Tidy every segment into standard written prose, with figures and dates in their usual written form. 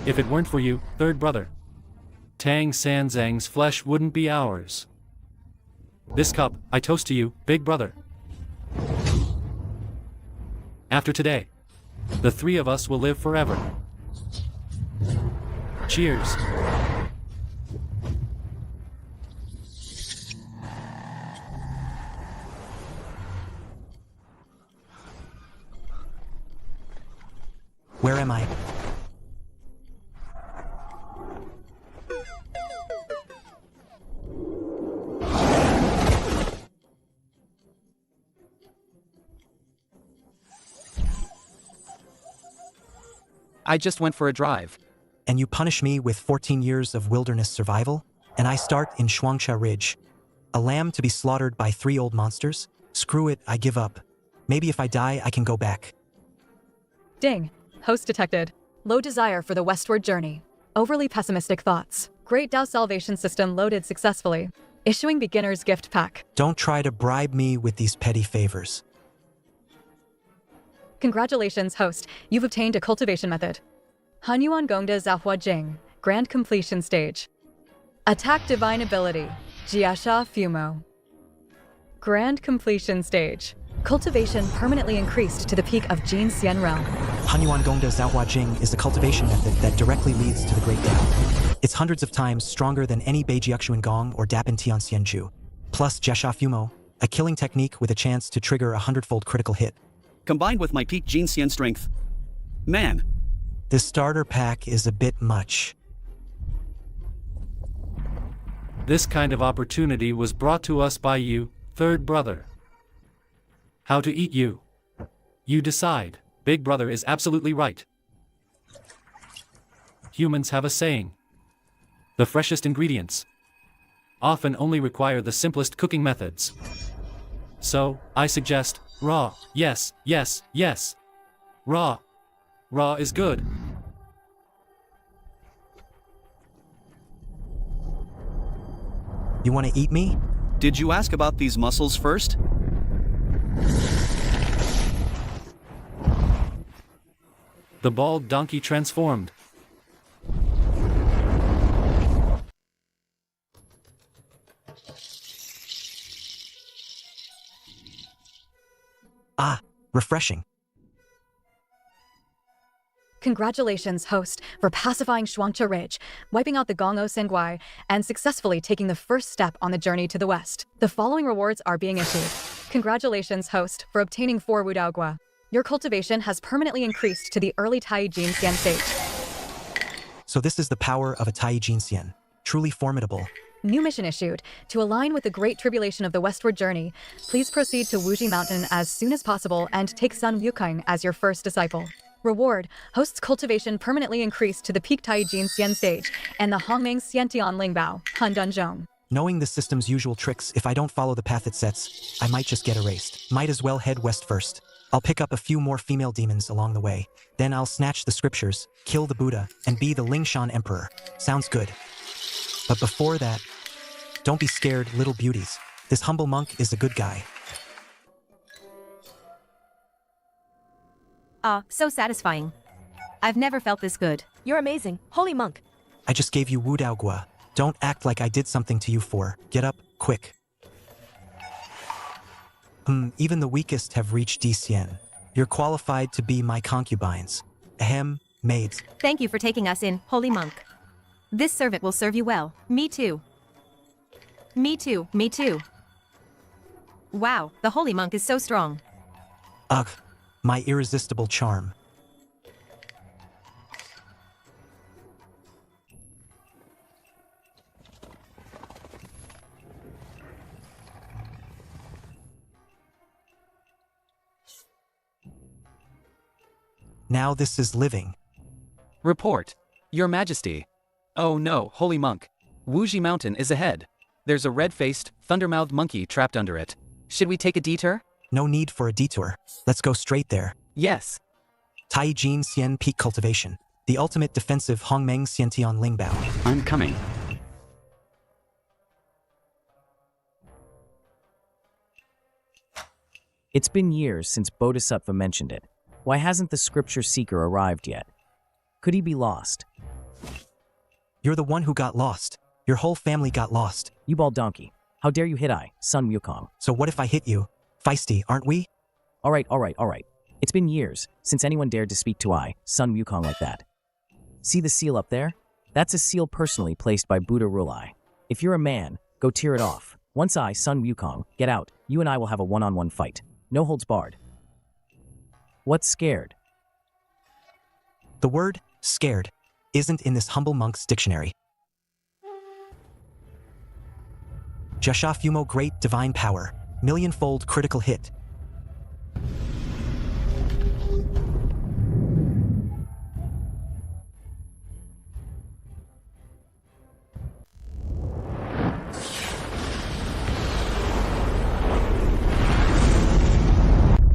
If it weren't for you, third brother, Tang Sanzang's flesh wouldn't be ours. This cup, I toast to you, big brother. After today, the three of us will live forever. Cheers. Where am I? I just went for a drive. And you punish me with 14 years of wilderness survival? And I start in Shuangcha Ridge. A lamb to be slaughtered by 3 old monsters? Screw it, I give up. Maybe if I die, I can go back. Ding. Host detected. Low desire for the westward journey. Overly pessimistic thoughts. Great Dao Salvation System loaded successfully. Issuing beginner's gift pack. Don't try to bribe me with these petty favors. Congratulations, host. You've obtained a cultivation method. Hanyuan Gongda Zahua Jing. Grand completion stage. Attack divine ability. Jiasha Fumo. Grand completion stage. Cultivation permanently increased to the peak of Jin Xian realm. Hanyuan Gongda Zhaohua Jing is the cultivation method that directly leads to the Great Tao. It's hundreds of times stronger than any Beijiaxuan Gong or Dapin Tian Xianju. Plus Jiasha Fumo, a killing technique with a chance to trigger a 100-fold critical hit. Combined with my peak Jin Xian strength. Man. This starter pack is a bit much. This kind of opportunity was brought to us by you, third brother. How to eat you? You decide. Big brother is absolutely right. Humans have a saying. The freshest ingredients often only require the simplest cooking methods. So, I suggest raw. Yes, yes, yes. Raw. Raw is good. You want to eat me? Did you ask about these muscles first? The bald donkey transformed. Ah, refreshing. Congratulations, host, for pacifying Shuangcha Ridge, wiping out the Gongo Sengguai, and successfully taking the first step on the journey to the west. The following rewards are being issued. Congratulations, host, for obtaining 4 Wudaogua. Your cultivation has permanently increased to the early Tai Jin Xian stage. So this is the power of a Tai Jin Xian. Truly formidable. New mission issued. To align with the great tribulation of the westward journey, please proceed to Wuji Mountain as soon as possible and take Sun Wukang as your first disciple. Reward: host's cultivation permanently increased to the peak Tai Jin Xian stage, and the Hongmeng Xiantian Lingbao, Han Dunzhong. Knowing the system's usual tricks, if I don't follow the path it sets, I might just get erased. Might as well head west first. I'll pick up a few more female demons along the way. Then I'll snatch the scriptures, kill the Buddha, and be the Lingshan Emperor. Sounds good. But before that, don't be scared, little beauties. This humble monk is a good guy. Ah, so satisfying. I've never felt this good. You're amazing. Holy monk. I just gave you Wu Daogua. Don't act like I did something to you for. Get up, quick. Even the weakest have reached D-Xian. You're qualified to be my concubines. Ahem, maids. Thank you for taking us in, holy monk. This servant will serve you well. Me too. Me too, me too. Wow, the holy monk is so strong. Ugh, my irresistible charm. Now this is living. Report. Your Majesty. Oh no, holy monk. Wuji Mountain is ahead. There's a red-faced, thunder-mouthed monkey trapped under it. Should we take a detour? No need for a detour. Let's go straight there. Yes. Tai Jin Xian Peak Cultivation. The ultimate defensive Hongmeng Xiantian Lingbao. I'm coming. It's been years since Bodhisattva mentioned it. Why hasn't the scripture seeker arrived yet? Could he be lost? You're the one who got lost. Your whole family got lost. You bald donkey. How dare you hit I, Sun Wukong? So what if I hit you? Feisty, aren't we? Alright. It's been years since anyone dared to speak to I, Sun Wukong like that. See the seal up there? That's a seal personally placed by Buddha Rulai. If you're a man, go tear it off. Once I, Sun Wukong, get out, you and I will have a one-on-one fight. No holds barred. What's scared? The word scared isn't in this humble monk's dictionary. Jasha Fumo Great Divine Power, millionfold critical hit.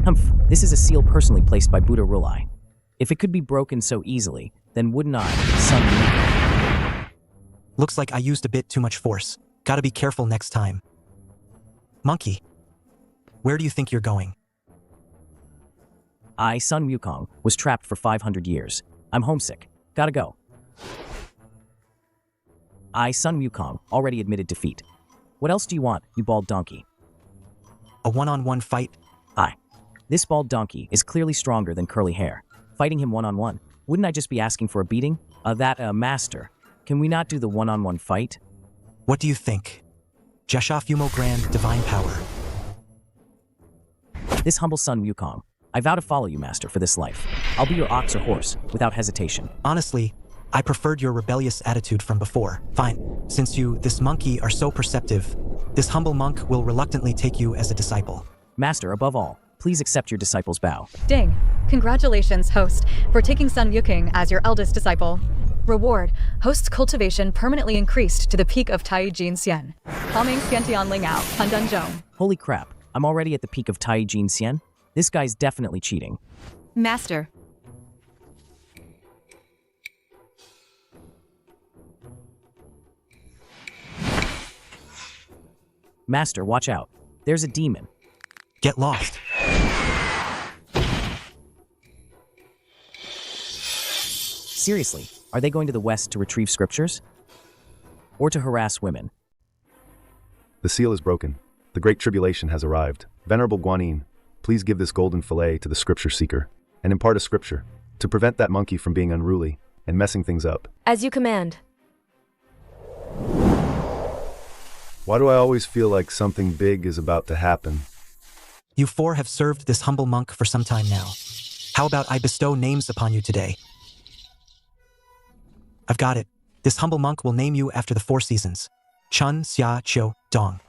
Humph, this is a seal personally placed by Buddha Rulai. If it could be broken so easily, then wouldn't I, Sun Wukong? Looks like I used a bit too much force. Gotta be careful next time. Monkey, where do you think you're going? I, Sun Wukong, was trapped for 500 years. I'm homesick. Gotta go. I, Sun Wukong, already admitted defeat. What else do you want, you bald donkey? A one-on-one fight? Aye. This bald donkey is clearly stronger than curly hair. Fighting him one-on-one, wouldn't I just be asking for a beating? Master. Can we not do the one-on-one fight? What do you think? Jasha Fumo Grand Divine Power. This humble Sun Wukong. I vow to follow you, Master, for this life. I'll be your ox or horse, without hesitation. Honestly, I preferred your rebellious attitude from before. Fine. Since you, this monkey, are so perceptive, this humble monk will reluctantly take you as a disciple. Master, above all, please accept your disciple's bow. Ding. Congratulations, host, for taking Sun Yukong as your eldest disciple. Reward. Host's cultivation permanently increased to the peak of Tai Jin Xian. Humming Xiantian Ling Ao, Pandan Zhong. Holy crap, I'm already at the peak of Tai Jin Xian? This guy's definitely cheating. Master. Master, watch out. There's a demon. Get lost. Seriously, are they going to the west to retrieve scriptures? Or to harass women? The seal is broken. The Great Tribulation has arrived. Venerable Guanyin, please give this golden fillet to the scripture seeker, and impart a scripture, to prevent that monkey from being unruly and messing things up. As you command. Why do I always feel like something big is about to happen? You four have served this humble monk for some time now. How about I bestow names upon you today? I've got it. This humble monk will name you after the 4 seasons. Chun, Xia, Qiu, Dong.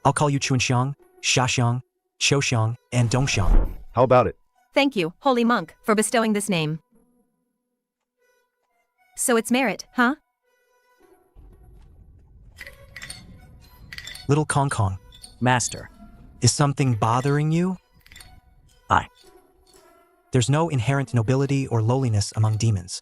I'll call you Chunxiang, Shaxiang, Qiuxiang, and Dongxiang. How about it? Thank you, holy monk, for bestowing this name. So it's merit, huh? Little Kong Kong. Master. Is something bothering you? Aye. There's no inherent nobility or lowliness among demons.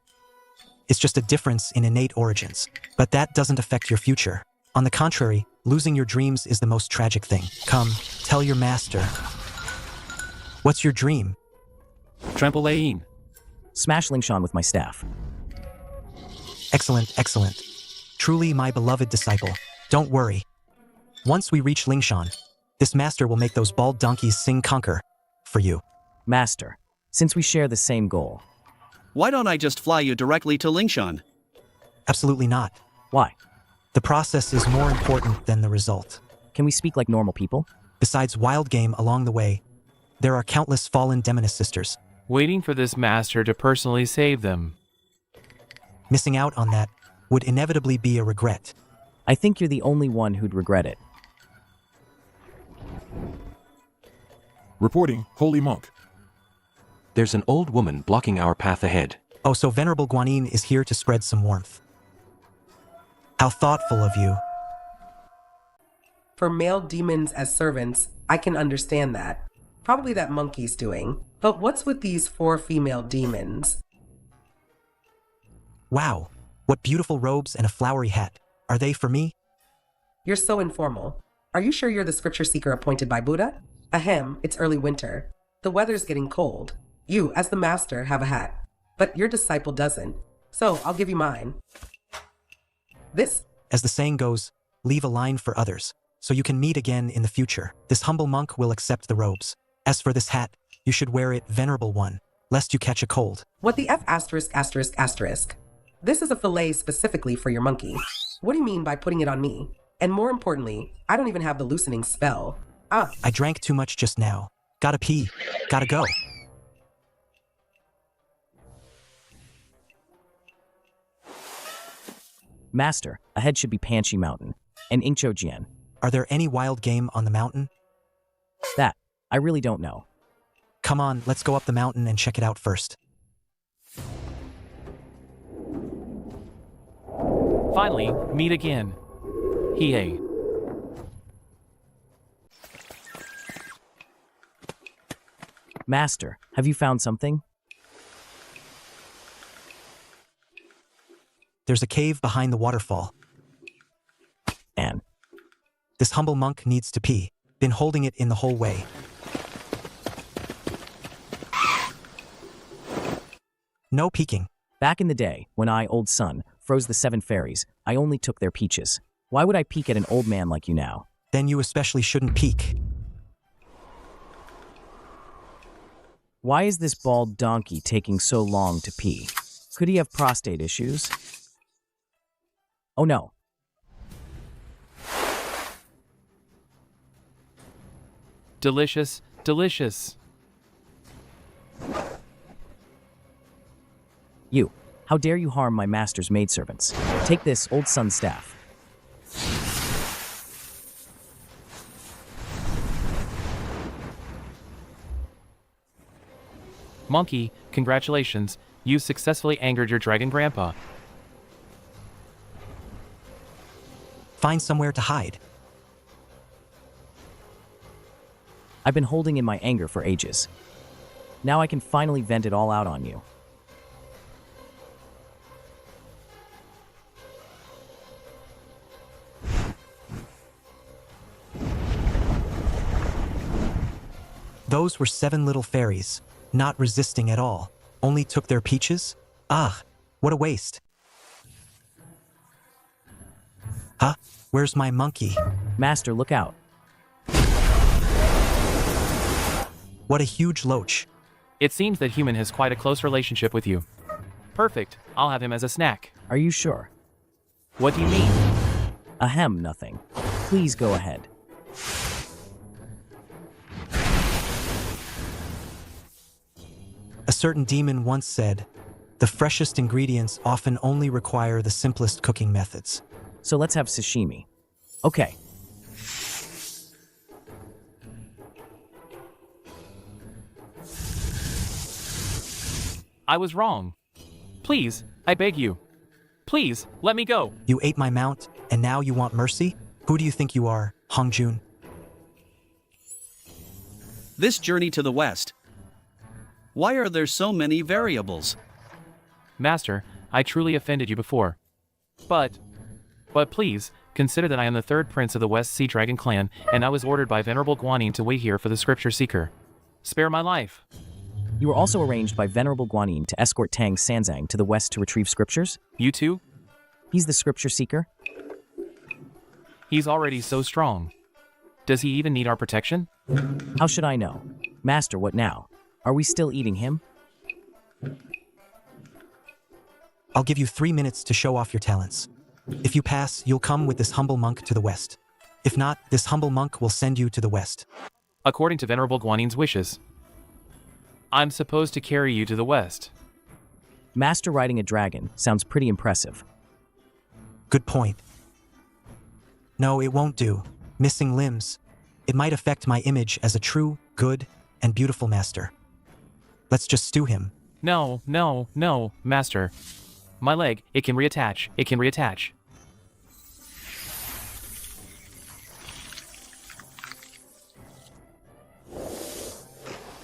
It's just a difference in innate origins. But that doesn't affect your future. On the contrary, losing your dreams is the most tragic thing. Come, tell your master. What's your dream? Trampoline. Smash Lingshan with my staff. Excellent, excellent. Truly my beloved disciple. Don't worry. Once we reach Lingshan, this master will make those bald donkeys sing conquer for you. Master, since we share the same goal. Why don't I just fly you directly to Lingshan? Absolutely not. Why? The process is more important than the result. Can we speak like normal people? Besides wild game along the way, there are countless fallen demoness sisters. Waiting for this master to personally save them. Missing out on that would inevitably be a regret. I think you're the only one who'd regret it. Reporting, Holy Monk. There's an old woman blocking our path ahead. Oh, so Venerable Guanyin is here to spread some warmth. How thoughtful of you. For male demons as servants, I can understand that. Probably that monkey's doing. But what's with these 4 female demons? Wow, what beautiful robes and a flowery hat. Are they for me? You're so informal. Are you sure you're the scripture seeker appointed by Buddha? Ahem, it's early winter. The weather's getting cold. You, as the master, have a hat. But your disciple doesn't. So I'll give you mine. This, As the saying goes, leave a line for others, so you can meet again in the future. This humble monk will accept the robes. As for this hat, you should wear it, venerable one, lest you catch a cold. what the F asterisk asterisk asterisk? This is a fillet specifically for your monkey. What do you mean by putting it on me? And more importantly, I don't even have the loosening spell. Ah, I drank too much just now. Gotta pee. Gotta go. Master, ahead should be Panchi Mountain and Ingcho Jian. Are there any wild game on the mountain? That, I really don't know. Come on, let's go up the mountain and check it out first. Finally, meet again. Hey. Master, have you found something? There's a cave behind the waterfall. Anne. This humble monk needs to pee. Been holding it in the whole way. No peeking. Back in the day, when I, old son, froze the 7 fairies, I only took their peaches. Why would I peek at an old man like you now? Then you especially shouldn't peek. Why is this bald donkey taking so long to pee? Could he have prostate issues? Oh no. Delicious, delicious. You, how dare you harm my master's maidservants? Take this, old son's staff. Monkey, congratulations. You successfully angered your dragon grandpa. Find somewhere to hide. I've been holding in my anger for ages. Now I can finally vent it all out on you. Those were 7 little fairies, not resisting at all. Only took their peaches? Ah, what a waste. Huh? Where's my monkey? Master, look out. What a huge loach. It seems that human has quite a close relationship with you. Perfect. I'll have him as a snack. Are you sure? What do you mean? Ahem, nothing. Please go ahead. A certain demon once said, the freshest ingredients often only require the simplest cooking methods. So let's have sashimi. Okay. I was wrong. Please, I beg you. Please, let me go. You ate my mount, and now you want mercy? Who do you think you are, Hongjun? This journey to the west. Why are there so many variables? Master, I truly offended you before. But please, consider that I am the 3rd prince of the West Sea Dragon clan, and I was ordered by Venerable Guanyin to wait here for the scripture seeker. Spare my life. You were also arranged by Venerable Guanyin to escort Tang Sanzang to the west to retrieve scriptures? You too? He's the scripture seeker? He's already so strong. Does he even need our protection? How should I know? Master, what now? Are we still eating him? I'll give you 3 minutes to show off your talents. If you pass, you'll come with this humble monk to the west. If not, this humble monk will send you to the west. According to Venerable Guanyin's wishes. I'm supposed to carry you to the west. Master riding a dragon sounds pretty impressive. Good point. No, it won't do. Missing limbs. It might affect my image as a true, good, and beautiful master. Let's just stew him. No, Master. My leg, it can reattach.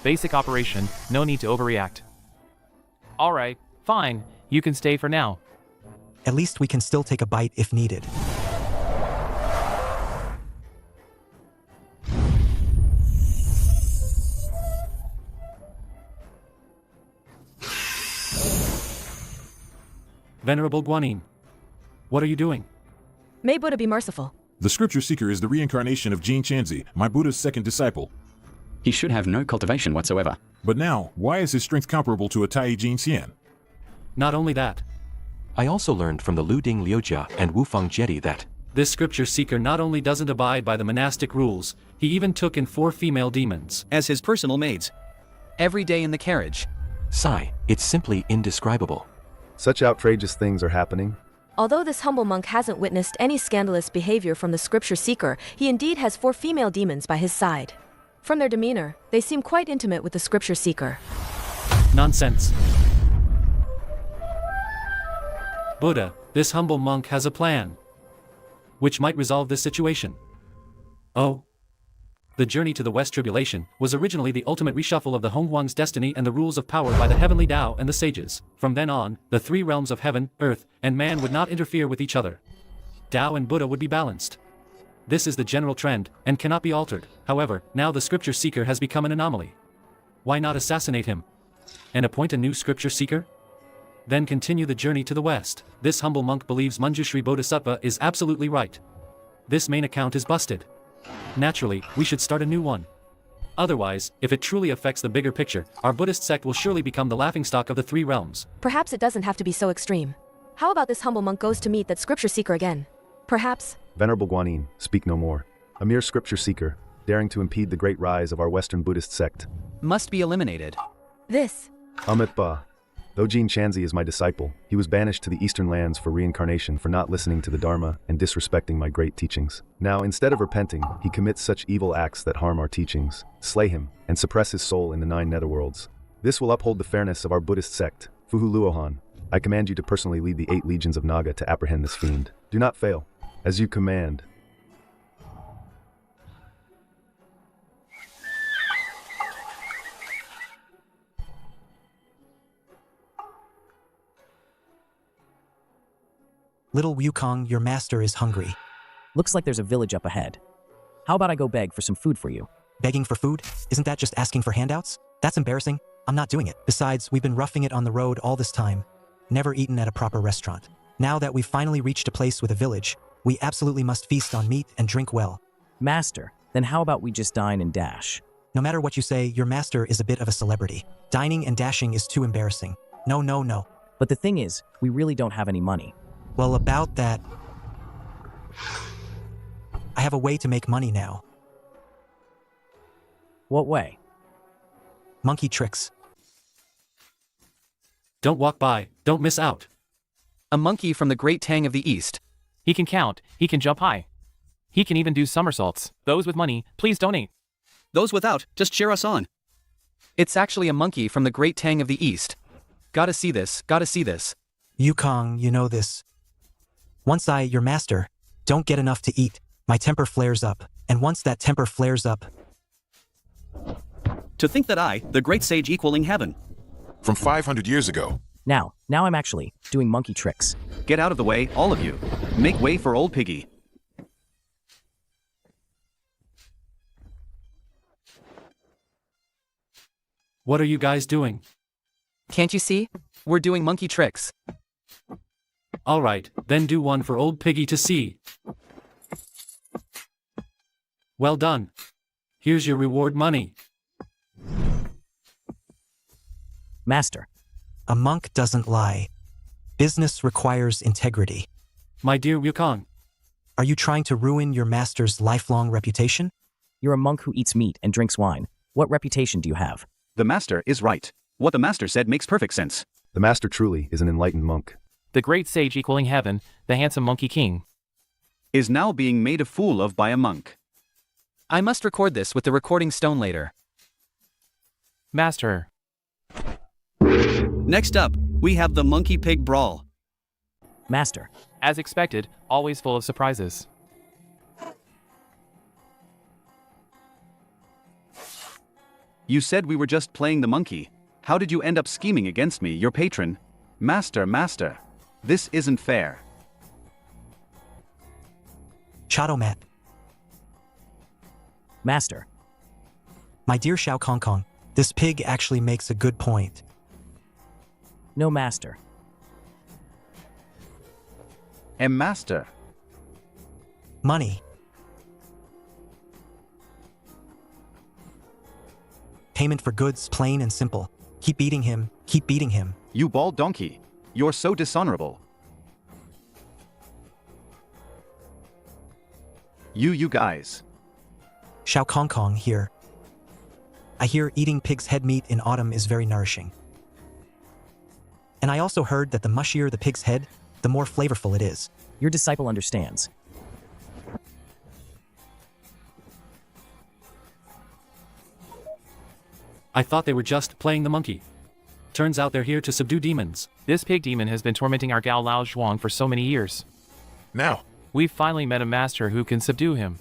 Basic operation, no need to overreact. Alright, fine, you can stay for now. At least we can still take a bite if needed. Venerable Guanyin, what are you doing? May Buddha be merciful. The scripture seeker is the reincarnation of Jin Chanzi, my Buddha's second disciple. He should have no cultivation whatsoever. But now, why is his strength comparable to a Tai Jin Xian? Not only that, I also learned from the Lu Ding Liujia and Wufeng Jeti that this scripture seeker not only doesn't abide by the monastic rules, he even took in 4 female demons as his personal maids. Every day in the carriage. Sai, it's simply indescribable. Such outrageous things are happening. Although this humble monk hasn't witnessed any scandalous behavior from the scripture seeker, he indeed has 4 female demons by his side. From their demeanor, they seem quite intimate with the scripture seeker. Nonsense. Buddha, this humble monk has a plan which might resolve this situation. Oh. The journey to the West Tribulation was originally the ultimate reshuffle of the Honghuang's destiny and the rules of power by the heavenly Tao and the sages. From then on, the 3 realms of heaven, earth, and man would not interfere with each other. Tao and Buddha would be balanced. This is the general trend, and cannot be altered. However, now the scripture seeker has become an anomaly. Why not assassinate him? And appoint a new scripture seeker? Then continue the journey to the West. This humble monk believes Manjushri Bodhisattva is absolutely right. This main account is busted. Naturally, we should start a new one. Otherwise, if it truly affects the bigger picture, our Buddhist sect will surely become the laughingstock of the 3 realms. Perhaps it doesn't have to be so extreme. How about this humble monk goes to meet that scripture seeker again? Perhaps. Venerable Guanyin, speak no more. A mere scripture seeker, daring to impede the great rise of our Western Buddhist sect. Must be eliminated. This. Amit Ba. Though Jin Chanzi is my disciple, he was banished to the eastern lands for reincarnation for not listening to the Dharma and disrespecting my great teachings. Now, instead of repenting, he commits such evil acts that harm our teachings. Slay him, and suppress his soul in the 9 netherworlds. This will uphold the fairness of our Buddhist sect. Fuhu Luohan, I command you to personally lead the 8 legions of Naga to apprehend this fiend. Do not fail. As you command. Little Wukong, your master is hungry. Looks like there's a village up ahead. How about I go beg for some food for you? Begging for food? Isn't that just asking for handouts? That's embarrassing. I'm not doing it. Besides, we've been roughing it on the road all this time. Never eaten at a proper restaurant. Now that we've finally reached a place with a village, we absolutely must feast on meat and drink well. Master, then how about we just dine and dash? No matter what you say, your master is a bit of a celebrity. Dining and dashing is too embarrassing. No, no, no. But the thing is, we really don't have any money. Well, about that, I have a way to make money now. What way? Monkey tricks. Don't walk by, don't miss out. A monkey from the Great Tang of the East. He can count, he can jump high. He can even do somersaults. Those with money, please donate. Those without, just cheer us on. It's actually a monkey from the Great Tang of the East. Gotta see this, gotta see this. Yukong, you know this. Once I, your master, don't get enough to eat, my temper flares up. And once that temper flares up... To think that I, the great sage equaling heaven. From 500 years ago. Now I'm actually doing monkey tricks. Get out of the way, all of you. Make way for old piggy. What are you guys doing? Can't you see? We're doing monkey tricks. Alright, then do one for old piggy to see. Well done. Here's your reward money. Master. A monk doesn't lie. Business requires integrity. My dear Wukong. Are you trying to ruin your master's lifelong reputation? You're a monk who eats meat and drinks wine. What reputation do you have? The master is right. What the master said makes perfect sense. The master truly is an enlightened monk. The great sage equaling heaven, the handsome monkey king, is now being made a fool of by a monk. I must record this with the recording stone later. Master. Next up, we have the monkey pig brawl. Master. As expected, always full of surprises. You said we were just playing the monkey. How did you end up scheming against me, your patron? Master. This isn't fair. Chadomat. Master. My dear Xiao Kong Kong, this pig actually makes a good point. No, master. Master. Money. Payment for goods, plain and simple. Keep beating him, keep beating him. You bald donkey. You're so dishonorable. You guys. Xiao Kong Kong here. I hear eating pig's head meat in autumn is very nourishing. And I also heard that the mushier the pig's head, the more flavorful it is. Your disciple understands. I thought they were just playing the monkey. Turns out they're here to subdue demons. This pig demon has been tormenting our Gao Lao Zhuang for so many years. Now, We've finally met a master who can subdue him.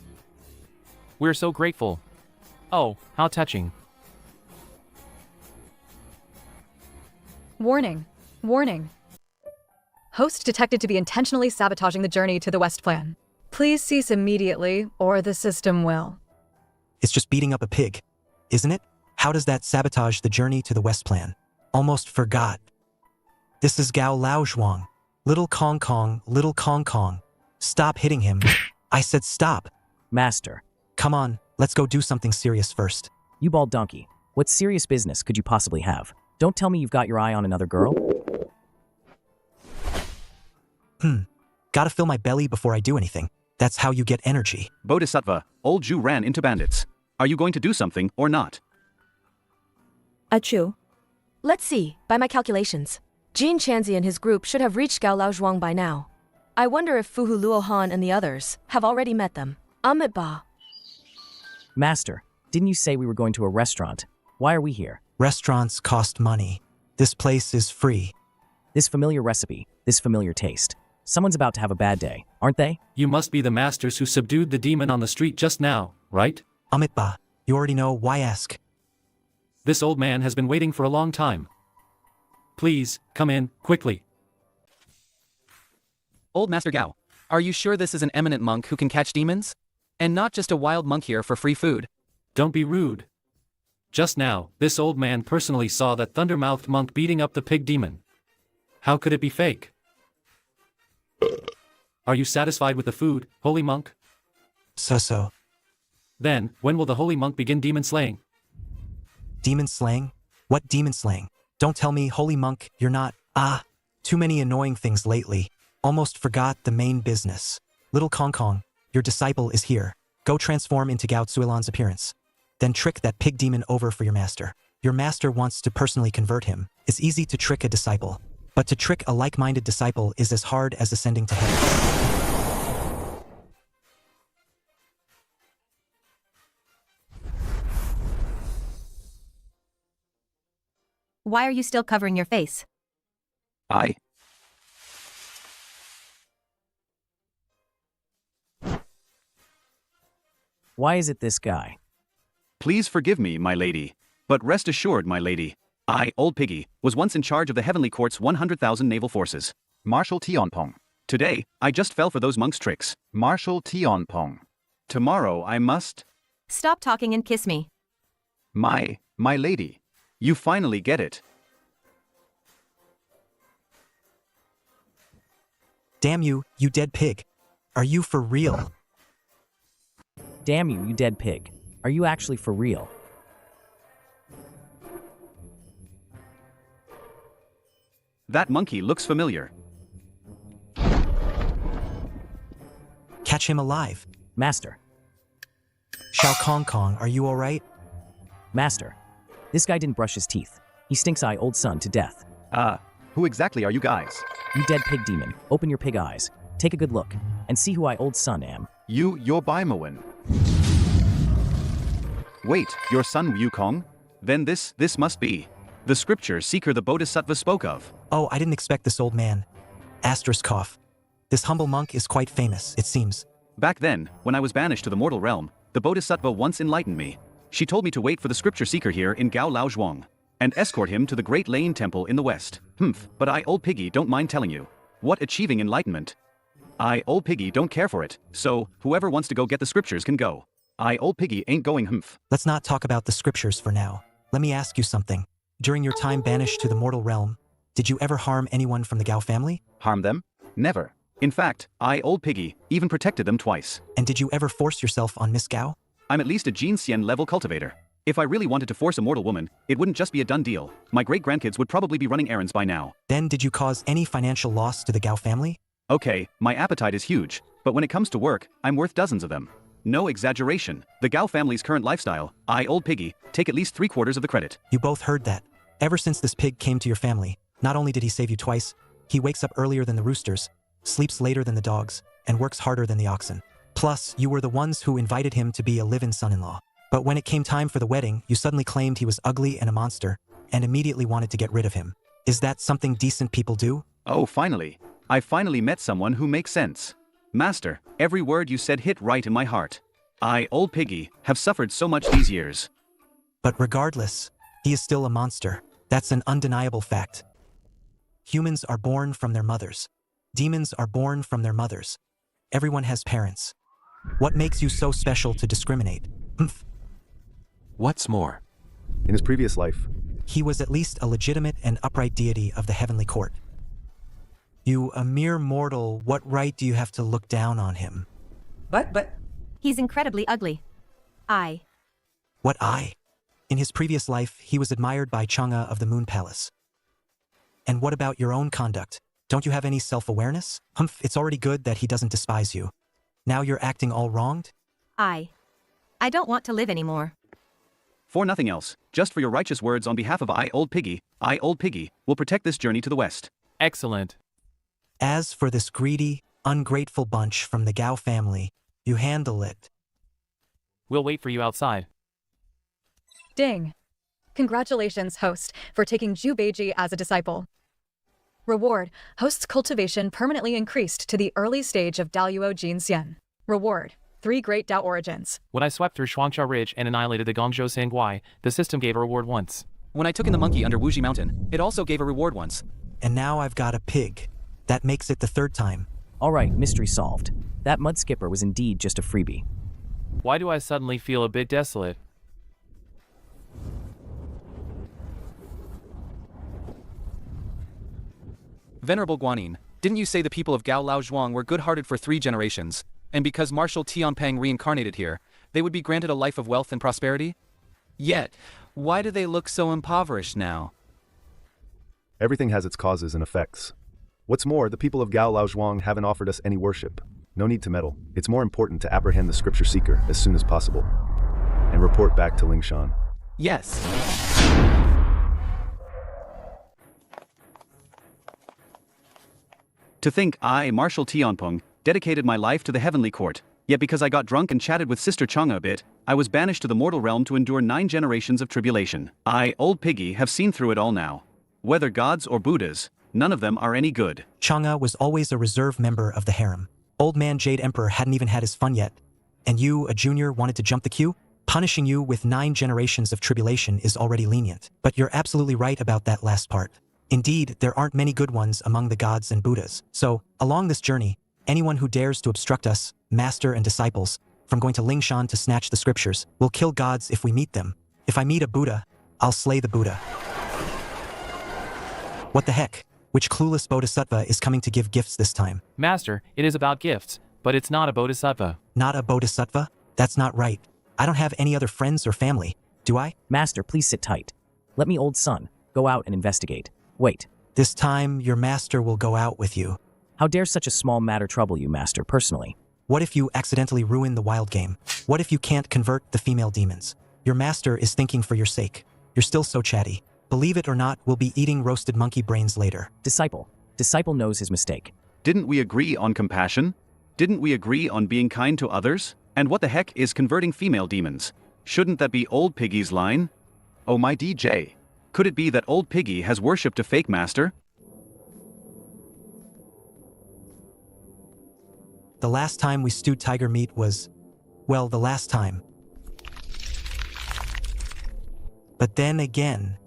We're so grateful. Oh, how touching. Warning. Warning. Host detected to be intentionally sabotaging the journey to the West Plan. Please cease immediately, or the system will. It's just beating up a pig, isn't it? How does that sabotage the journey to the West Plan? Almost forgot. This is Gao Lao Zhuang. Little Kong Kong, little Kong Kong. Stop hitting him. I said stop. Master. Come on, let's go do something serious first. You bald donkey. What serious business could you possibly have? Don't tell me you've got your eye on another girl? Gotta fill my belly before I do anything. That's how you get energy. Bodhisattva, old Jew ran into bandits. Are you going to do something or not? Achoo. Let's see, by my calculations. Jin Chanzi and his group should have reached Gao Lao Zhuang by now. I wonder if Fuhu Luo Han and the others have already met them. Amit Ba. Master, didn't you say we were going to a restaurant? Why are we here? Restaurants cost money. This place is free. This familiar recipe, this familiar taste. Someone's about to have a bad day, aren't they? You must be the masters who subdued the demon on the street just now, right? Amit Ba, you already know, why ask? This old man has been waiting for a long time. Please, come in, quickly. Old Master Gao, are you sure this is an eminent monk who can catch demons? And not just a wild monk here for free food? Don't be rude. Just now, this old man personally saw that thunder-mouthed monk beating up the pig demon. How could it be fake? Are you satisfied with the food, holy monk? So. Then, when will the holy monk begin demon slaying? Demon slaying? What demon slaying? Don't tell me, holy monk, you're not. Too many annoying things lately. Almost forgot the main business. Little Kong Kong, your disciple is here. Go transform into Gao Tsuilan's appearance. Then trick that pig demon over for your master. Your master wants to personally convert him. It's easy to trick a disciple. But to trick a like-minded disciple is as hard as ascending to heaven. Why are you still covering your face? Why is it this guy? Please forgive me, my lady. But rest assured, my lady, I, Old Piggy, was once in charge of the Heavenly Court's 100,000 naval forces. Marshal Tianpong. Today, I just fell for those monks' tricks. Marshal Tianpong. Tomorrow I must... Stop talking and kiss me. My lady. You finally get it. Damn you, you dead pig. Are you for real? Damn you, you dead pig. Are you actually for real? That monkey looks familiar. Catch him alive. Master. Xiao Kong Kong, are you alright? Master. This guy didn't brush his teeth. He stinks eye old son to death. Who exactly are you guys? You dead pig demon, open your pig eyes. Take a good look, and see who I old son am. You're Baimawin. Wait, your son Wukong? Then this must be the scripture seeker the Bodhisattva spoke of. Oh, I didn't expect this old man. Asterisk cough. This humble monk is quite famous, it seems. Back then, when I was banished to the mortal realm, the Bodhisattva once enlightened me. She told me to wait for the scripture seeker here in Gao Lao Zhuang, and escort him to the Great Lane Temple in the west. But I, Old Piggy, don't mind telling you. What achieving enlightenment? I, Old Piggy, don't care for it, so whoever wants to go get the scriptures can go. I, Old Piggy, ain't going Let's not talk about the scriptures for now. Let me ask you something. During your time banished to the mortal realm, did you ever harm anyone from the Gao family? Harm them? Never. In fact, I, Old Piggy, even protected them twice. And did you ever force yourself on Miss Gao? I'm at least a Jin Xian level cultivator. If I really wanted to force a mortal woman, it wouldn't just be a done deal. My great-grandkids would probably be running errands by now. Then did you cause any financial loss to the Gao family? Okay, my appetite is huge, but when it comes to work, I'm worth dozens of them. No exaggeration. The Gao family's current lifestyle, I, Old Piggy, take at least 3/4 of the credit. You both heard that. Ever since this pig came to your family, not only did he save you twice, he wakes up earlier than the roosters, sleeps later than the dogs, and works harder than the oxen. Plus, you were the ones who invited him to be a live-in son-in-law. But when it came time for the wedding, you suddenly claimed he was ugly and a monster, and immediately wanted to get rid of him. Is that something decent people do? Oh, finally. I finally met someone who makes sense. Master, every word you said hit right in my heart. I, Old Piggy, have suffered so much these years. But regardless, he is still a monster. That's an undeniable fact. Humans are born from their mothers. Demons are born from their mothers. Everyone has parents. What makes you so special to discriminate? What's more? In his previous life, he was at least a legitimate and upright deity of the heavenly court. You, a mere mortal, what right do you have to look down on him? But... He's incredibly ugly. What I? In his previous life, he was admired by Chang'e of the Moon Palace. And what about your own conduct? Don't you have any self-awareness? It's already good that he doesn't despise you. Now you're acting all wronged? I don't want to live anymore. For nothing else, just for your righteous words on behalf of I, Old Piggy, will protect this journey to the west. Excellent. As for this greedy, ungrateful bunch from the Gao family, you handle it. We'll wait for you outside. Ding. Congratulations, host, for taking Zhu Beiji as a disciple. Reward: host's cultivation permanently increased to the early stage of Daluo Jin Xian. Reward: 3 great Dao origins. When I swept through Shuangcha Ridge and annihilated the Gongzhou Sangguai, the system gave a reward once. When I took in the monkey under Wuji Mountain, it also gave a reward once. And now I've got a pig. That makes it the 3rd time. All right, mystery solved. That mud skipper was indeed just a freebie. Why do I suddenly feel a bit desolate? Venerable Guanyin, didn't you say the people of Gao Lao Zhuang were good-hearted for 3 generations, and because Marshal Tianpeng reincarnated here, they would be granted a life of wealth and prosperity? Yet, why do they look so impoverished now? everything has its causes and effects. What's more, the people of Gao Lao Zhuang haven't offered us any worship. No need to meddle. It's more important to apprehend the scripture seeker as soon as possible. And report back to Lingshan. Yes. To think I, Marshal Tianpeng, dedicated my life to the heavenly court, yet because I got drunk and chatted with Sister Chang'e a bit, I was banished to the mortal realm to endure 9 generations of tribulation. I, Old Piggy, have seen through it all now. Whether gods or Buddhas, none of them are any good. Chang'e was always a reserve member of the harem. Old man Jade Emperor hadn't even had his fun yet. And you, a junior, wanted to jump the queue? Punishing you with 9 generations of tribulation is already lenient. But you're absolutely right about that last part. Indeed, there aren't many good ones among the gods and Buddhas. So, along this journey, anyone who dares to obstruct us, master and disciples, from going to Lingshan to snatch the scriptures, will kill gods if we meet them. If I meet a Buddha, I'll slay the Buddha. What the heck? Which clueless bodhisattva is coming to give gifts this time? Master, it is about gifts, but it's not a bodhisattva. Not a bodhisattva? That's not right. I don't have any other friends or family, do I? Master, please sit tight. Let me, old son, go out and investigate. Wait. This time, your master will go out with you. How dare such a small matter trouble you, master, personally? What if you accidentally ruin the wild game? What if you can't convert the female demons? Your master is thinking for your sake. You're still so chatty. Believe it or not, we'll be eating roasted monkey brains later. Disciple knows his mistake. Didn't we agree on compassion? Didn't we agree on being kind to others? And what the heck is converting female demons? Shouldn't that be Old Piggy's line? Oh my DJ. Could it be that Old Piggy has worshipped a fake master? The last time we stewed tiger meat was, well, the last time. But then again,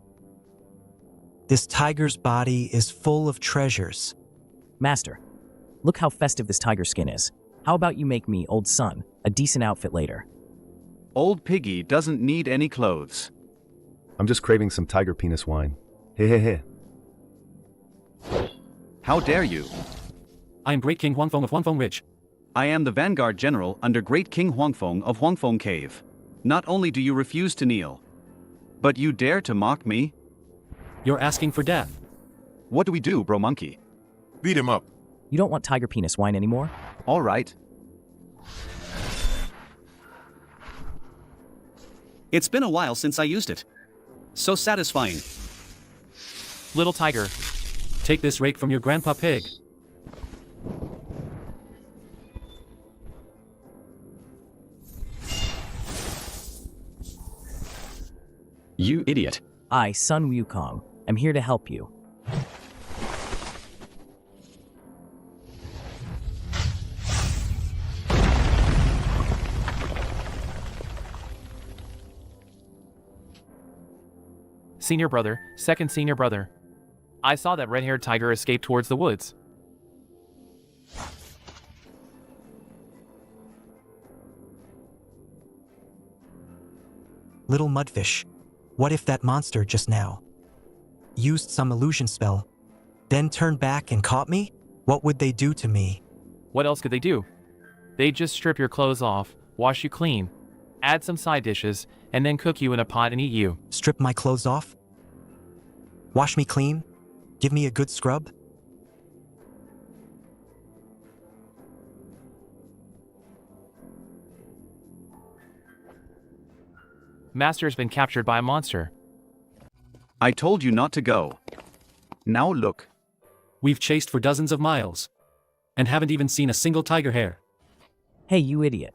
this tiger's body is full of treasures. Master, look how festive this tiger skin is. How about you make me, old son, a decent outfit later? Old Piggy doesn't need any clothes. I'm just craving some tiger penis wine. Hey. How dare you? I am Great King Huangfeng of Huangfeng Ridge. I am the Vanguard General under Great King Huangfeng of Huangfeng Cave. Not only do you refuse to kneel, but you dare to mock me? You're asking for death. What do we do, bro monkey? Beat him up. You don't want tiger penis wine anymore? All right. It's been a while since I used it. So satisfying. Little tiger. Take this rake from your grandpa pig. You idiot. I, Sun Wukong, am here to help you. Senior brother, second senior brother. I saw that red-haired tiger escape towards the woods. Little mudfish. What if that monster just now used some illusion spell, then turned back and caught me? What would they do to me? What else could they do? They'd just strip your clothes off, wash you clean, add some side dishes, and then cook you in a pot and eat you. Strip my clothes off? Wash me clean? Give me a good scrub? Master's been captured by a monster. I told you not to go. Now look. We've chased for dozens of miles, and haven't even seen a single tiger hair. Hey, you idiot.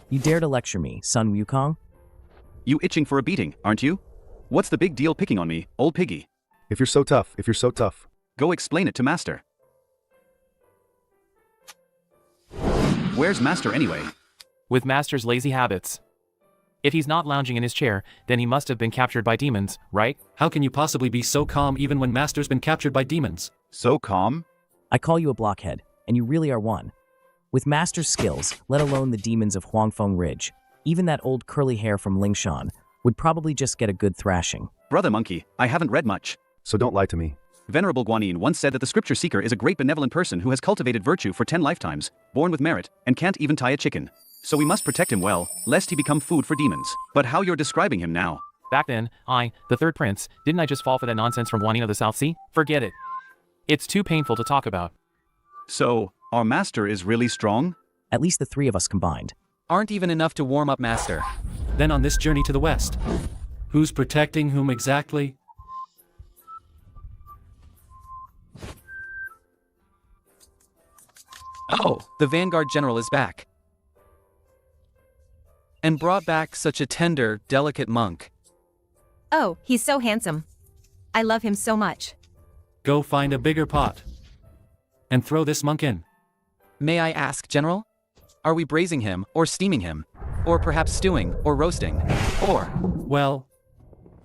You dare to lecture me, Sun Wukong? You itching for a beating, aren't you? What's the big deal picking on me, old piggy? If you're so tough. Go explain it to Master. Where's Master anyway? With Master's lazy habits. If he's not lounging in his chair, then he must have been captured by demons, right? How can you possibly be so calm even when Master's been captured by demons? So calm? I call you a blockhead, and you really are one. With Master's skills, let alone the demons of Huangfeng Ridge, even that old curly hair from Lingshan would probably just get a good thrashing. Brother monkey, I haven't read much. So don't lie to me. Venerable Guanyin once said that the scripture seeker is a great benevolent person who has cultivated virtue for 10 lifetimes, born with merit, and can't even tie a chicken. So we must protect him well, lest he become food for demons. But how you're describing him now? Back then, I, the third prince, didn't I just fall for that nonsense from Guanyin of the South Sea? Forget it. It's too painful to talk about. So, our master is really strong? At least the three of us combined. Aren't even enough to warm up Master. Then on this journey to the west, who's protecting whom exactly? Oh, the Vanguard General is back. And brought back such a tender, delicate monk. Oh, he's so handsome. I love him so much. Go find a bigger pot. And throw this monk in. May I ask, General? Are we braising him, or steaming him? Or perhaps stewing, or roasting? Or... Well...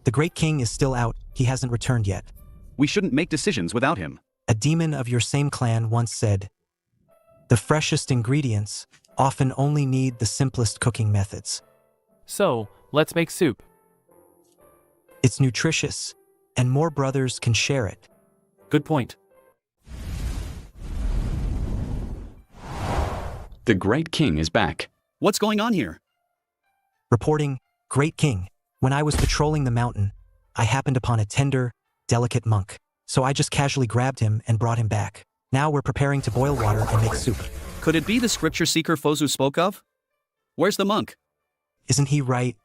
The Great King is still out. He hasn't returned yet. We shouldn't make decisions without him. A demon of your same clan once said, "The freshest ingredients often only need the simplest cooking methods." So, let's make soup. It's nutritious, and more brothers can share it. Good point. The Great King is back. What's going on here? Reporting, Great King, when I was patrolling the mountain, I happened upon a tender, delicate monk. So I just casually grabbed him and brought him back. Now we're preparing to boil water and make soup. Could it be the scripture seeker Fozu spoke of? Where's the monk? Isn't he right?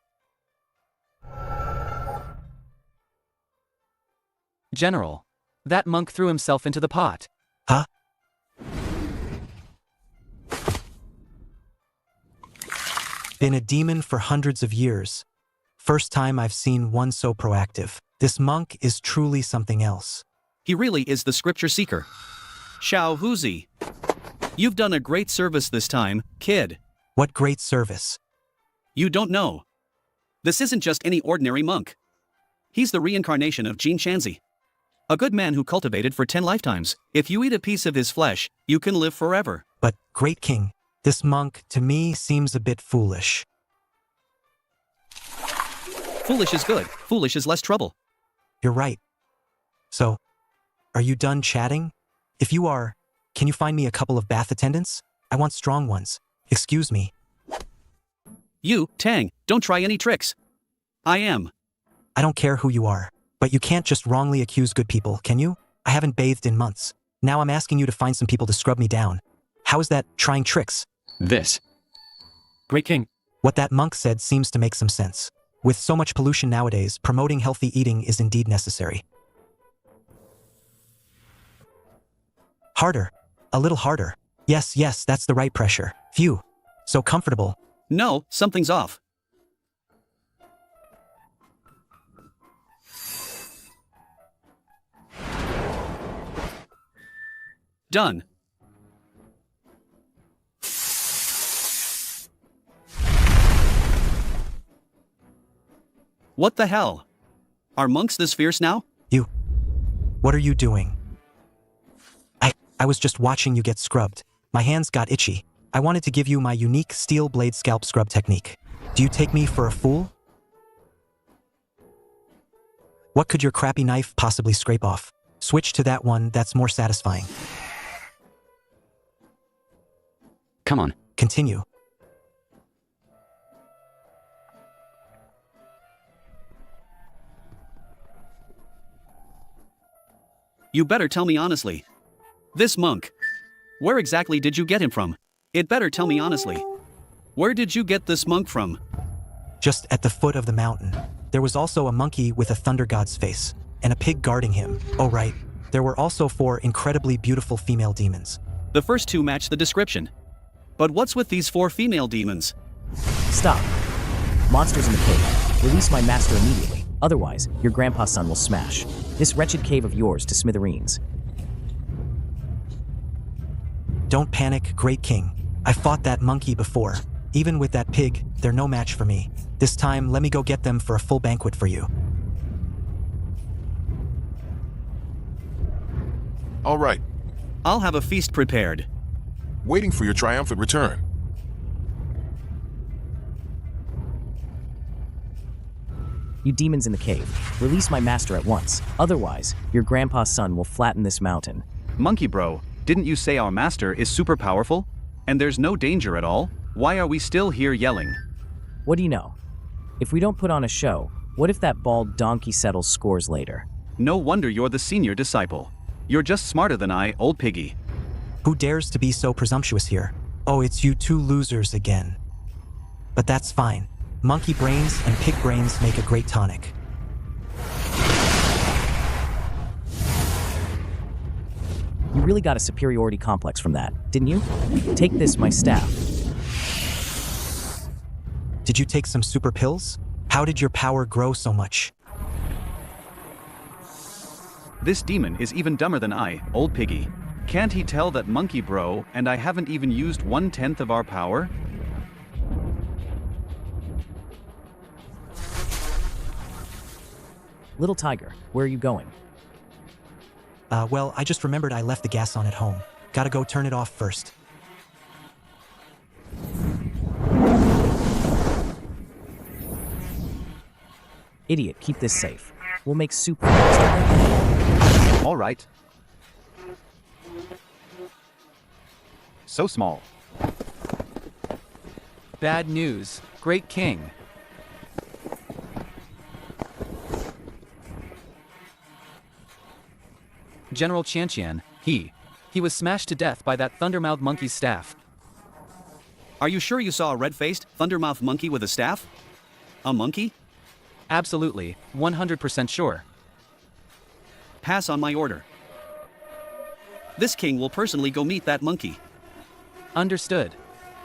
General, that monk threw himself into the pot. Huh? Been a demon for hundreds of years. First time I've seen one so proactive. This monk is truly something else. He really is the scripture seeker. Xiao Huzi. You've done a great service this time, kid. What great service. You don't know. This isn't just any ordinary monk. He's the reincarnation of Jin Chanzi. A good man who cultivated for 10 lifetimes. If you eat a piece of his flesh, you can live forever. But, Great King, this monk to me seems a bit foolish. Foolish is good. Foolish is less trouble. You're right. So, are you done chatting? If you are, can you find me a couple of bath attendants? I want strong ones. Excuse me. You, Tang, don't try any tricks. I am. I don't care who you are, but you can't just wrongly accuse good people, can you? I haven't bathed in months. Now I'm asking you to find some people to scrub me down. How is that trying tricks? This. Great King. What that monk said seems to make some sense. With so much pollution nowadays, promoting healthy eating is indeed necessary. Harder. A little harder. Yes, yes, that's the right pressure. Phew. So comfortable. No, something's off. Done. What the hell? Are monks this fierce now? You. What are you doing? I was just watching you get scrubbed. My hands got itchy. I wanted to give you my unique steel blade scalp scrub technique. Do you take me for a fool? What could your crappy knife possibly scrape off? Switch to that one that's more satisfying. Come on. Continue. You better tell me honestly. This monk. Where exactly did you get him from? It better tell me honestly. Where did you get this monk from? Just at the foot of the mountain. There was also a monkey with a thunder god's face, and a pig guarding him. Oh right. There were also 4 incredibly beautiful female demons. The first 2 match the description. But what's with these 4 female demons? Stop. Monsters in the cave. Release my master immediately. Otherwise, your grandpa's son will smash this wretched cave of yours to smithereens. Don't panic, Great King. I fought that monkey before. Even with that pig, they're no match for me. This time, let me go get them for a full banquet for you. All right. I'll have a feast prepared. Waiting for your triumphant return. You demons in the cave, release my master at once. Otherwise, your grandpa's son will flatten this mountain. Monkey bro, didn't you say our master is super powerful? And there's no danger at all? Why are we still here yelling? What do you know? If we don't put on a show, what if that bald donkey settles scores later? No wonder you're the senior disciple. You're just smarter than I, old piggy. Who dares to be so presumptuous here? Oh, it's you 2 losers again. But that's fine. Monkey brains and pig brains make a great tonic. You really got a superiority complex from that, didn't you? Take this, my staff. Did you take some super pills? How did your power grow so much? This demon is even dumber than I, old piggy. Can't he tell that monkey bro and I haven't even used 1/10 of our power? Little tiger, where are you going? Well, I just remembered I left the gas on at home. Gotta go turn it off first. Idiot, keep this safe. We'll make soup. All right. So small. Bad news. Great King. General Chanchian, he was smashed to death by that thundermouth monkey's staff. Are you sure you saw a red-faced, thundermouth monkey with a staff? A monkey? Absolutely, 100% sure. Pass on my order. This king will personally go meet that monkey. Understood.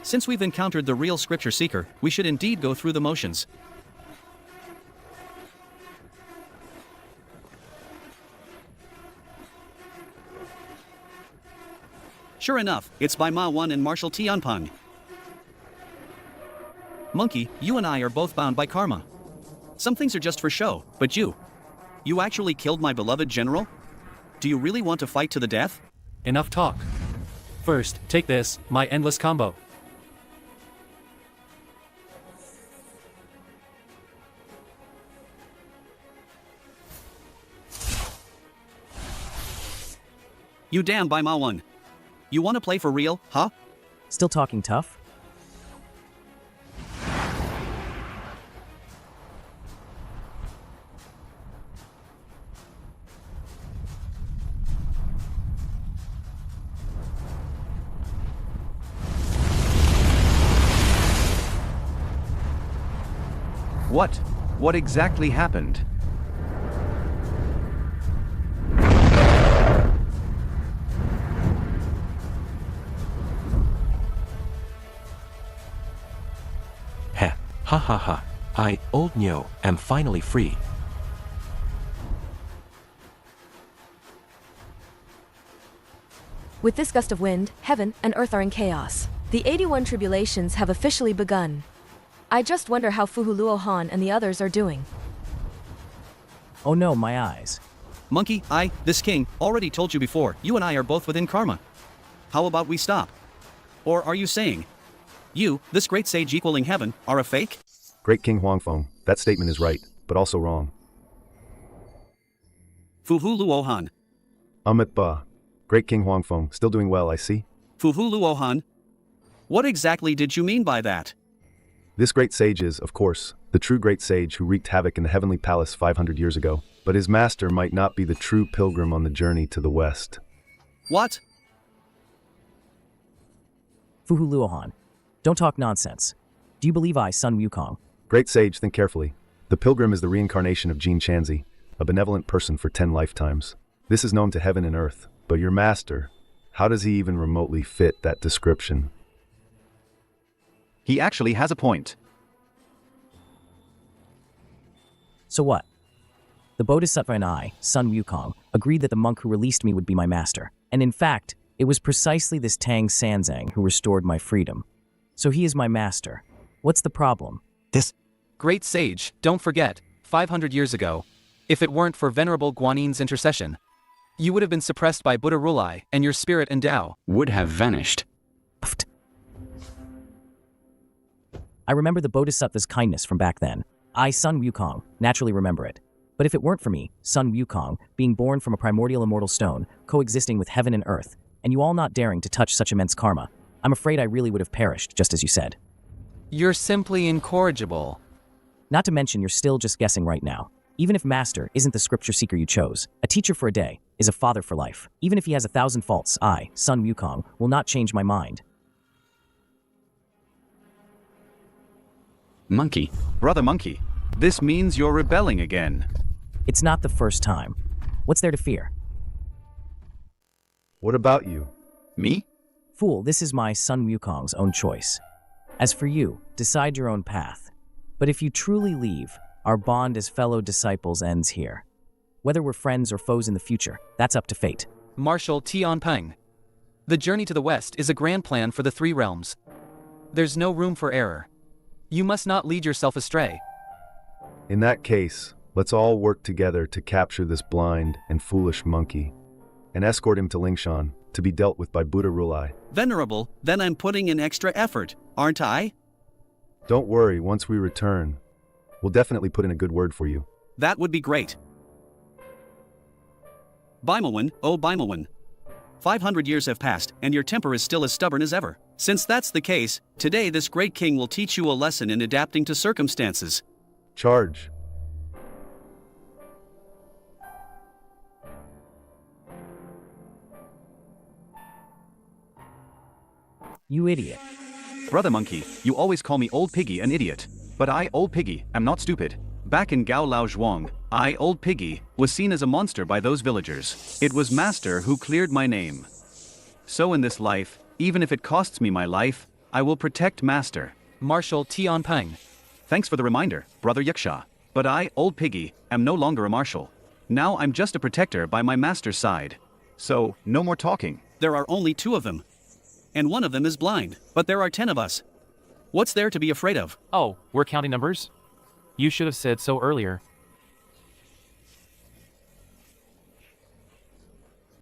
Since we've encountered the real scripture seeker, we should indeed go through the motions. Sure enough, it's by Ma Wan and Marshal Tianpeng. Monkey, you and I are both bound by karma. Some things are just for show, but you actually killed my beloved general? Do you really want to fight to the death? Enough talk. First, take this, my endless combo. You damn by Ma Wan. You wanna play for real, huh? Still talking tough? What? What exactly happened? Heh, ha ha ha. I, old Nyo, am finally free. With this gust of wind, heaven and earth are in chaos. The 81 tribulations have officially begun. I just wonder how Fuhuluo Han and the others are doing. Oh no, my eyes. Monkey, this king, already told you before, you and I are both within karma. How about we stop? Or are you saying, you, this great sage equaling heaven, are a fake? Great King Huangfeng, that statement is right, but also wrong. Fuhuluo Han. Amit Ba. Great King Huangfeng, still doing well, I see. Fuhuluo Han. What exactly did you mean by that? This great sage is, of course, the true great sage who wreaked havoc in the heavenly palace 500 years ago, but his master might not be the true pilgrim on the journey to the west. What? Fuhuluohan. Don't talk nonsense. Do you believe I, Sun Wukong? Great sage, think carefully. The pilgrim is the reincarnation of Jin Chanzi, a benevolent person for 10 lifetimes. This is known to heaven and earth, but your master, how does he even remotely fit that description? He actually has a point. So what? The Bodhisattva and I, Sun Wukong, agreed that the monk who released me would be my master. And in fact, it was precisely this Tang Sanzang who restored my freedom. So he is my master. What's the problem? Great sage, don't forget, 500 years ago, if it weren't for Venerable Guanin's intercession, you would have been suppressed by Buddha Rulai, and your spirit and Tao would have vanished. I remember the Bodhisattva's kindness from back then. I, Sun Wukong, naturally remember it. But if it weren't for me, Sun Wukong, being born from a primordial immortal stone, coexisting with heaven and earth, and you all not daring to touch such immense karma, I'm afraid I really would have perished, just as you said. You're simply incorrigible. Not to mention you're still just guessing right now. Even if Master isn't the scripture seeker you chose, a teacher for a day is a father for life. Even if he has 1,000 faults, I, Sun Wukong, will not change my mind. Monkey. Brother Monkey, this means you're rebelling again. It's not the first time. What's there to fear? What about you? Me? Fool, this is my Sun Wukong's own choice. As for you, decide your own path. But if you truly leave, our bond as fellow disciples ends here. Whether we're friends or foes in the future, that's up to fate. Marshal Tianpeng. The journey to the west is a grand plan for the three realms. There's no room for error. You must not lead yourself astray. In that case, let's all work together to capture this blind and foolish monkey, and escort him to Lingshan, to be dealt with by Buddha Rulai. Venerable, then I'm putting in extra effort, aren't I? Don't worry, once we return, we'll definitely put in a good word for you. That would be great. Bimawin, oh Bimawin. 500 years have passed, and your temper is still as stubborn as ever. Since that's the case, today this great king will teach you a lesson in adapting to circumstances. Charge. You idiot. Brother Monkey, you always call me Old Piggy an idiot. But I, Old Piggy, am not stupid. Back in Gao Lao Zhuang, I, Old Piggy, was seen as a monster by those villagers. It was Master who cleared my name. So in this life, even if it costs me my life, I will protect Master. Marshal Tianpeng. Thanks for the reminder, Brother Yaksha. But I, Old Piggy, am no longer a marshal. Now I'm just a protector by my master's side. So, no more talking. There are only 2 of them. And one of them is blind, but there are 10 of us. What's there to be afraid of? Oh, we're counting numbers? You should have said so earlier.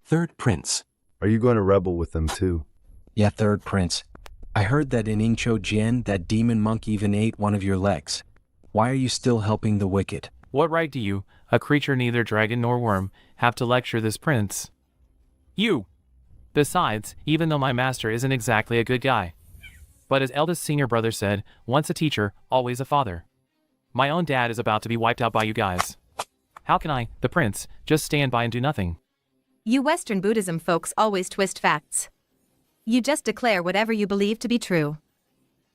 Third Prince. Are you going to rebel with them too? Yeah, Third Prince. I heard that in Ingcho Jian, that demon monk even ate one of your legs. Why are you still helping the wicked? What right do you, a creature neither dragon nor worm, have to lecture this prince? You! Besides, even though my master isn't exactly a good guy. But as eldest senior brother said, once a teacher, always a father. My own dad is about to be wiped out by you guys. How can I, the prince, just stand by and do nothing? You Western Buddhism folks always twist facts. You just declare whatever you believe to be true.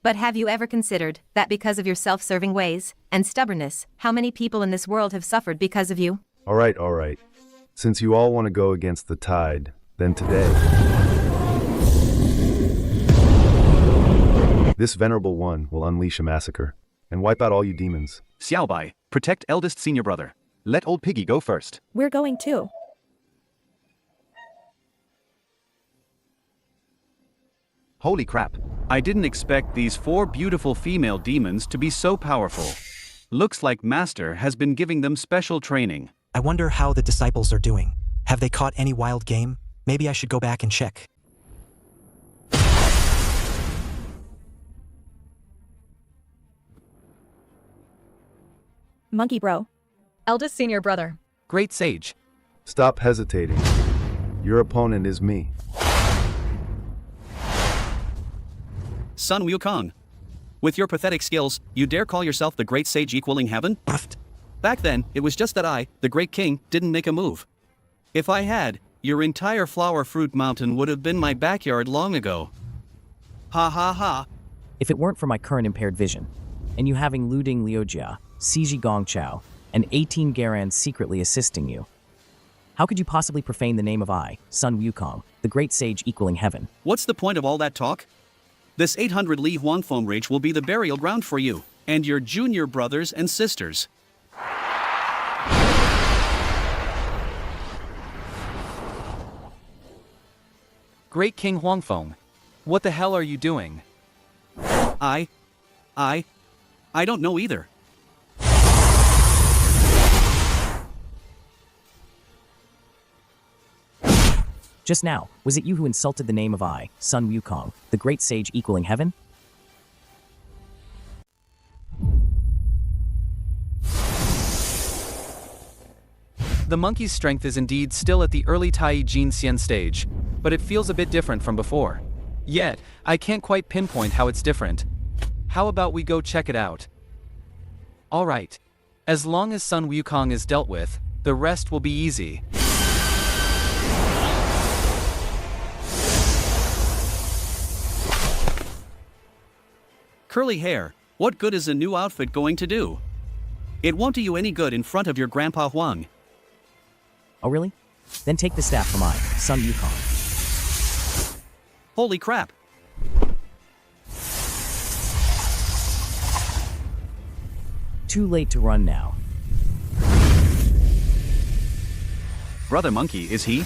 But have you ever considered that because of your self-serving ways and stubbornness, how many people in this world have suffered because of you? All right. Since you all want to go against the tide, then today, this venerable one will unleash a massacre and wipe out all you demons. Xiaobai, protect eldest senior brother. Let old Piggy go first. We're going too. Holy crap. I didn't expect these 4 beautiful female demons to be so powerful. Looks like Master has been giving them special training. I wonder how the disciples are doing. Have they caught any wild game? Maybe I should go back and check. Monkey bro. Eldest senior brother. Great sage. Stop hesitating. Your opponent is me. Sun Wukong. With your pathetic skills, you dare call yourself the great sage equaling heaven? Back then, it was just that I, the great king, didn't make a move. If I had, your entire flower fruit mountain would have been my backyard long ago. Ha ha ha. If it weren't for my current impaired vision, and you having Lu Ding Liujia, Siji Gongchao, and 18 Garans secretly assisting you, how could you possibly profane the name of I, Sun Wukong, the great sage equaling heaven? What's the point of all that talk? This 800 Li Huangfeng Rage will be the burial ground for you, and your junior brothers and sisters. Great King Huangfeng. What the hell are you doing? I don't know either. Just now, was it you who insulted the name of I, Sun Wukong, the great sage equaling heaven? The monkey's strength is indeed still at the early Tai Jin Xian stage, but it feels a bit different from before. Yet, I can't quite pinpoint how it's different. How about we go check it out? Alright. As long as Sun Wukong is dealt with, the rest will be easy. Curly hair, what good is a new outfit going to do? It won't do you any good in front of your Grandpa Huang. Oh really? Then take the staff from I, Sun Wukong. Holy crap! Too late to run now. Brother Monkey, is he?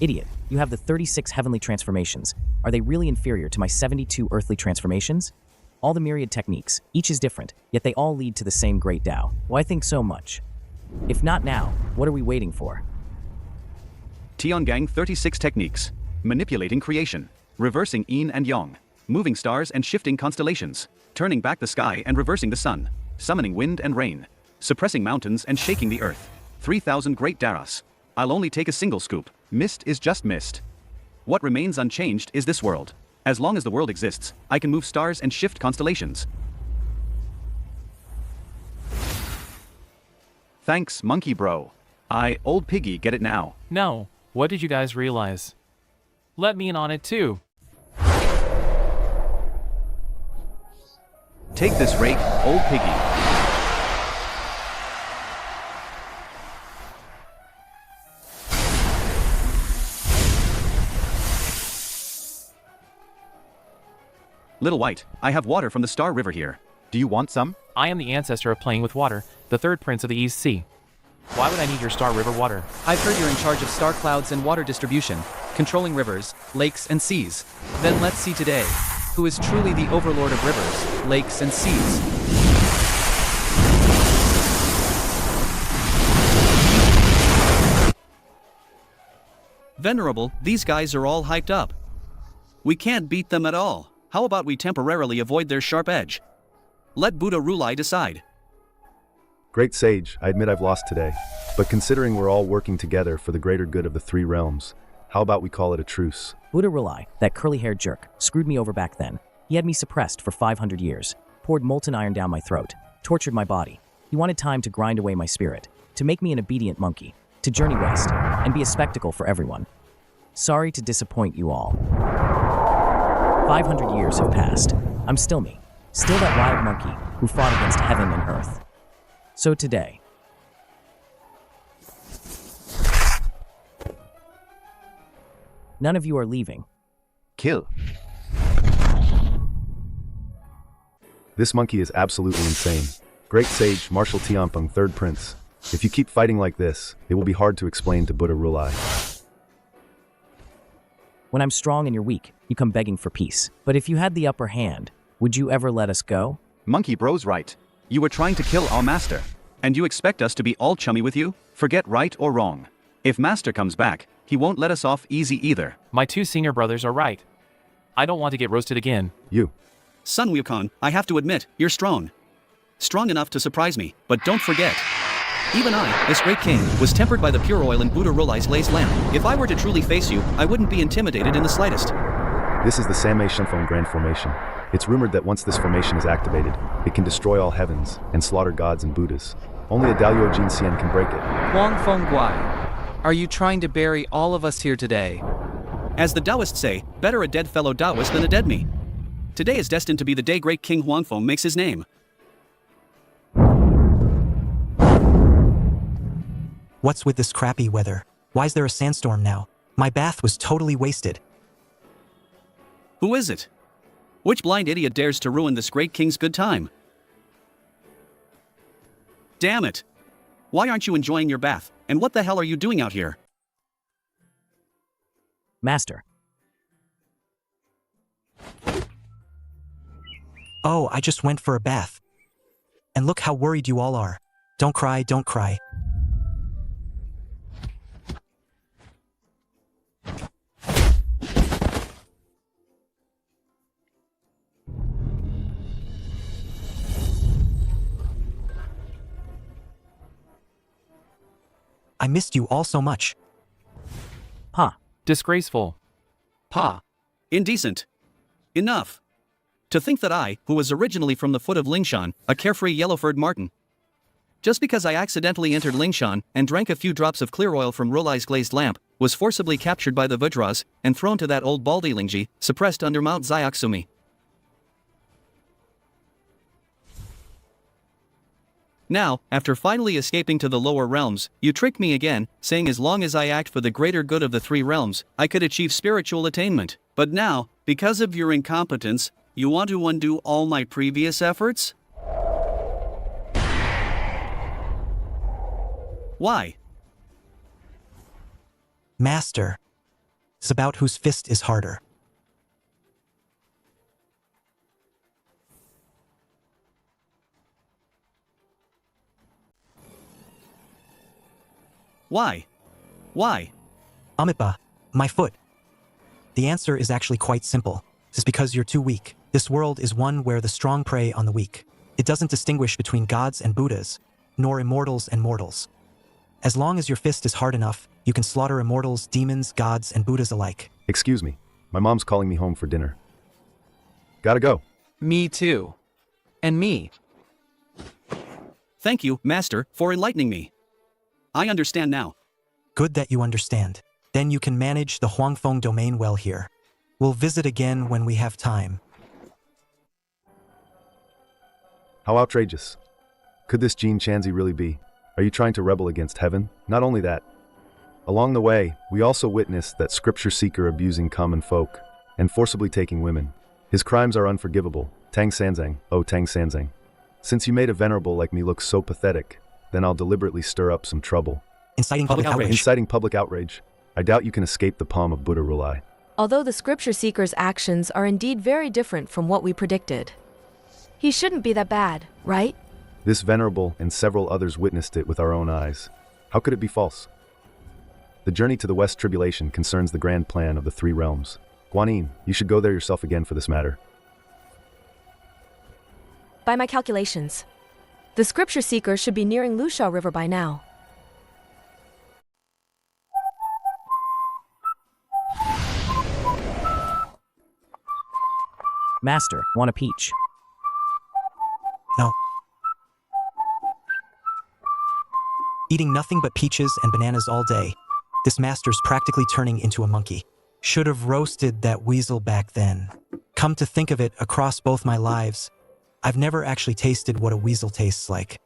Idiot, you have the 36 heavenly transformations. Are they really inferior to my 72 earthly transformations? All the myriad techniques, each is different, yet they all lead to the same great Tao. Why think so much? If not now, what are we waiting for? Tiangang 36 techniques. Manipulating creation. Reversing yin and yang. Moving stars and shifting constellations. Turning back the sky and reversing the sun. Summoning wind and rain. Suppressing mountains and shaking the earth. 3,000 great Daras. I'll only take a single scoop. Mist is just mist. What remains unchanged is this world. As long as the world exists, I can move stars and shift constellations. Thanks, Monkey Bro. Old Piggy, get it now. No, what did you guys realize? Let me in on it too. Take this rake, Old Piggy. Little White, I have water from the Star River here. Do you want some? I am the ancestor of playing with water, the third prince of the East Sea. Why would I need your Star River water? I've heard you're in charge of star clouds and water distribution, controlling rivers, lakes, and seas. Then let's see today, who is truly the overlord of rivers, lakes, and seas. Venerable, these guys are all hyped up. We can't beat them at all. How about we temporarily avoid their sharp edge? Let Buddha Rulai decide. Great sage, I admit I've lost today. But considering we're all working together for the greater good of the three realms, How about we call it a truce? Buddha Rulai, that curly-haired jerk, screwed me over back then. He had me suppressed for 500 years, poured molten iron down my throat, tortured my body. He wanted time to grind away my spirit, to make me an obedient monkey, to journey west, and be a spectacle for everyone. Sorry to disappoint you all. 500 years have passed. I'm still me, still that wild monkey who fought against heaven and earth. So today, none of you are leaving. Kill. This monkey is absolutely insane. Great sage, Marshal Tianpeng, third prince. If you keep fighting like this, it will be hard to explain to Buddha Rulai. When I'm strong and you're weak, you come begging for peace. But if you had the upper hand, would you ever let us go? Monkey Bro's right. You were trying to kill our master. And you expect us to be all chummy with you? Forget right or wrong. If master comes back, he won't let us off easy either. My two senior brothers are right. I don't want to get roasted again. You. Sun Wukong, I have to admit, you're strong. Strong enough to surprise me, but don't forget. Even I, this great king, was tempered by the pure oil in Buddha Rulai's glazed lamp. If I were to truly face you, I wouldn't be intimidated in the slightest. This is the Sanmei Shenfeng Grand Formation. It's rumored that once this formation is activated, it can destroy all heavens and slaughter gods and Buddhas. Only a Daluo Jin Xian can break it. Huang Feng Guai, are you trying to bury all of us here today? As the Taoists say, better a dead fellow Taoist than a dead me. Today is destined to be the day great King Huangfeng makes his name. What's with this crappy weather? Why is there a sandstorm now? My bath was totally wasted. Who is it? Which blind idiot dares to ruin this great king's good time? Damn it! Why aren't you enjoying your bath? And what the hell are you doing out here? Master. Oh, I just went for a bath. And look how worried you all are. Don't cry, don't cry. I missed you all so much. Ha. Disgraceful. Pa. Indecent. Enough. To think that I, who was originally from the foot of Lingshan, a carefree yellow-furred marten. Just because I accidentally entered Lingshan and drank a few drops of clear oil from Rulai's glazed lamp, was forcibly captured by the Vajras and thrown to that old baldy Lingji, suppressed under Mount Xiaoxumi. Now, after finally escaping to the lower realms, you trick me again, saying as long as I act for the greater good of the three realms, I could achieve spiritual attainment. But now, because of your incompetence, you want to undo all my previous efforts? Why? Master. It's about whose fist is harder. Why? Why? Amipa, my foot. The answer is actually quite simple. It's because you're too weak. This world is one where the strong prey on the weak. It doesn't distinguish between gods and Buddhas, nor immortals and mortals. As long as your fist is hard enough, you can slaughter immortals, demons, gods, and Buddhas alike. Excuse me. My mom's calling me home for dinner. Gotta go. Me too. And me. Thank you, Master, for enlightening me. I understand now. Good that you understand. Then you can manage the Huangfeng domain well here. We'll visit again when we have time. How outrageous. Could this Jin Chanzi really be? Are you trying to rebel against heaven? Not only that. Along the way, we also witnessed that scripture seeker abusing common folk and forcibly taking women. His crimes are unforgivable. Tang Sanzang, oh Tang Sanzang. Since you made a venerable like me look so pathetic, then I'll deliberately stir up some trouble. Inciting public outrage. Inciting public outrage. I doubt you can escape the palm of Buddha Rulai. Although the scripture seeker's actions are indeed very different from what we predicted. He shouldn't be that bad, right? This venerable and several others witnessed it with our own eyes. How could it be false? The journey to the West Tribulation concerns the grand plan of the three realms. Guanyin, you should go there yourself again for this matter. By my calculations, the scripture seeker should be nearing Lusha River by now. Master, want a peach? No. Eating nothing but peaches and bananas all day. This master's practically turning into a monkey. Should have roasted that weasel back then. Come to think of it, across both my lives, I've never actually tasted what a weasel tastes like.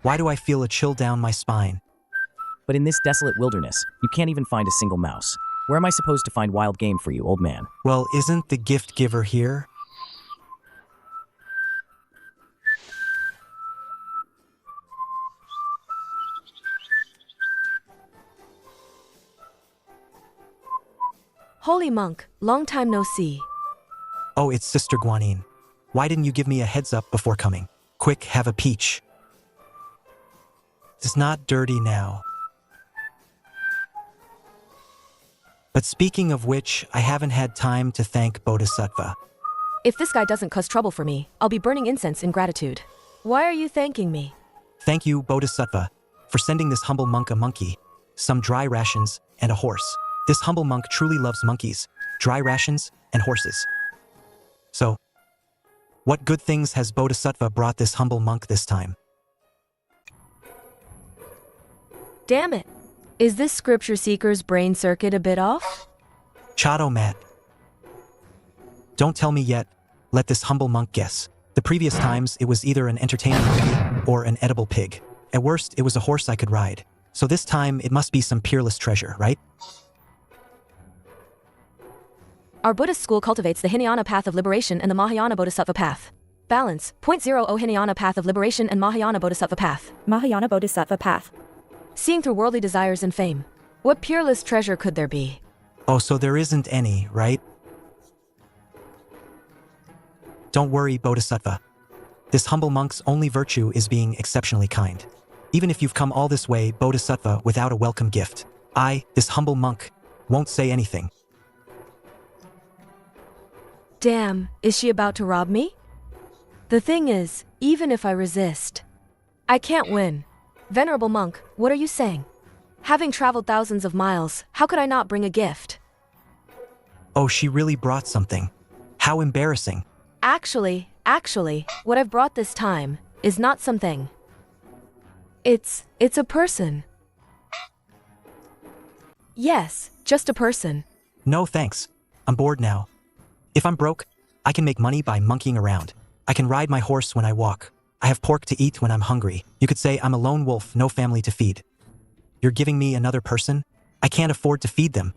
Why do I feel a chill down my spine? But in this desolate wilderness, you can't even find a single mouse. Where am I supposed to find wild game for you, old man? Well, isn't the gift giver here? Holy monk, long time no see. Oh, it's Sister Guanine. Why didn't you give me a heads up before coming? Quick, have a peach. It's not dirty now. But speaking of which, I haven't had time to thank Bodhisattva. If this guy doesn't cause trouble for me, I'll be burning incense in gratitude. Why are you thanking me? Thank you, Bodhisattva, for sending this humble monk a monkey, some dry rations, and a horse. This humble monk truly loves monkeys, dry rations, and horses. So, what good things has Bodhisattva brought this humble monk this time? Damn it. Is this scripture seeker's brain circuit a bit off? Chato Matt. Don't tell me yet. Let this humble monk guess. The previous times, it was either an entertaining monkey or an edible pig. At worst, it was a horse I could ride. So this time, it must be some peerless treasure, right? Our Buddhist school cultivates the Hinayana path of liberation and the Mahayana Bodhisattva path. Balance, 0.0 Hinayana path of liberation and Mahayana Bodhisattva path. Mahayana Bodhisattva path. Seeing through worldly desires and fame. What peerless treasure could there be? Oh, so there isn't any, right? Don't worry, Bodhisattva. This humble monk's only virtue is being exceptionally kind. Even if you've come all this way, Bodhisattva, without a welcome gift, I, this humble monk, won't say anything. Damn, is she about to rob me? The thing is, even if I resist, I can't win. Venerable monk, what are you saying? Having traveled thousands of miles, how could I not bring a gift? Oh, she really brought something. How embarrassing. Actually, what I've brought this time is not something. It's a person. Yes, just a person. No thanks. I'm bored now. If I'm broke, I can make money by monkeying around. I can ride my horse when I walk. I have pork to eat when I'm hungry. You could say I'm a lone wolf, no family to feed. You're giving me another person? I can't afford to feed them.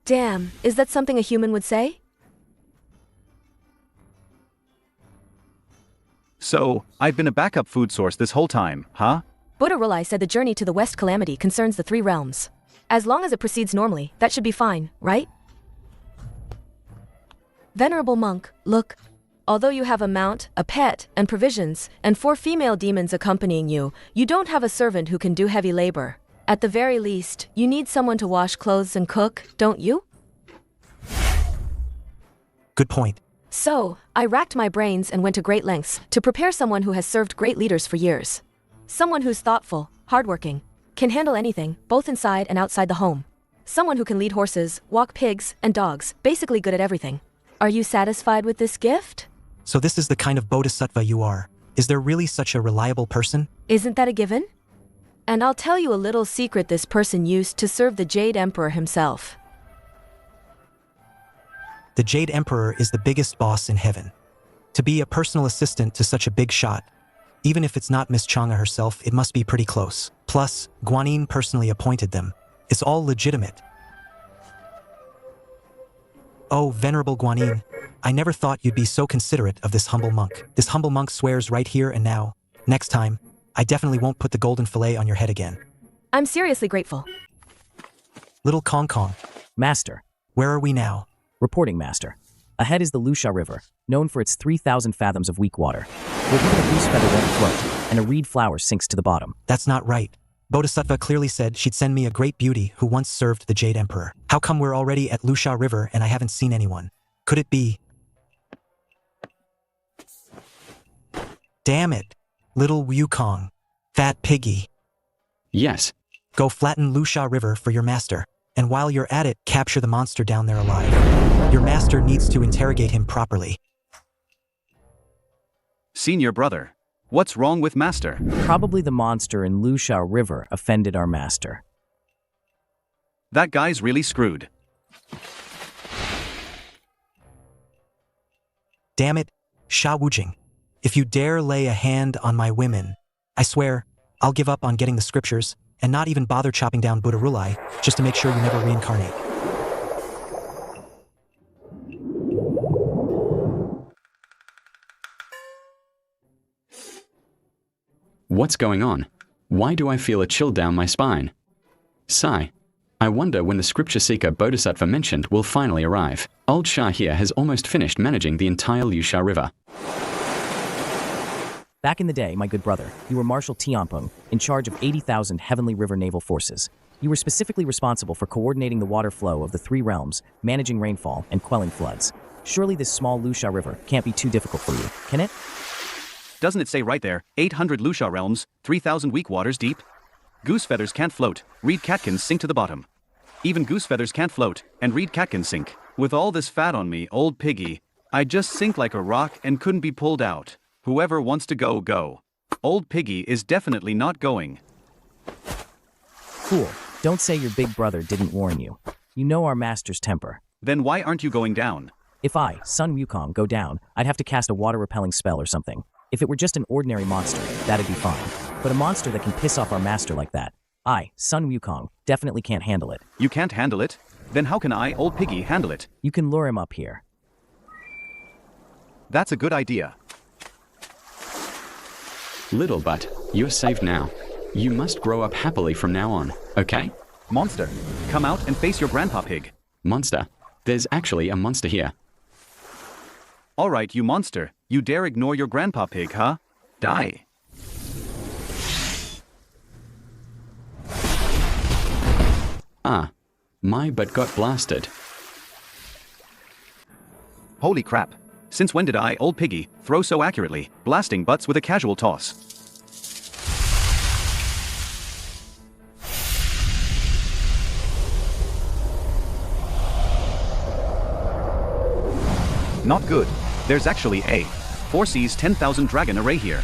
Damn, is that something a human would say? So, I've been a backup food source this whole time, huh? Buddha Rulai said the journey to the West Calamity concerns the three realms. As long as it proceeds normally, that should be fine, right? Venerable monk, look. Although you have a mount, a pet, and provisions, and 4 female demons accompanying you, you don't have a servant who can do heavy labor. At the very least, you need someone to wash clothes and cook, don't you? Good point. So, I racked my brains and went to great lengths to prepare someone who has served great leaders for years. Someone who's thoughtful, hardworking, can handle anything, both inside and outside the home. Someone who can lead horses, walk pigs, and dogs, basically good at everything. Are you satisfied with this gift? So this is the kind of bodhisattva you are. Is there really such a reliable person? Isn't that a given? And I'll tell you a little secret this person used to serve the Jade Emperor himself. The Jade Emperor is the biggest boss in heaven. To be a personal assistant to such a big shot, even if it's not Miss Chang'e herself, it must be pretty close. Plus, Guanine personally appointed them. It's all legitimate. Oh, Venerable Guanine, I never thought you'd be so considerate of this humble monk. This humble monk swears right here and now. Next time, I definitely won't put the golden fillet on your head again. I'm seriously grateful. Little Kong Kong. Master. Where are we now? Reporting, Master. Ahead is the Luxia River, known for its 3,000 fathoms of weak water, where even a goose feather won't float, and a reed flower sinks to the bottom. That's not right. Bodhisattva clearly said she'd send me a great beauty who once served the Jade Emperor. How come we're already at Luxia River and I haven't seen anyone? Could it be? Damn it. Little Wukong. Fat piggy. Yes. Go flatten Luxia River for your master. And while you're at it, capture the monster down there alive. Your master needs to interrogate him properly. Senior brother. What's wrong with master? Probably the monster in Lusha River offended our master. That guy's really screwed. Damn it, Sha Wujing. If you dare lay a hand on my women, I swear, I'll give up on getting the scriptures and not even bother chopping down Buddha Rulai just to make sure you never reincarnate. What's going on? Why do I feel a chill down my spine? Sigh. I wonder when the scripture seeker Bodhisattva mentioned will finally arrive. Old Shah here has almost finished managing the entire Lusha River. Back in the day, my good brother, you were Marshal Tianpeng, in charge of 80,000 Heavenly River naval forces. You were specifically responsible for coordinating the water flow of the three realms, managing rainfall, and quelling floods. Surely this small Lusha River can't be too difficult for you, can it? Doesn't it say right there, 800 Lusha realms, 3,000 weak waters deep? Goose feathers can't float, reed catkins sink to the bottom. Even goose feathers can't float, and reed catkins sink. With all this fat on me, old piggy, I just sink like a rock and couldn't be pulled out. Whoever wants to go, go. Old piggy is definitely not going. Fool, don't say your big brother didn't warn you. You know our master's temper. Then why aren't you going down? If I, Sun Wukong, go down, I'd have to cast a water-repelling spell or something. If it were just an ordinary monster, that'd be fine. But a monster that can piss off our master like that, I, Sun Wukong, definitely can't handle it. You can't handle it? Then how can I, old piggy, handle it? You can lure him up here. That's a good idea. Little butt, you're safe now. You must grow up happily from now on, okay? Monster, come out and face your grandpa pig. Monster. There's actually a monster here. All right, you monster. You dare ignore your grandpa pig, huh? Die. Ah. My butt got blasted. Holy crap. Since when did I, old piggy, throw so accurately, blasting butts with a casual toss? Not good. There's actually a 4C's 10,000 dragon array here.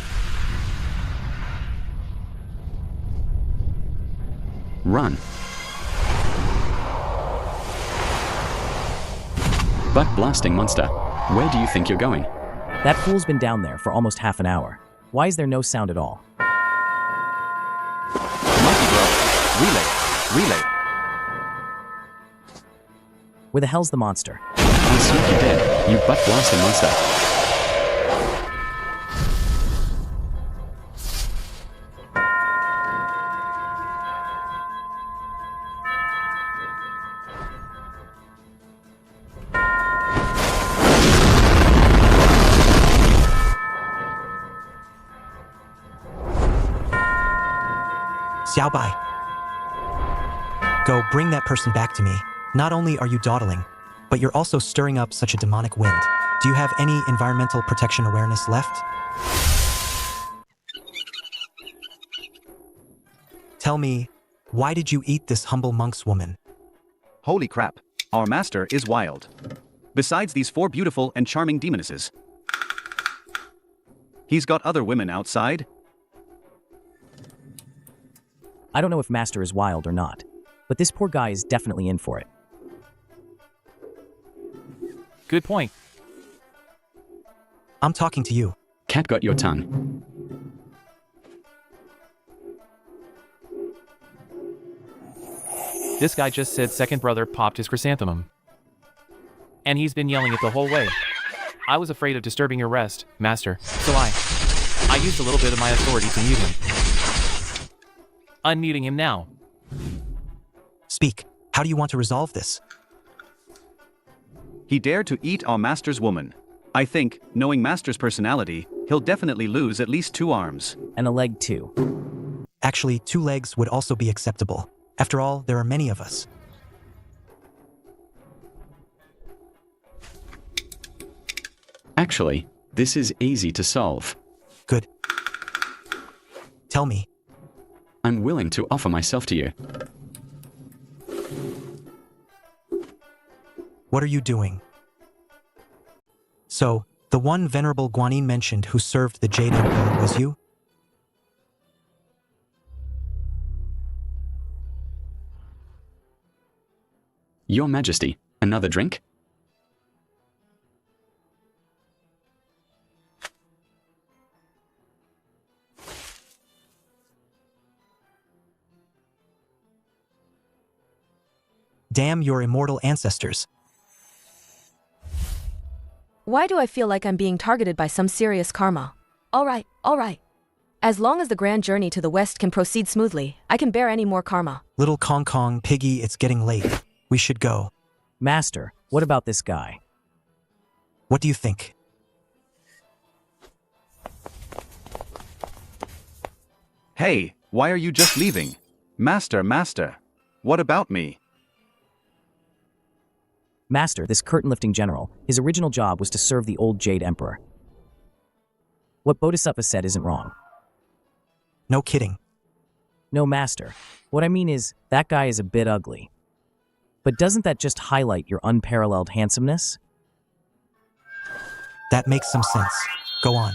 Run. Butt blasting monster. Where do you think you're going? That fool's been down there for almost half an hour. Why is there no sound at all? Monkey bro. Relay. Where the hell's the monster? I snuck you dead, you butt blasting monster. Xiaobai. Go bring that person back to me. Not only are you dawdling, but you're also stirring up such a demonic wind. Do you have any environmental protection awareness left? Tell me, why did you eat this humble monk's woman? Holy crap. Our master is wild. Besides these 4 beautiful and charming demonesses, he's got other women outside. I don't know if Master is wild or not, but this poor guy is definitely in for it. Good point. I'm talking to you. Cat got your tongue. This guy just said second brother popped his chrysanthemum. And he's been yelling it the whole way. I was afraid of disturbing your rest, Master, so I used a little bit of my authority to mute him. Unmuting him now. Speak. How do you want to resolve this? He dared to eat our master's woman. I think, knowing master's personality, he'll definitely lose at least 2 arms. And a leg too. Actually, 2 legs would also be acceptable. After all, there are many of us. Actually, this is easy to solve. Good. Tell me. I'm willing to offer myself to you. What are you doing? So, the one Venerable Guanyin mentioned who served the Jade Emperor was you? Your Majesty, another drink? Damn your immortal ancestors. Why do I feel like I'm being targeted by some serious karma? Alright. As long as the grand journey to the west can proceed smoothly, I can bear any more karma. Little Kong Kong, Piggy, it's getting late. We should go. Master, what about this guy? What do you think? Hey, why are you just leaving? Master, what about me? Master, this curtain-lifting general, his original job was to serve the old Jade Emperor. What Bodhisattva said isn't wrong. No kidding. No, Master. What I mean is, that guy is a bit ugly. But doesn't that just highlight your unparalleled handsomeness? That makes some sense. Go on.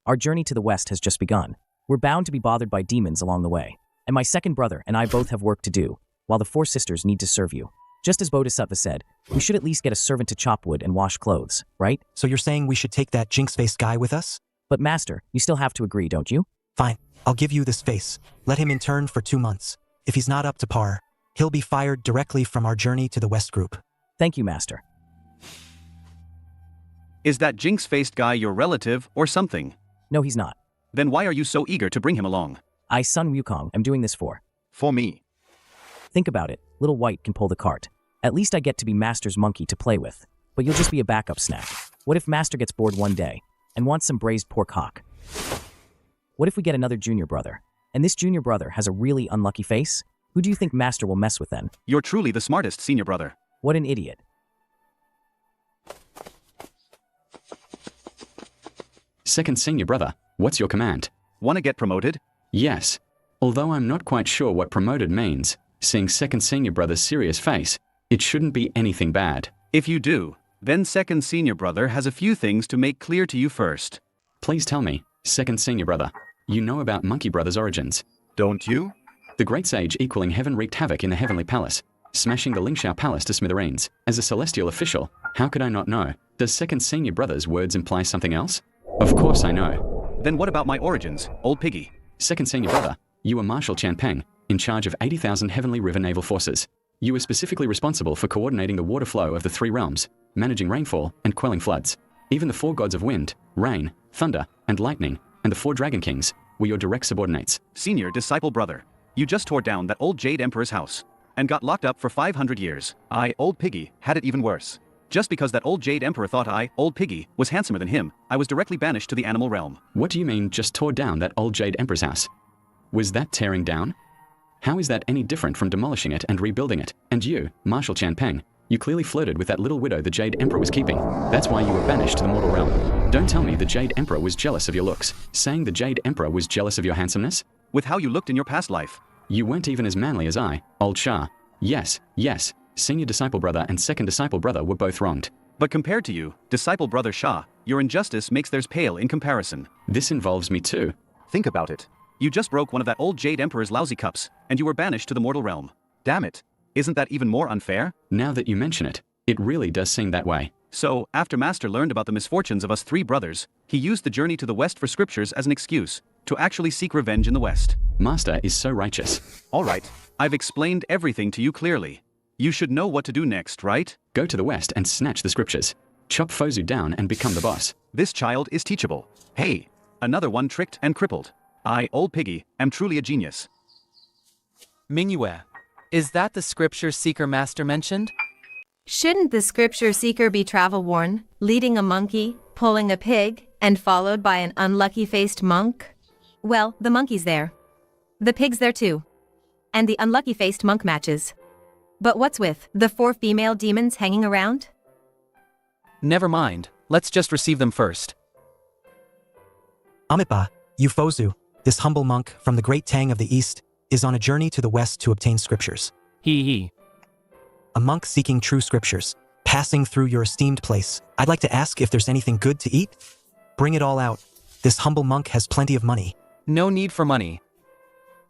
Our journey to the west has just begun. We're bound to be bothered by demons along the way. And my second brother and I both have work to do, while the four sisters need to serve you. Just as Bodhisattva said, we should at least get a servant to chop wood and wash clothes, right? So you're saying we should take that jinx-faced guy with us? But Master, you still have to agree, don't you? Fine, I'll give you this face. Let him intern for 2 months. If he's not up to par, he'll be fired directly from our journey to the West group. Thank you, Master. Is that jinx-faced guy your relative or something? No, he's not. Then why are you so eager to bring him along? I, Sun Wukong, am doing this for. For me. Think about it. Little White can pull the cart. At least I get to be Master's monkey to play with. But you'll just be a backup snack. What if Master gets bored one day and wants some braised pork hock? What if we get another junior brother? And this junior brother has a really unlucky face? Who do you think Master will mess with then? You're truly the smartest senior brother. What an idiot. Second senior brother, what's your command? Wanna get promoted? Yes. Although I'm not quite sure what promoted means, seeing second senior brother's serious face, it shouldn't be anything bad. If you do, then second senior brother has a few things to make clear to you first. Please tell me, second senior brother, you know about Monkey Brother's origins. Don't you? The great sage equaling heaven wreaked havoc in the heavenly palace, smashing the Lingxiao palace to smithereens. As a celestial official, how could I not know? Does second senior brother's words imply something else? Of course I know. Then what about my origins, old piggy? Second senior brother, you were Marshal Chanpeng, in charge of 80,000 Heavenly River naval forces. You were specifically responsible for coordinating the water flow of the 3 realms, managing rainfall and quelling floods. Even the 4 gods of wind, rain, thunder, and lightning, and the 4 dragon kings were your direct subordinates. Senior disciple brother, you just tore down that old Jade Emperor's house and got locked up for 500 years. I, old piggy, had it even worse. Just because that old Jade Emperor thought I, old piggy, was handsomer than him, I was directly banished to the animal realm. What do you mean just tore down that old Jade Emperor's house? Was that tearing down? How is that any different from demolishing it and rebuilding it? And you, Marshal Chanpeng, you clearly flirted with that little widow the Jade Emperor was keeping. That's why you were banished to the mortal realm. Don't tell me the Jade Emperor was jealous of your looks. Saying the Jade Emperor was jealous of your handsomeness? With how you looked in your past life. You weren't even as manly as I, old Shah. Yes, senior disciple brother and second disciple brother were both wronged. But compared to you, disciple brother Shah, your injustice makes theirs pale in comparison. This involves me too. Think about it. You just broke one of that old Jade Emperor's lousy cups, and you were banished to the mortal realm. Damn it. Isn't that even more unfair? Now that you mention it, it really does seem that way. So, after Master learned about the misfortunes of us 3 brothers, he used the journey to the west for scriptures as an excuse to actually seek revenge in the west. Master is so righteous. Alright, I've explained everything to you clearly. You should know what to do next, right? Go to the west and snatch the scriptures. Chop Fozu down and become the boss. This child is teachable. Hey, another one tricked and crippled. I, old piggy, am truly a genius. Mingyue, is that the scripture seeker Master mentioned? Shouldn't the scripture seeker be travel-worn, leading a monkey, pulling a pig, and followed by an unlucky-faced monk? Well, the monkey's there. The pig's there too. And the unlucky-faced monk matches. But what's with the 4 female demons hanging around? Never mind, let's just receive them first. Amipa, Ufozu, this humble monk from the great Tang of the East, is on a journey to the west to obtain scriptures. He. A monk seeking true scriptures, passing through your esteemed place. I'd like to ask if there's anything good to eat? Bring it all out. This humble monk has plenty of money. No need for money.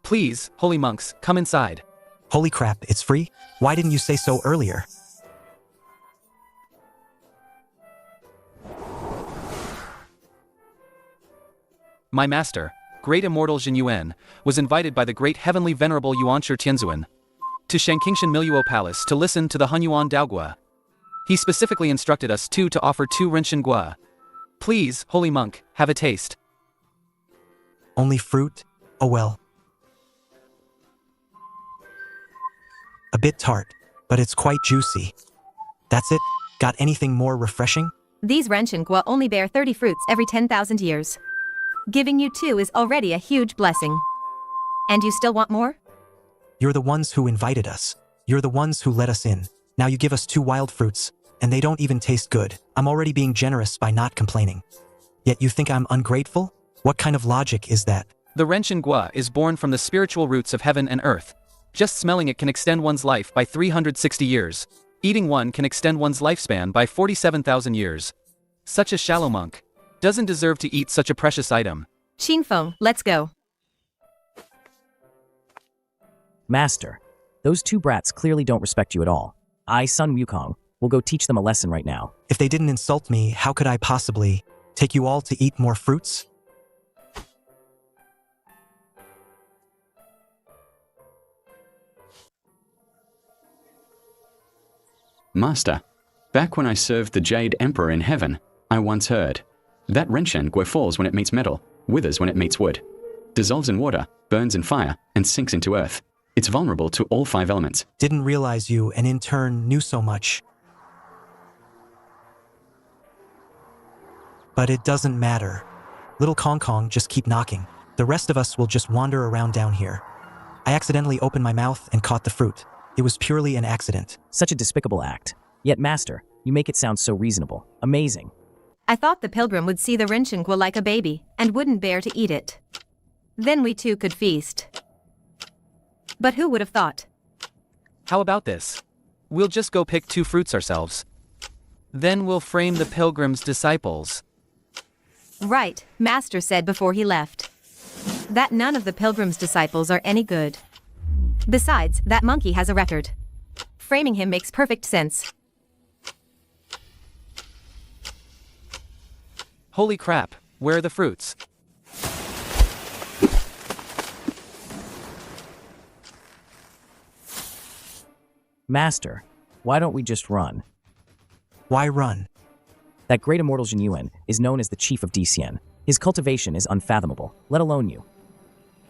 Please, holy monks, come inside. Holy crap, it's free? Why didn't you say so earlier? My master, great immortal Jin Yuan, was invited by the great heavenly venerable Yuanshi Tianzuan to Shangqingshan Miluo Palace to listen to the Hunyuan Donghua. He specifically instructed us to offer 2 Renshin Gua. Please, holy monk, have a taste. Only fruit? Oh well. A bit tart, but it's quite juicy. That's it? Got anything more refreshing? These Renshin Gua only bear 30 fruits every 10,000 years. Giving you 2 is already a huge blessing. And you still want more? You're the ones who invited us. You're the ones who let us in. Now you give us 2 wild fruits, and they don't even taste good. I'm already being generous by not complaining. Yet you think I'm ungrateful? What kind of logic is that? The Renshin Gua is born from the spiritual roots of heaven and earth. Just smelling it can extend one's life by 360 years. Eating one can extend one's lifespan by 47,000 years. Such a shallow monk doesn't deserve to eat such a precious item. Qingfeng, let's go. Master, those 2 brats clearly don't respect you at all. I, Sun Wukong, will go teach them a lesson right now. If they didn't insult me, how could I possibly take you all to eat more fruits? Master, back when I served the Jade Emperor in heaven, I once heard that Renshin Gua falls when it meets metal, withers when it meets wood, dissolves in water, burns in fire, and sinks into earth. It's vulnerable to all 5 elements. Didn't realize you, and in turn, knew so much. But it doesn't matter. Little Kong Kong, just keep knocking. The rest of us will just wander around down here. I accidentally opened my mouth and caught the fruit. It was purely an accident. Such a despicable act. Yet, Master, you make it sound so reasonable. Amazing. I thought the pilgrim would see the Renshin Gua like a baby and wouldn't bear to eat it. Then we 2 could feast. But who would have thought? How about this? We'll just go pick 2 fruits ourselves. Then we'll frame the pilgrim's disciples. Right, Master said before he left. That none of the pilgrim's disciples are any good. Besides, that monkey has a record. Framing him makes perfect sense. Holy crap, where are the fruits? Master, why don't we just run? Why run? That great immortal Jin Yuan is known as the chief of DCN. His cultivation is unfathomable, let alone you.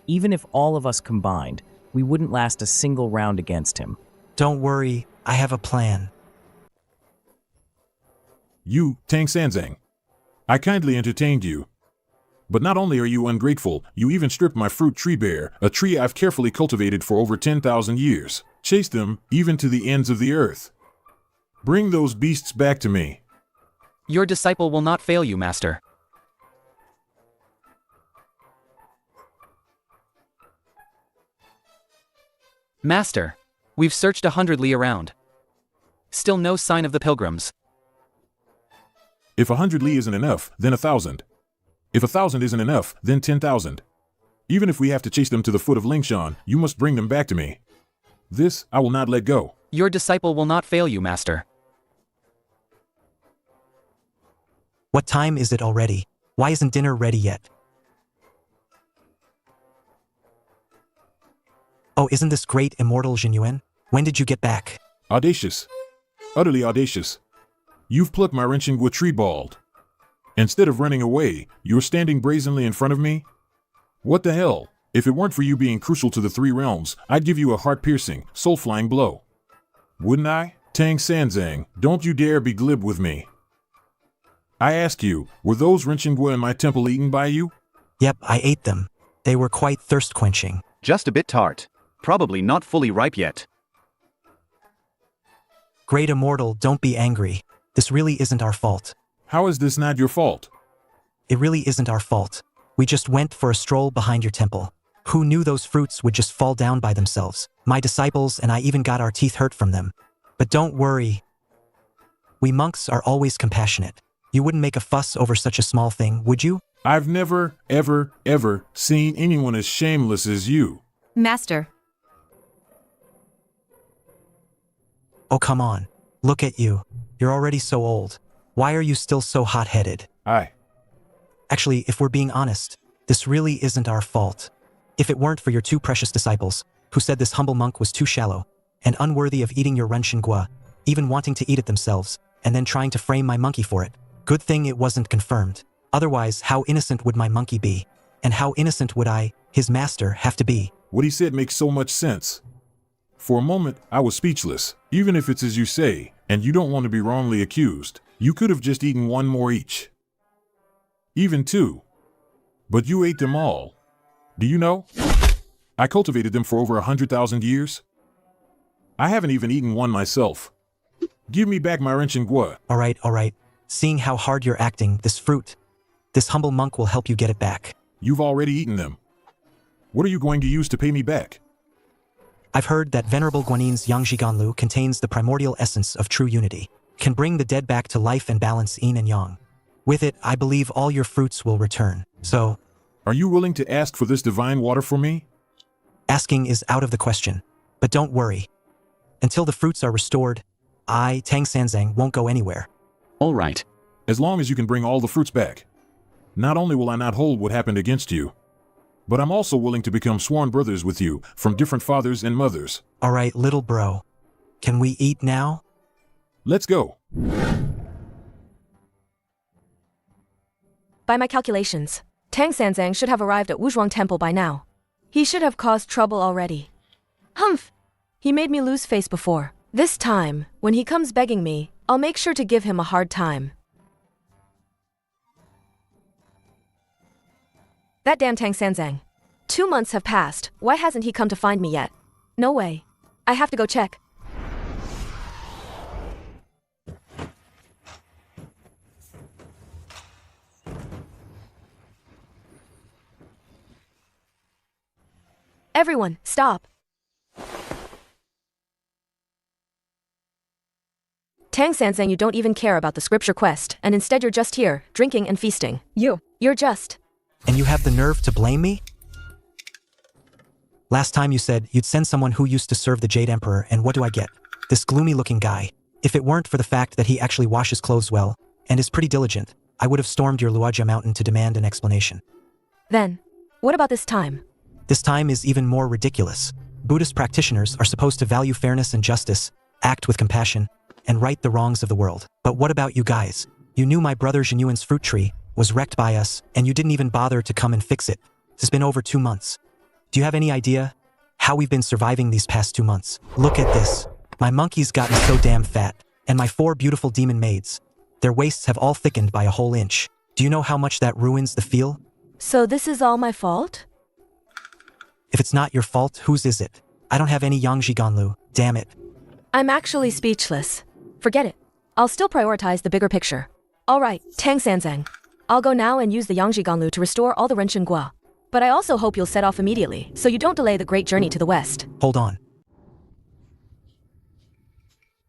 Even if all of us combined, we wouldn't last a single round against him. Don't worry, I have a plan. You, Tang Sanzang. I kindly entertained you. But not only are you ungrateful, you even stripped my fruit tree bare, a tree I've carefully cultivated for over 10,000 years. Chased them, even to the ends of the earth. Bring those beasts back to me. Your disciple will not fail you, Master. Master, we've searched 100 li around. Still no sign of the pilgrims. If 100 li isn't enough, then 1,000. If 1,000 isn't enough, then 10,000. Even if we have to chase them to the foot of Lingshan, you must bring them back to me. This I will not let go. Your disciple will not fail you, Master. What time is it already? Why isn't dinner ready yet? Oh, isn't this great immortal Jin Yuan? When did you get back? Audacious. Utterly audacious. You've plucked my Renshin Gua tree bald. Instead of running away, you're standing brazenly in front of me? What the hell? If it weren't for you being crucial to the 3 realms, I'd give you a heart-piercing, soul-flying blow. Wouldn't I? Tang Sanzang, don't you dare be glib with me. I ask you, were those Renshin Gua in my temple eaten by you? Yep, I ate them. They were quite thirst-quenching. Just a bit tart. Probably not fully ripe yet. Great immortal, don't be angry. This really isn't our fault. How is this not your fault? It really isn't our fault. We just went for a stroll behind your temple. Who knew those fruits would just fall down by themselves? My disciples and I even got our teeth hurt from them. But don't worry. We monks are always compassionate. You wouldn't make a fuss over such a small thing, would you? I've never, ever seen anyone as shameless as you. Master. Oh, come on. Look at you. You're already so old. Why are you still so hot-headed? Actually, if we're being honest, this really isn't our fault. If it weren't for your two precious disciples, who said this humble monk was too shallow and unworthy of eating your renshengua, even wanting to eat it themselves, and then trying to frame my monkey for it. Good thing it wasn't confirmed. Otherwise, how innocent would my monkey be? And how innocent would I, his master, have to be? What he said makes so much sense. For a moment, I was speechless. Even if it's as you say, and you don't want to be wrongly accused, you could have just eaten one more each. Even two. But you ate them all. Do you know? I cultivated them for over 100,000 years. I haven't even eaten one myself. Give me back my renshengua. All right. Seeing how hard you're acting, this humble monk will help you get it back. You've already eaten them. What are you going to use to pay me back? I've heard that Venerable Guanin's Yangzhiganlu contains the primordial essence of true unity, can bring the dead back to life and balance yin and yang. With it, I believe all your fruits will return. So, are you willing to ask for this divine water for me? Asking is out of the question. But don't worry. Until the fruits are restored, I, Tang Sanzang, won't go anywhere. All right. As long as you can bring all the fruits back. Not only will I not hold what happened against you, but I'm also willing to become sworn brothers with you from different fathers and mothers. All right, little bro. Can we eat now? Let's go. By my calculations, Tang Sanzang should have arrived at Wuzhuang Temple by now. He should have caused trouble already. Humph! He made me lose face before. This time, when he comes begging me, I'll make sure to give him a hard time. That damn Tang Sanzang. 2 months have passed. Why hasn't he come to find me yet? No way. I have to go check. Everyone, stop. Tang Sanzang, you don't even care about the scripture quest, and instead you're just here, drinking and feasting. You're just... And you have the nerve to blame me? Last time you said you'd send someone who used to serve the Jade Emperor, and what do I get? This gloomy-looking guy. If it weren't for the fact that he actually washes clothes well, and is pretty diligent, I would have stormed your Luajia mountain to demand an explanation. Then, what about this time? This time is even more ridiculous. Buddhist practitioners are supposed to value fairness and justice, act with compassion, and right the wrongs of the world. But what about you guys? You knew my brother Zhenyuan's fruit tree was wrecked by us, and you didn't even bother to come and fix it. It's been over 2 months. Do you have any idea how we've been surviving these past 2 months? Look at this. My monkey's gotten so damn fat, and my 4 beautiful demon maids. Their waists have all thickened by a whole inch. Do you know how much that ruins the feel? So this is all my fault? If it's not your fault, whose is it? I don't have any Yangzhiganlu, damn it. I'm actually speechless. Forget it. I'll still prioritize the bigger picture. All right, Tang Sanzang. I'll go now and use the Yangzhiganlu to restore all the renshengua. But I also hope you'll set off immediately, so you don't delay the great journey to the west. Hold on.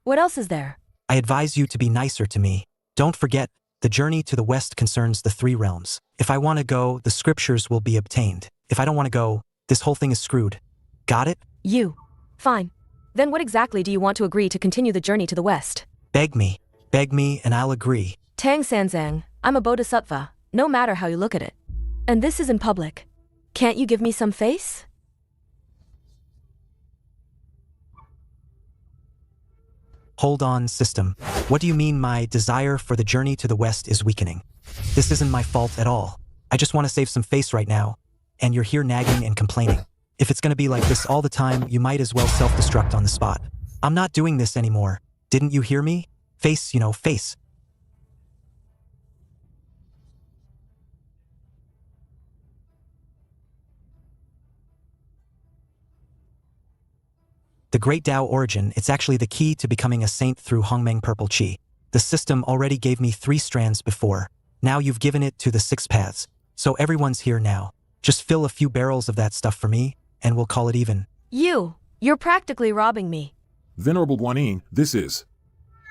What else is there? I advise you to be nicer to me. Don't forget, the journey to the west concerns the 3 realms. If I want to go, the scriptures will be obtained. If I don't want to go, this whole thing is screwed. Got it? Fine. Then what exactly do you want to agree to continue the journey to the west? Beg me, and I'll agree. Tang Sanzang, I'm a bodhisattva, no matter how you look at it. And this is in public. Can't you give me some face? Hold on, system. What do you mean my desire for the journey to the west is weakening? This isn't my fault at all. I just want to save some face right now, and you're here nagging and complaining. If it's gonna be like this all the time, you might as well self-destruct on the spot. I'm not doing this anymore. Didn't you hear me? Face, face. The Great Tao Origin, it's actually the key to becoming a saint through Hongmeng Purple Chi. The system already gave me 3 strands before. Now you've given it to the 6 paths. So everyone's here now. Just fill a few barrels of that stuff for me, and we'll call it even. You're practically robbing me. Venerable Guanyin, this is...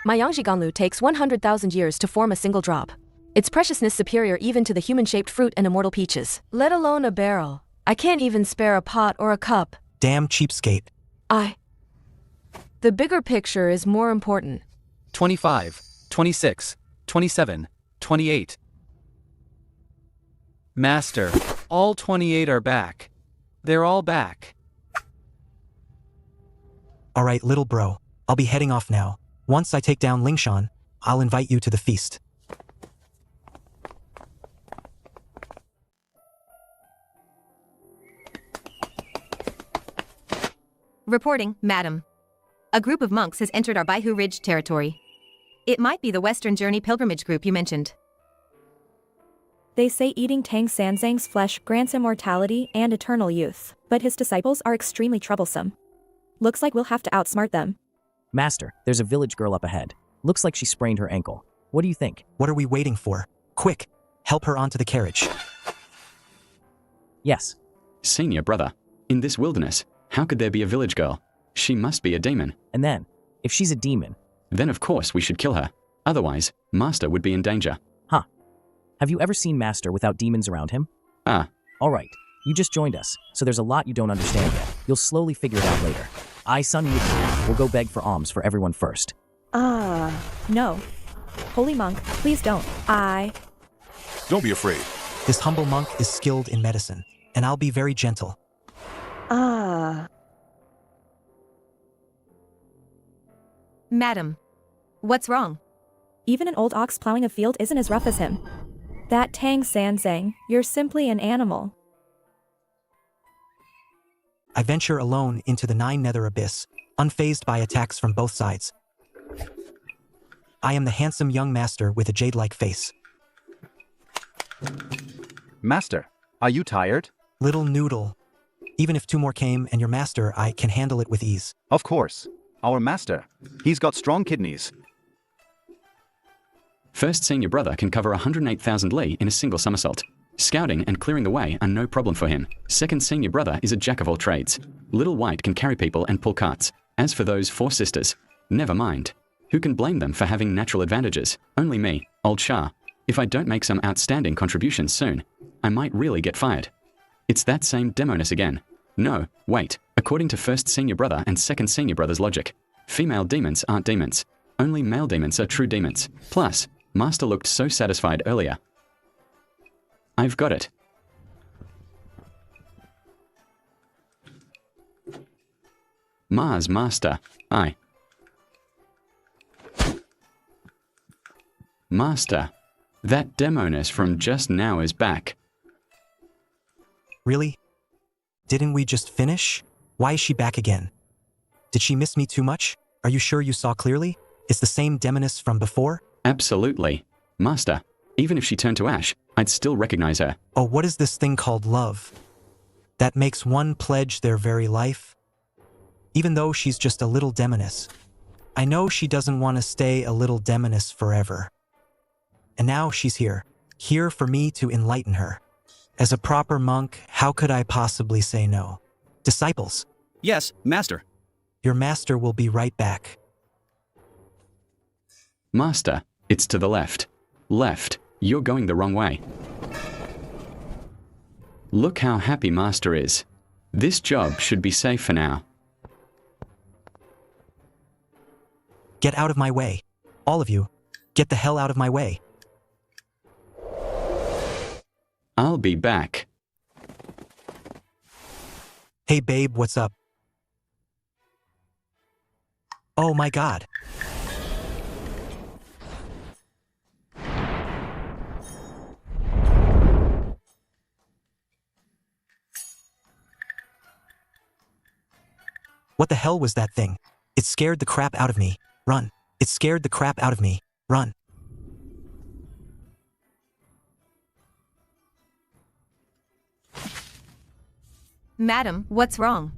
My Yangjiganlu takes 100,000 years to form a single drop. Its preciousness superior even to the human-shaped fruit and immortal peaches. Let alone a barrel. I can't even spare a pot or a cup. Damn cheapskate. The bigger picture is more important. 25, 26, 27, 28. Master, all 28 are back. They're all back. Alright, little bro. I'll be heading off now. Once I take down Lingshan, I'll invite you to the feast. Reporting, madam. A group of monks has entered our Baihu Ridge territory. It might be the Western Journey pilgrimage group you mentioned. They say eating Tang Sanzang's flesh grants immortality and eternal youth, but his disciples are extremely troublesome. Looks like we'll have to outsmart them. Master, there's a village girl up ahead. Looks like she sprained her ankle. What do you think? What are we waiting for? Quick, help her onto the carriage. Yes. Senior brother, in this wilderness, how could there be a village girl? She must be a demon. And then, if she's a demon, then of course we should kill her. Otherwise, Master would be in danger. Huh. Have you ever seen Master without demons around him? Alright. You just joined us, so there's a lot you don't understand yet. You'll slowly figure it out later. I, Sun Yukon, will go beg for alms for everyone first. No. Holy monk, please don't. Don't be afraid. This humble monk is skilled in medicine, and I'll be very gentle. Madam, what's wrong? Even an old ox plowing a field isn't as rough as him. That Tang Sanzang, you're simply an animal. I venture alone into the Nine Nether Abyss, unfazed by attacks from both sides. I am the handsome young master with a jade-like face. Master, are you tired? Little noodle. Even if 2 more came and your master, I can handle it with ease. Of course. Our master. He's got strong kidneys. First senior brother can cover 108,000 li in a single somersault. Scouting and clearing the way are no problem for him. Second senior brother is a jack of all trades. Little White can carry people and pull carts. As for those 4 sisters, never mind. Who can blame them for having natural advantages? Only me, old Shah. If I don't make some outstanding contributions soon, I might really get fired. It's that same demoness again. No, wait. According to first senior brother and second senior brother's logic, female demons aren't demons. Only male demons are true demons. Plus, Master looked so satisfied earlier. I've got it. Mars Master. Master, that demoness from just now is back. Really? Didn't we just finish? Why is she back again? Did she miss me too much? Are you sure you saw clearly? It's the same demoness from before? Absolutely. Master, even if she turned to ash, I'd still recognize her. Oh, what is this thing called love? That makes one pledge their very life? Even though she's just a little demoness. I know she doesn't want to stay a little demoness forever. And now she's here. Here for me to enlighten her. As a proper monk, how could I possibly say no? Disciples. Yes, master. Your master will be right back. Master, it's to the left. Left, you're going the wrong way. Look how happy Master is. This job should be safe for now. Get out of my way. All of you, get the hell out of my way. I'll be back. Hey babe, what's up? Oh my god. What the hell was that thing? It scared the crap out of me. Run. It scared the crap out of me. Run. Madam, what's wrong?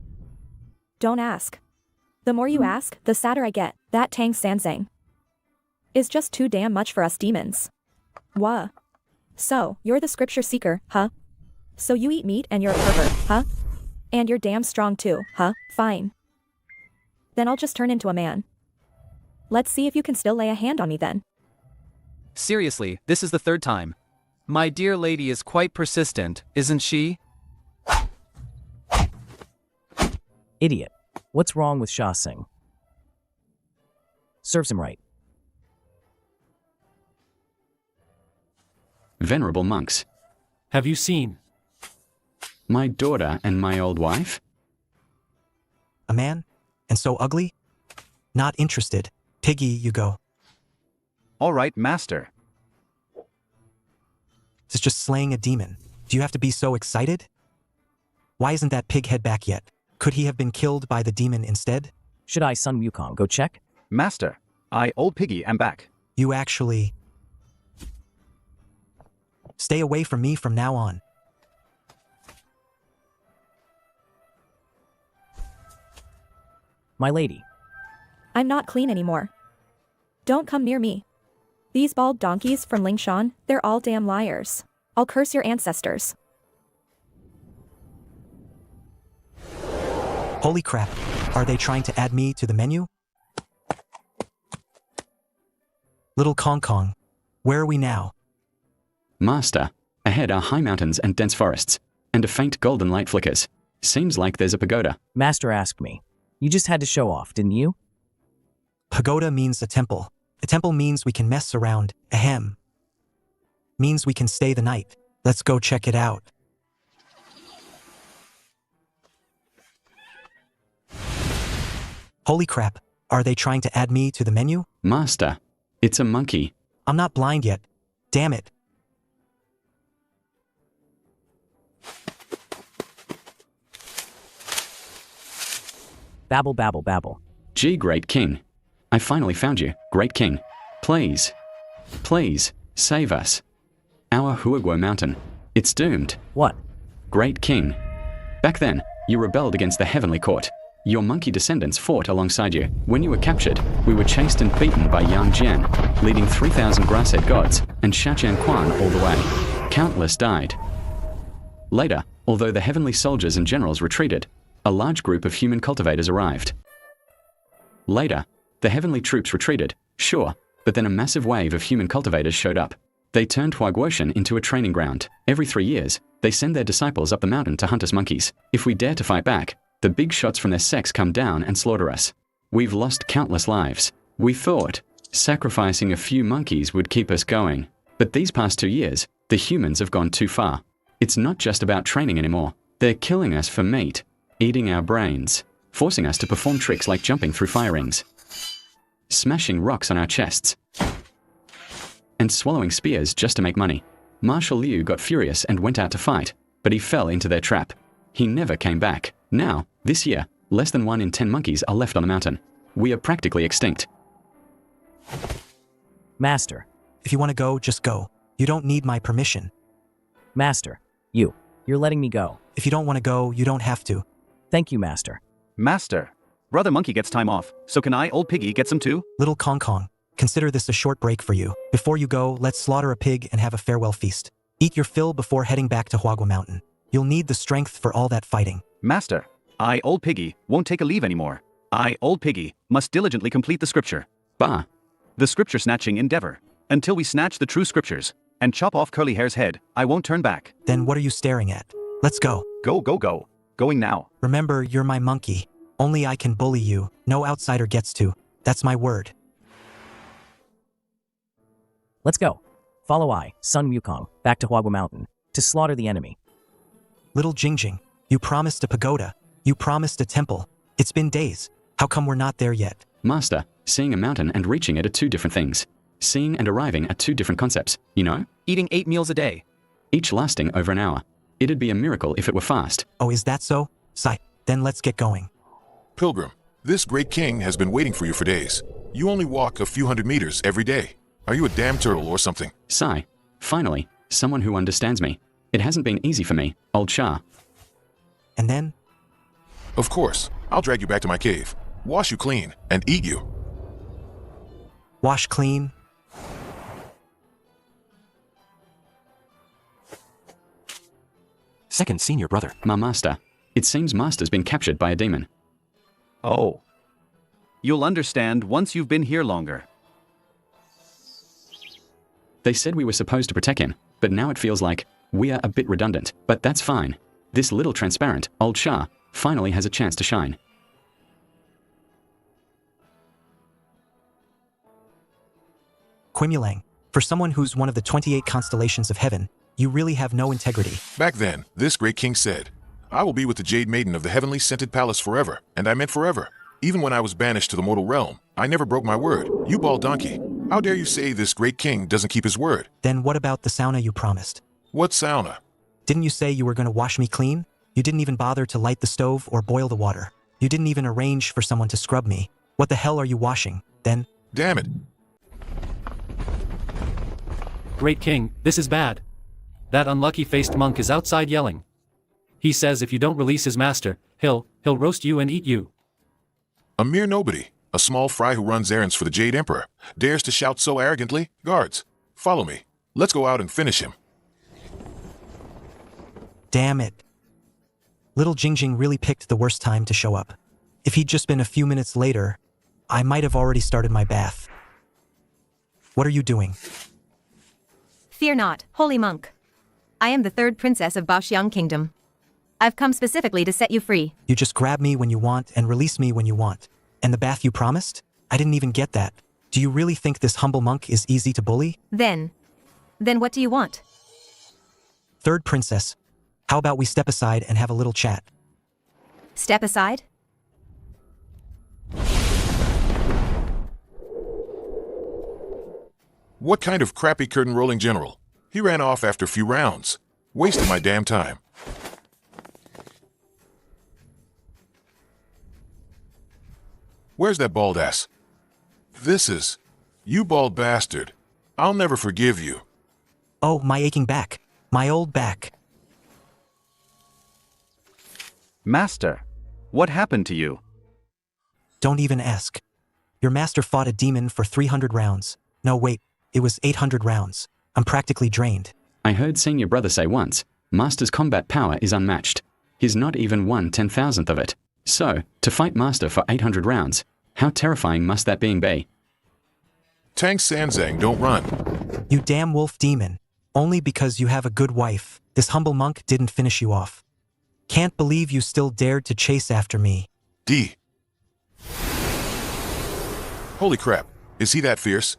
Don't ask. The more you ask, the sadder I get. That Tang Sanzang is just too damn much for us demons. Wha? So, you're the scripture seeker, huh? So you eat meat and you're a pervert, huh? And you're damn strong too, huh? Fine. Then I'll just turn into a man. Let's see if you can still lay a hand on me then. Seriously, this is the third time. My dear lady is quite persistent, isn't she? Idiot. What's wrong with Shah Singh? Serves him right. Venerable monks. Have you seen? My daughter and my old wife? A man? And so ugly? Not interested. Piggy, you go. All right, master. It's just slaying a demon. Do you have to be so excited? Why isn't that pig head back yet? Could he have been killed by the demon instead? Should I, Sun Wukong, go check? Master, I, Old Piggy, am back. You actually... Stay away from me from now on. My lady. I'm not clean anymore. Don't come near me. These bald donkeys from Lingshan, they're all damn liars. I'll curse your ancestors. Holy crap. Are they trying to add me to the menu? Little Kong Kong. Where are we now? Master, ahead are high mountains and dense forests, and a faint golden light flickers. Seems like there's a pagoda. Master asked me. You just had to show off, didn't you? Pagoda means a temple. A temple means we can mess around. Ahem. Means we can stay the night. Let's go check it out. Holy crap. Are they trying to add me to the menu? Master, it's a monkey. I'm not blind yet. Damn it. Babble, babble, babble. Gee, great king. I finally found you, great king. Please, please, save us. Our Huaguo mountain. It's doomed. What? Great king. Back then, you rebelled against the heavenly court. Your monkey descendants fought alongside you. When you were captured, we were chased and beaten by Yang Jian, leading 3,000 grass-head gods, and Shajian Quan all the way. Countless died. Later, although the heavenly soldiers and generals retreated, a large group of human cultivators arrived. Later, the heavenly troops retreated, sure, but then a massive wave of human cultivators showed up. They turned Huaguoshan into a training ground. Every 3 years, they send their disciples up the mountain to hunt us monkeys. If we dare to fight back, the big shots from their sects come down and slaughter us. We've lost countless lives. We thought sacrificing a few monkeys would keep us going. But these past 2 years, the humans have gone too far. It's not just about training anymore. They're killing us for meat, eating our brains, forcing us to perform tricks like jumping through fire rings, smashing rocks on our chests, and swallowing spears just to make money. Marshal Liu got furious and went out to fight, but he fell into their trap. He never came back. Now, this year, less than 1 in 10 monkeys are left on the mountain. We are practically extinct. Master. If you want to go, just go. You don't need my permission. Master. You're letting me go. If you don't want to go, you don't have to. Thank you, Master. Master, Brother Monkey gets time off, so can I, Old Piggy, get some too? Little Kong Kong, consider this a short break for you. Before you go, let's slaughter a pig and have a farewell feast. Eat your fill before heading back to Huaguo Mountain. You'll need the strength for all that fighting. Master, I, Old Piggy, won't take a leave anymore. I, Old Piggy, must diligently complete the scripture. Bah. The scripture snatching endeavor. Until we snatch the true scriptures and chop off Curly Hair's head, I won't turn back. Then what are you staring at? Let's go. Go, go, go. Going now. Remember, you're my monkey. Only I can bully you. No outsider gets to. That's my word. Let's go. Follow I, Sun Wukong, back to Huaguo Mountain, to slaughter the enemy. Little Jingjing, you promised a pagoda. You promised a temple. It's been days. How come we're not there yet? Master, seeing a mountain and reaching it are 2 different things. Seeing and arriving are 2 different concepts, you know? Eating 8 meals a day. Each lasting over an hour. It'd be a miracle if it were fast. Oh, is that so? Sigh. Then let's get going. Pilgrim, this great king has been waiting for you for days. You only walk a few hundred meters every day. Are you a damn turtle or something? Sigh. Finally, someone who understands me. It hasn't been easy for me, old Shah. And then? Of course. I'll drag you back to my cave, wash you clean, and eat you. Wash clean? Second senior brother. My master. It seems master's been captured by a demon. Oh. You'll understand once you've been here longer. They said we were supposed to protect him, but now it feels like we are a bit redundant, but that's fine. This little transparent, old Shah, finally has a chance to shine. Quimulang, for someone who's one of the 28 constellations of heaven, you really have no integrity. Back then, this great king said, I will be with the Jade Maiden of the heavenly scented palace forever, and I meant forever. Even when I was banished to the mortal realm, I never broke my word. You bald donkey. How dare you say this great king doesn't keep his word? Then what about the sauna you promised? What sauna? Didn't you say you were going to wash me clean? You didn't even bother to light the stove or boil the water. You didn't even arrange for someone to scrub me. What the hell are you washing, then? Damn it. Great king, this is bad. That unlucky-faced monk is outside yelling. He says if you don't release his master, he'll roast you and eat you. A mere nobody, a small fry who runs errands for the Jade Emperor, dares to shout so arrogantly? Guards, follow me. Let's go out and finish him. Damn it. Little Jingjing really picked the worst time to show up. If he'd just been a few minutes later, I might have already started my bath. What are you doing? Fear not, holy monk. I am the third princess of Baoxiang Kingdom. I've come specifically to set you free. You just grab me when you want and release me when you want. And the bath you promised? I didn't even get that. Do you really think this humble monk is easy to bully? Then what do you want? Third princess, how about we step aside and have a little chat? Step aside? What kind of crappy curtain-rolling general? He ran off after a few rounds. Wasted my damn time. Where's that bald ass? This is... You bald bastard. I'll never forgive you. Oh, my aching back. My old back. Master, what happened to you? Don't even ask. Your master fought a demon for 300 rounds. No, wait. It was 800 rounds. I'm practically drained. I heard seeing your brother say once, Master's combat power is unmatched. He's not even 1/10,000th of it. So, to fight Master for 800 rounds, how terrifying must that being be? Tang Sanzang, don't run. You damn wolf demon. Only because you have a good wife, this humble monk didn't finish you off. Can't believe you still dared to chase after me. D. Holy crap, is he that fierce?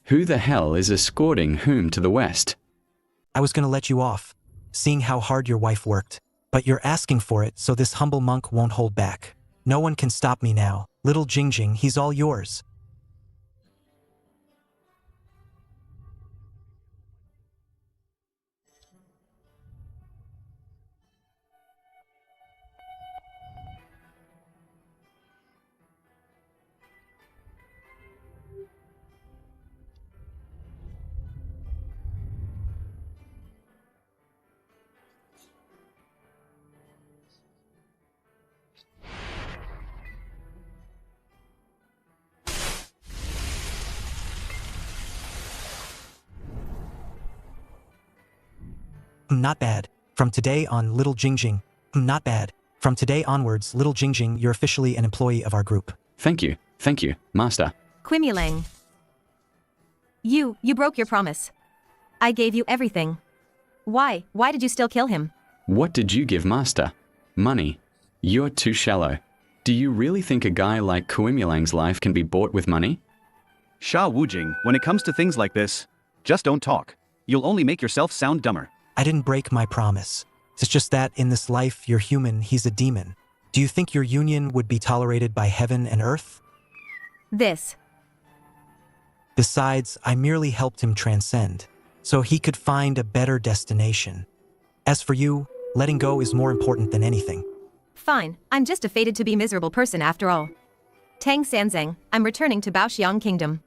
Who the hell is escorting whom to the west? I was gonna let you off, seeing how hard your wife worked. But you're asking for it, so this humble monk won't hold back. No one can stop me now. Little Jingjing, he's all yours. Not bad. From today on, Little Jingjing. Not bad. From today onwards, Little Jingjing, you're officially an employee of our group. Thank you, Master. Quimulang. You broke your promise. I gave you everything. Why did you still kill him? What did you give Master? Money. You're too shallow. Do you really think a guy like Kuimulang's life can be bought with money? Sha Wujing, when it comes to things like this, just don't talk. You'll only make yourself sound dumber. I didn't break my promise. It's just that in this life, you're human, he's a demon. Do you think your union would be tolerated by heaven and earth? Besides, I merely helped him transcend, so he could find a better destination. As for you, letting go is more important than anything. Fine, I'm just a fated to be miserable person after all. Tang Sanzang, I'm returning to Baoxiang Kingdom.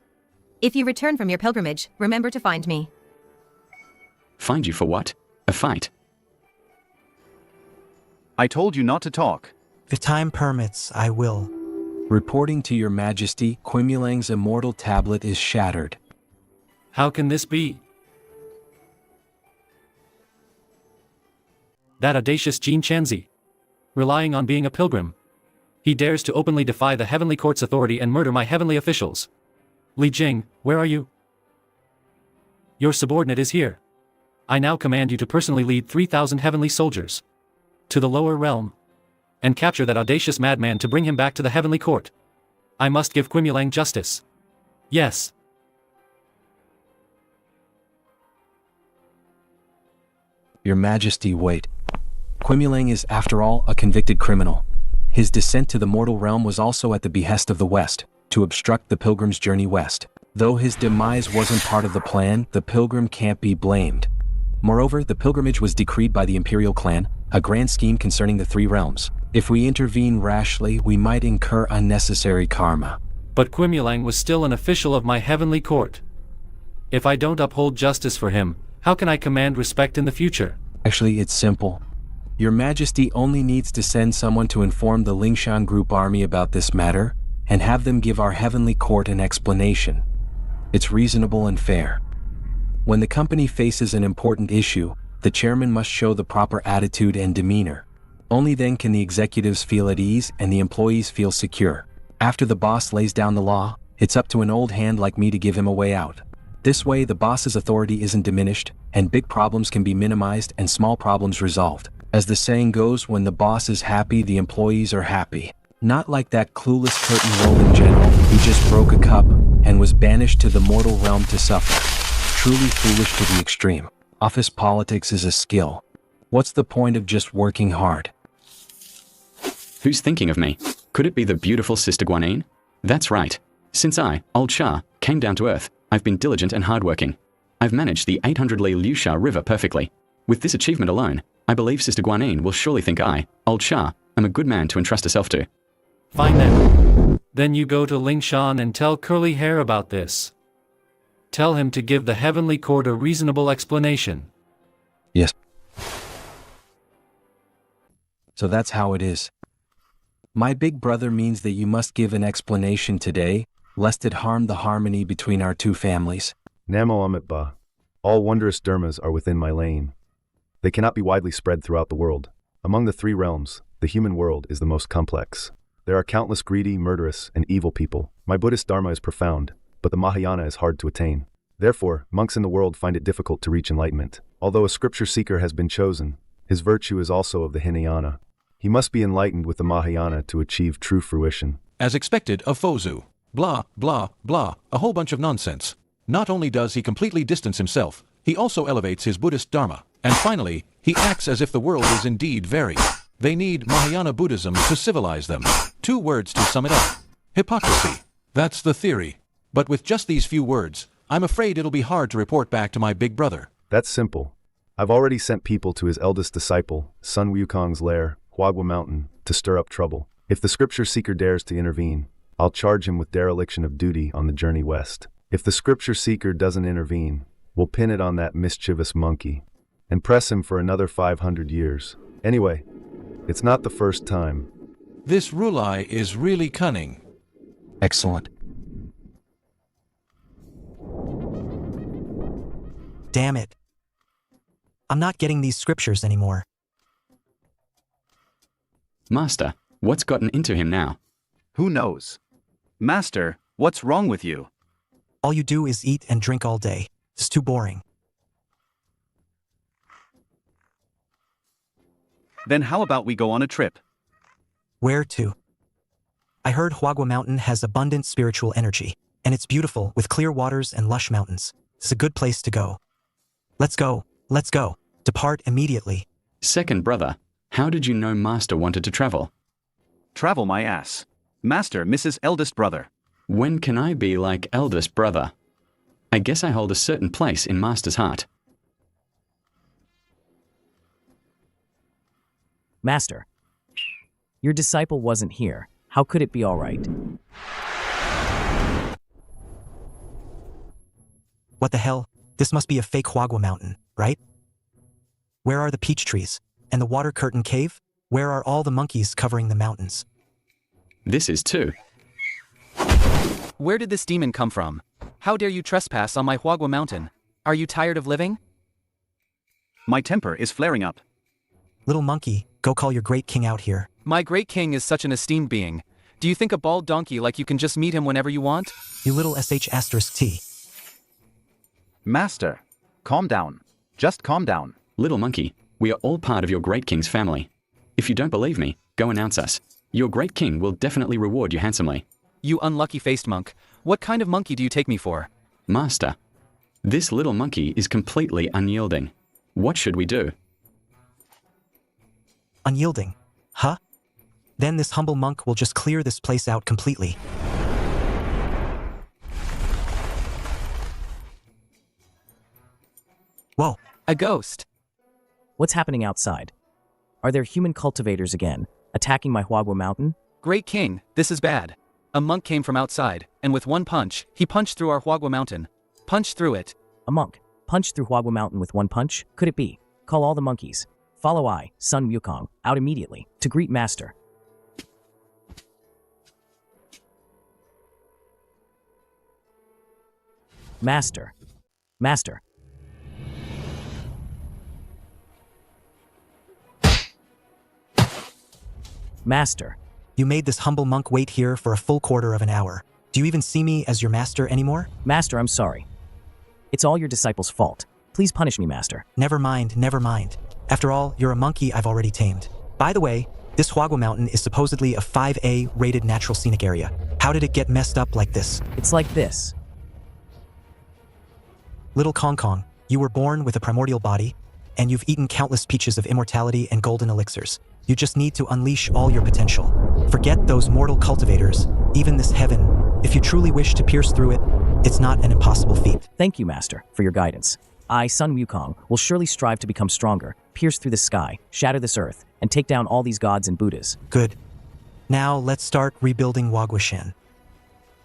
If you return from your pilgrimage, remember to find me. Find you for what? A fight? I told you not to talk. If time permits, I will. Reporting to your majesty, Quimulang's immortal tablet is shattered. How can this be? That audacious Jin Chanzi. Relying on being a pilgrim. He dares to openly defy the heavenly court's authority and murder my heavenly officials. Li Jing, where are you? Your subordinate is here. I now command you to personally lead 3,000 heavenly soldiers to the lower realm and capture that audacious madman to bring him back to the heavenly court. I must give Qimulang justice. Yes. Your Majesty, wait. Qimulang is, after all, a convicted criminal. His descent to the mortal realm was also at the behest of the West, to obstruct the Pilgrim's journey west. Though his demise wasn't part of the plan, the Pilgrim can't be blamed. Moreover, the pilgrimage was decreed by the Imperial clan, a grand scheme concerning the three realms. If we intervene rashly, we might incur unnecessary karma. But Qimulang was still an official of my heavenly court. If I don't uphold justice for him, how can I command respect in the future? Actually, it's simple. Your Majesty only needs to send someone to inform the Lingshan Group army about this matter, and have them give our heavenly court an explanation. It's reasonable and fair. When the company faces an important issue, the chairman must show the proper attitude and demeanor. Only then can the executives feel at ease and the employees feel secure. After the boss lays down the law, it's up to an old hand like me to give him a way out. This way, the boss's authority isn't diminished, and big problems can be minimized and small problems resolved. As the saying goes, when the boss is happy, the employees are happy. Not like that clueless curtain-rolling general who just broke a cup and was banished to the mortal realm to suffer. Truly foolish to the extreme. Office politics is a skill. What's the point of just working hard? Who's thinking of me? Could it be the beautiful Sister Guanine? That's right. Since I, Old Shah, came down to earth, I've been diligent and hardworking. I've managed the 800-li Liu Sha River perfectly. With this achievement alone, I believe Sister Guanine will surely think I, Old Shah, am a good man to entrust herself to. Fine then. Then you go to Lingshan and tell Curly Hair about this. Tell him to give the heavenly court a reasonable explanation. Yes. So that's how it is. My big brother means that you must give an explanation today, lest it harm the harmony between our two families. Namo Amitba. All wondrous dermas are within my lane. They cannot be widely spread throughout the world. Among the three realms, the human world is the most complex. There are countless greedy, murderous, and evil people. My Buddhist Dharma is profound, but the Mahayana is hard to attain. Therefore, monks in the world find it difficult to reach enlightenment. Although a scripture seeker has been chosen, his virtue is also of the Hinayana. He must be enlightened with the Mahayana to achieve true fruition. As expected of Fozu. Blah, blah, blah, a whole bunch of nonsense. Not only does he completely distance himself, he also elevates his Buddhist Dharma. And finally, he acts as if the world is indeed very. They need Mahayana Buddhism to civilize them. 2 words to sum it up. Hypocrisy. That's the theory. But with just these few words, I'm afraid it'll be hard to report back to my big brother. That's simple. I've already sent people to his eldest disciple, Sun Wukong's lair, Huagua Mountain, to stir up trouble. If the scripture seeker dares to intervene, I'll charge him with dereliction of duty on the journey west. If the scripture seeker doesn't intervene, we'll pin it on that mischievous monkey and press him for another 500 years. Anyway, it's not the first time. This Rulai is really cunning. Excellent. Damn it. I'm not getting these scriptures anymore. Master, what's gotten into him now? Who knows? Master, what's wrong with you? All you do is eat and drink all day. It's too boring. Then how about we go on a trip? Where to? I heard Huagua Mountain has abundant spiritual energy, and it's beautiful with clear waters and lush mountains. It's a good place to go. Let's go. Let's go. Depart immediately. Second brother, how did you know Master wanted to travel? Travel my ass. Master, Mrs. Eldest Brother. When can I be like eldest brother? I guess I hold a certain place in Master's heart. Master, your disciple wasn't here. How could it be all right? What the hell? This must be a fake Huagua Mountain, right? Where are the peach trees? And the water curtain cave? Where are all the monkeys covering the mountains? This is too. Where did this demon come from? How dare you trespass on my Huagua Mountain? Are you tired of living? My temper is flaring up. Little monkey, go call your great king out here. My great king is such an esteemed being. Do you think a bald donkey like you can just meet him whenever you want? You little sh*t. Master, calm down. Just calm down. Little monkey, we are all part of your great king's family. If you don't believe me, go announce us. Your great king will definitely reward you handsomely. You unlucky-faced monk. What kind of monkey do you take me for? Master, this little monkey is completely unyielding. What should we do? Unyielding? Huh? Then this humble monk will just clear this place out completely. Whoa. A ghost. What's happening outside? Are there human cultivators again, attacking my Huagua mountain? Great king, this is bad. A monk came from outside, and with one punch, he punched through our Huagua mountain. Punched through it. A monk punched through Huagua mountain with one punch? Could it be? Call all the monkeys. Follow I, Sun Wukong, out immediately, to greet Master. Master. Master. Master. You made this humble monk wait here for a full quarter of an hour. Do you even see me as your master anymore? Master, I'm sorry. It's all your disciples' fault. Please punish me, Master. Never mind, never mind. After all, you're a monkey I've already tamed. By the way, this Huagua mountain is supposedly a 5A rated natural scenic area. How did it get messed up like this? It's like this. Little Kong Kong, you were born with a primordial body, and you've eaten countless peaches of immortality and golden elixirs. You just need to unleash all your potential. Forget those mortal cultivators, even this heaven. If you truly wish to pierce through it, it's not an impossible feat. Thank you, Master, for your guidance. I, Sun Wukong, will surely strive to become stronger, pierce through the sky, shatter this earth, and take down all these gods and Buddhas. Good. Now let's start rebuilding Huaguashan.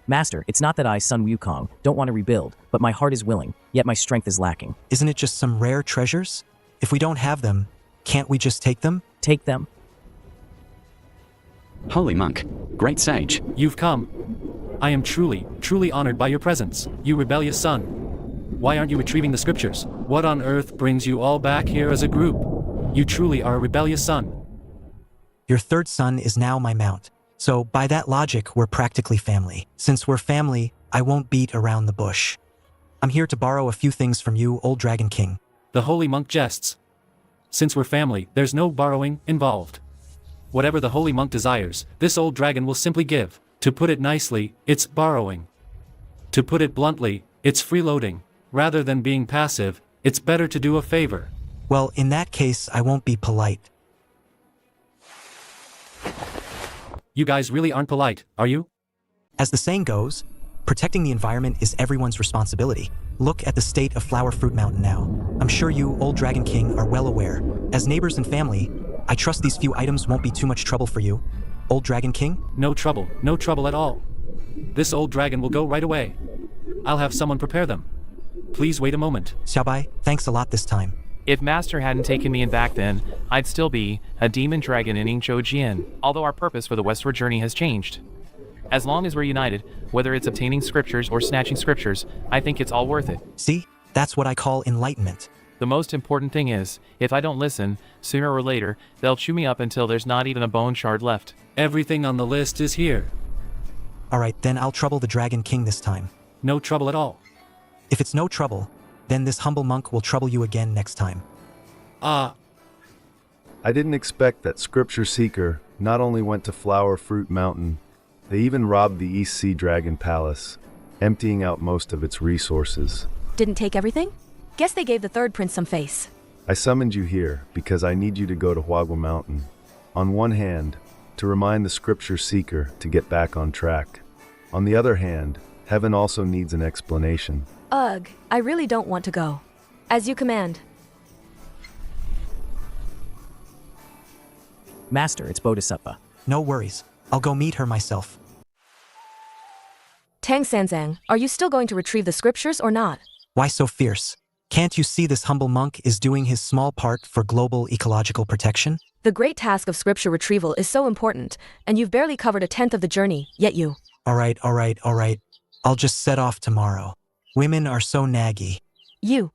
Master, it's not that I, Sun Wukong, don't want to rebuild, but my heart is willing, yet my strength is lacking. Isn't it just some rare treasures? If we don't have them, can't we just take them? Take them? Holy monk, great sage. You've come. I am truly, truly honored by your presence, you rebellious son. Why aren't you retrieving the scriptures? What on earth brings you all back here as a group? You truly are a rebellious son. Your third son is now my mount. So by that logic, we're practically family. Since we're family, I won't beat around the bush. I'm here to borrow a few things from you, old Dragon King. The holy monk jests. Since we're family, there's no borrowing involved. Whatever the holy monk desires, this old dragon will simply give. To put it nicely, it's borrowing. To put it bluntly, it's freeloading. Rather than being passive, it's better to do a favor. Well, in that case, I won't be polite. You guys really aren't polite, are you? As the saying goes, protecting the environment is everyone's responsibility. Look at the state of Flower Fruit Mountain now. I'm sure you, old Dragon King, are well aware. As neighbors and family, I trust these few items won't be too much trouble for you, old Dragon King? No trouble at all. This old dragon will go right away. I'll have someone prepare them. Please wait a moment. Xiaobai, thanks a lot this time. If Master hadn't taken me in back then, I'd still be a demon dragon in Yingzhou Jian, although our purpose for the westward journey has changed. As long as we're united, whether it's obtaining scriptures or snatching scriptures, I think it's all worth it. See? That's what I call enlightenment. The most important thing is, if I don't listen, sooner or later, they'll chew me up until there's not even a bone shard left. Everything on the list is here. Alright, then I'll trouble the Dragon King this time. No trouble at all. If it's no trouble, then this humble monk will trouble you again next time. I didn't expect that Scripture Seeker not only went to Flower Fruit Mountain, they even robbed the East Sea Dragon Palace, emptying out most of its resources. Didn't take everything? Guess they gave the third prince some face. I summoned you here because I need you to go to Huagua Mountain. On one hand, to remind the Scripture Seeker to get back on track. On the other hand, Heaven also needs an explanation. Ugh, I really don't want to go. As you command. Master, it's Bodhisattva. No worries. I'll go meet her myself. Tang Sanzang, are you still going to retrieve the scriptures or not? Why so fierce? Can't you see this humble monk is doing his small part for global ecological protection? The great task of scripture retrieval is so important, and you've barely covered a tenth of the journey, yet you... Alright. I'll just set off tomorrow. Women are so naggy. You.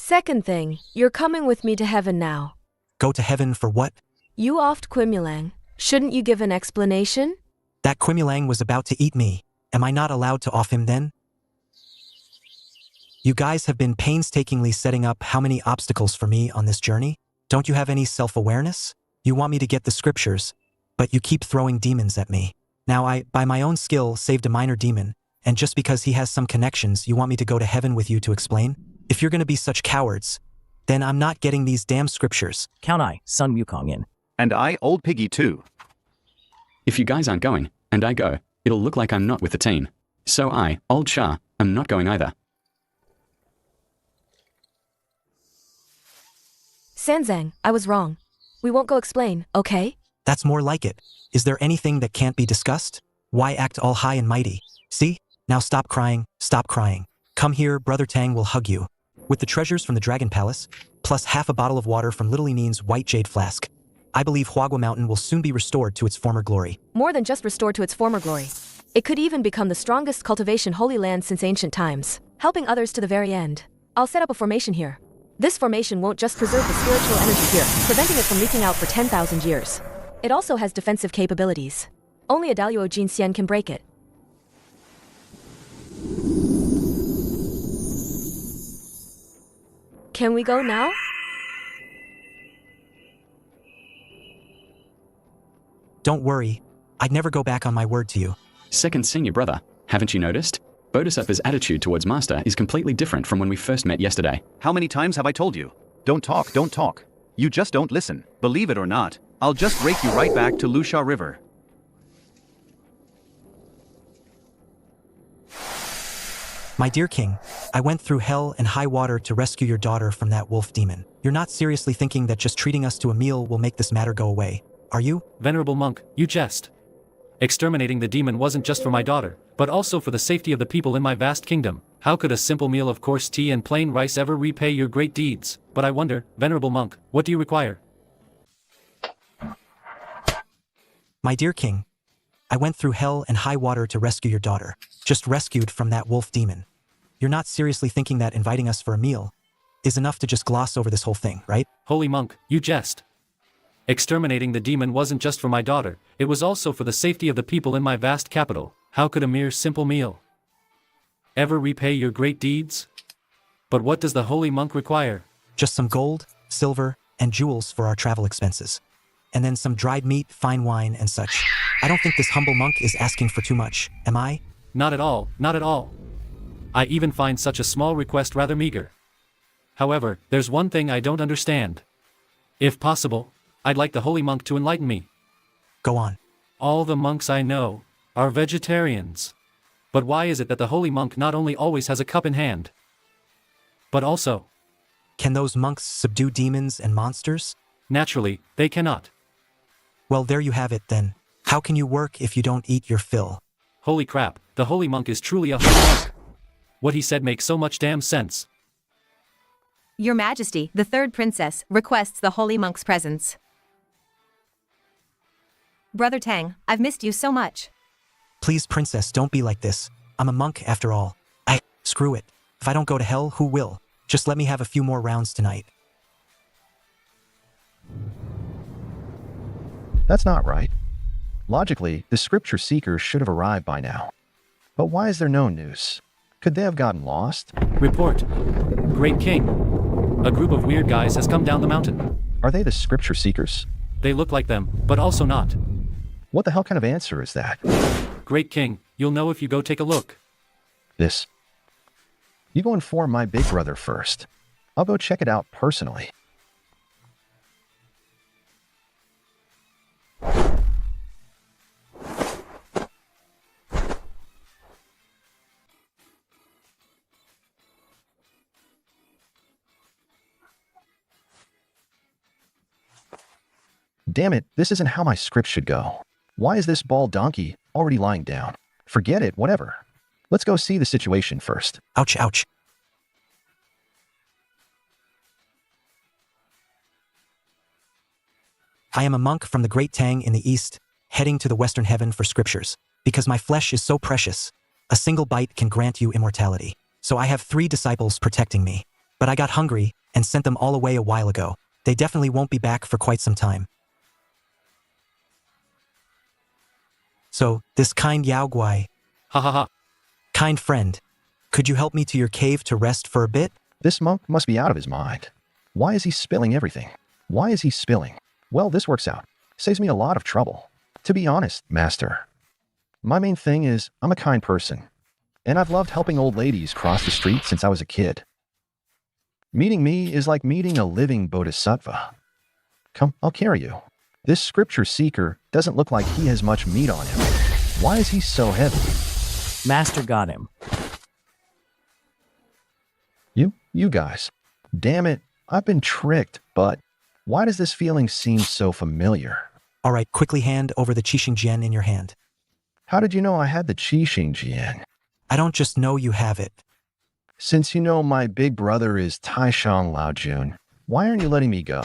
Second thing, you're coming with me to heaven now. Go to heaven for what? You offed Quimulang. Shouldn't you give an explanation? That Quimulang was about to eat me. Am I not allowed to off him then? You guys have been painstakingly setting up how many obstacles for me on this journey? Don't you have any self-awareness? You want me to get the scriptures, but you keep throwing demons at me. Now I, by my own skill, saved a minor demon, and just because he has some connections, you want me to go to heaven with you to explain? If you're gonna be such cowards, then I'm not getting these damn scriptures. Count I, Sun Wukong in. And I, Old Piggy too. If you guys aren't going, and I go, it'll look like I'm not with the team. So I, Old Shah, am not going either. Sanzang, I was wrong. We won't go explain, okay? That's more like it. Is there anything that can't be discussed? Why act all high and mighty? See? Now stop crying, stop crying. Come here, Brother Tang will hug you. With the treasures from the Dragon Palace, plus half a bottle of water from Little Enin's white jade flask, I believe Huagua Mountain will soon be restored to its former glory. More than just restored to its former glory. It could even become the strongest cultivation holy land since ancient times, helping others to the very end. I'll set up a formation here. This formation won't just preserve the spiritual energy here, preventing it from leaking out for 10,000 years. It also has defensive capabilities. Only a Daluo Jin Xian can break it. Can we go now? Don't worry. I'd never go back on my word to you. Second senior brother, haven't you noticed? Bodhisattva's attitude towards Master is completely different from when we first met yesterday. How many times have I told you? Don't talk, don't talk. You just don't listen. Believe it or not, I'll just rake you right back to Lusha River. My dear king, I went through hell and high water to rescue your daughter from that wolf demon. You're not seriously thinking that just treating us to a meal will make this matter go away, are you? Venerable monk, you jest. Exterminating the demon wasn't just for my daughter, but also for the safety of the people in my vast kingdom. How could a simple meal of coarse tea and plain rice ever repay your great deeds? But I wonder, venerable monk, what do you require? My dear king, I went through hell and high water to rescue your daughter, just rescued from that wolf demon. You're not seriously thinking that inviting us for a meal is enough to just gloss over this whole thing, right? Holy monk, you jest. Exterminating the demon wasn't just for my daughter, it was also for the safety of the people in my vast capital. How could a mere simple meal ever repay your great deeds? But what does the holy monk require? Just some gold, silver, and jewels for our travel expenses. And then some dried meat, fine wine, and such. I don't think this humble monk is asking for too much, am I? Not at all, not at all. I even find such a small request rather meager. However, there's one thing I don't understand. If possible, I'd like the holy monk to enlighten me. Go on. All the monks I know are vegetarians. But why is it that the holy monk not only always has a cup in hand, but also... Can those monks subdue demons and monsters? Naturally, they cannot. Well, there you have it then. How can you work if you don't eat your fill? Holy crap, the holy monk is truly a holy monk. What he said makes so much damn sense. Your Majesty, the third princess, requests the holy monk's presence. Brother Tang, I've missed you so much. Please, princess, don't be like this. I'm a monk after all. Screw it. If I don't go to hell, who will? Just let me have a few more rounds tonight. That's not right. Logically, the scripture seekers should have arrived by now. But why is there no news? Could they have gotten lost? Report. Great King. A group of weird guys has come down the mountain. Are they the scripture seekers? They look like them, but also not. What the hell kind of answer is that? Great King, you'll know if you go take a look. This. You go inform my big brother first. I'll go check it out personally. Damn it, this isn't how my script should go. Why is this bald donkey already lying down? Forget it, whatever. Let's go see the situation first. Ouch, ouch. I am a monk from the Great Tang in the east, heading to the western heaven for scriptures. Because my flesh is so precious, a single bite can grant you immortality. So I have 3 disciples protecting me. But I got hungry, and sent them all away a while ago. They definitely won't be back for quite some time. So, this kind Yao Guai, Ha ha ha. kind friend, could you help me to your cave to rest for a bit? This monk must be out of his mind. Why is he spilling everything? Why is he spilling? Well, this works out. Saves me a lot of trouble. To be honest, Master, my main thing is I'm a kind person, and I've loved helping old ladies cross the street since I was a kid. Meeting me is like meeting a living bodhisattva. Come, I'll carry you. This scripture seeker doesn't look like he has much meat on him. Why is he so heavy? Master got him. You guys. Damn it, I've been tricked, but why does this feeling seem so familiar? All right, quickly hand over the Qixing Jian in your hand. How did you know I had the Qixing Jian? I don't just know you have it. Since you know my big brother is Taishang Laojun, why aren't you letting me go?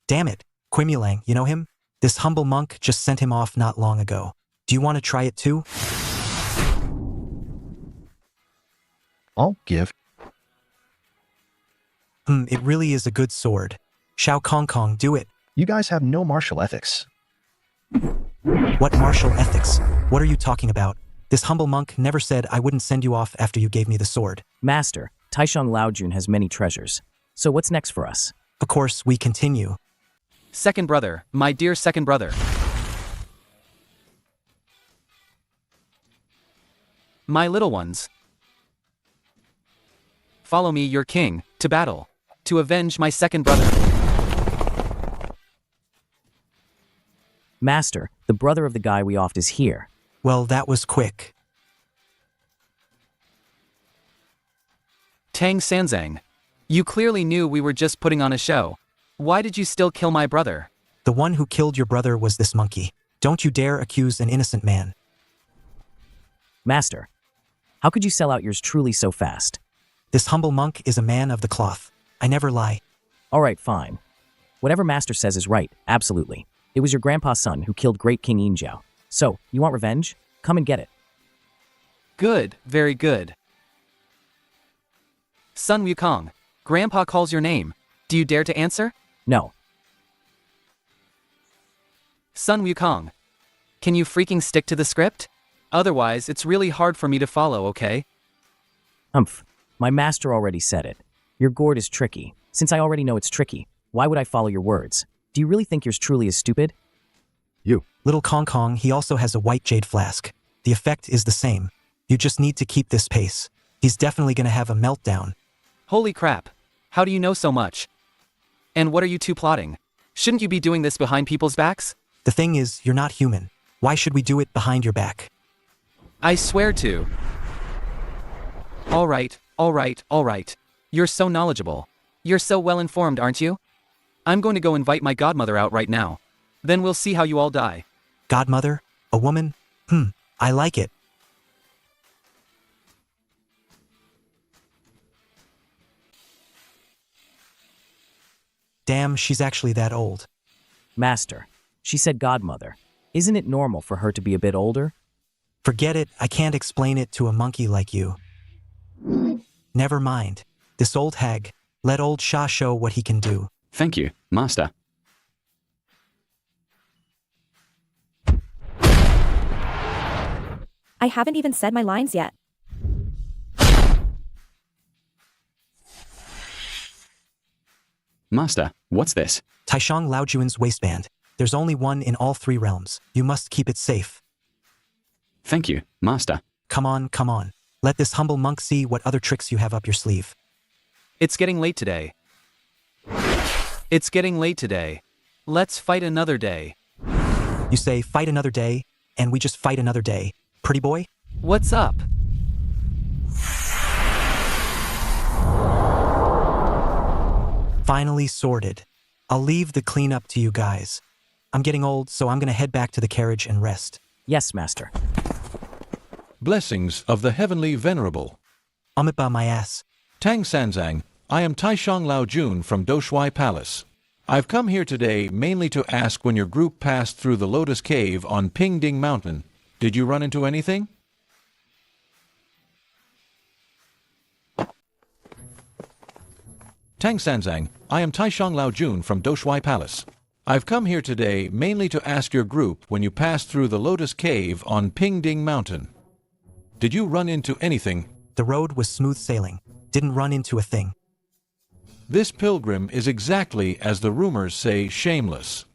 Damn it, Quimulang, you know him? This humble monk just sent him off not long ago. Do you want to try it too? I'll give. It really is a good sword. Shao Kong Kong, do it. You guys have no martial ethics. What martial ethics? What are you talking about? This humble monk never said I wouldn't send you off after you gave me the sword. Master, Taishang Laojun has many treasures. So what's next for us? Of course, we continue. Second brother, my dear second brother. My little ones. Follow me, your king, to battle, to avenge my second brother. Master, the brother of the guy we offed is here. Well, that was quick. Tang Sanzang, you clearly knew we were just putting on a show. Why did you still kill my brother? The one who killed your brother was this monkey. Don't you dare accuse an innocent man. Master, how could you sell out yours truly so fast? This humble monk is a man of the cloth. I never lie. All right, fine. Whatever Master says is right, absolutely. It was your grandpa's son who killed great King Yinjiao. So, you want revenge? Come and get it. Good, very good. Sun Wukong, Grandpa calls your name. Do you dare to answer? No. Sun Wukong, can you freaking stick to the script? Otherwise, it's really hard for me to follow, okay? Humph. My master already said it. Your gourd is tricky. Since I already know it's tricky, why would I follow your words? Do you really think yours truly is stupid? You. Little Kong Kong, he also has a white jade flask. The effect is the same. You just need to keep this pace. He's definitely gonna have a meltdown. Holy crap. How do you know so much? And what are you two plotting? Shouldn't you be doing this behind people's backs? The thing is, you're not human. Why should we do it behind your back? I swear to. All right. You're so knowledgeable. You're so well informed, aren't you? I'm going to go invite my godmother out right now. Then we'll see how you all die. Godmother? A woman? I like it. Damn, she's actually that old. Master, she said godmother. Isn't it normal for her to be a bit older? Forget it, I can't explain it to a monkey like you. Never mind. This old hag, let old Sha show what he can do. Thank you, Master. I haven't even said my lines yet. Master, what's this? Taishang Laojuan's waistband. There's only one in all 3 realms. You must keep it safe. Thank you, Master. Come on. Let this humble monk see what other tricks you have up your sleeve. It's getting late today. Let's fight another day. You say fight another day, and we just fight another day. Pretty boy? What's up? Finally sorted. I'll leave the cleanup to you guys. I'm getting old, so I'm gonna head back to the carriage and rest. Yes, Master. Blessings of the Heavenly Venerable. Amipa my ass. Tang Sanzang, I am Taishang Laojun from Doshuai Palace. I've come here today mainly to ask when your group passed through the Lotus Cave on Pingding Mountain. Did you run into anything? Tang Sanzang, I am Taishang Laojun from Doshui Palace. I've come here today mainly to ask your group when you passed through the Lotus Cave on Pingding Mountain. Did you run into anything? The road was smooth sailing. Didn't run into a thing. This pilgrim is exactly as the rumors say, shameless.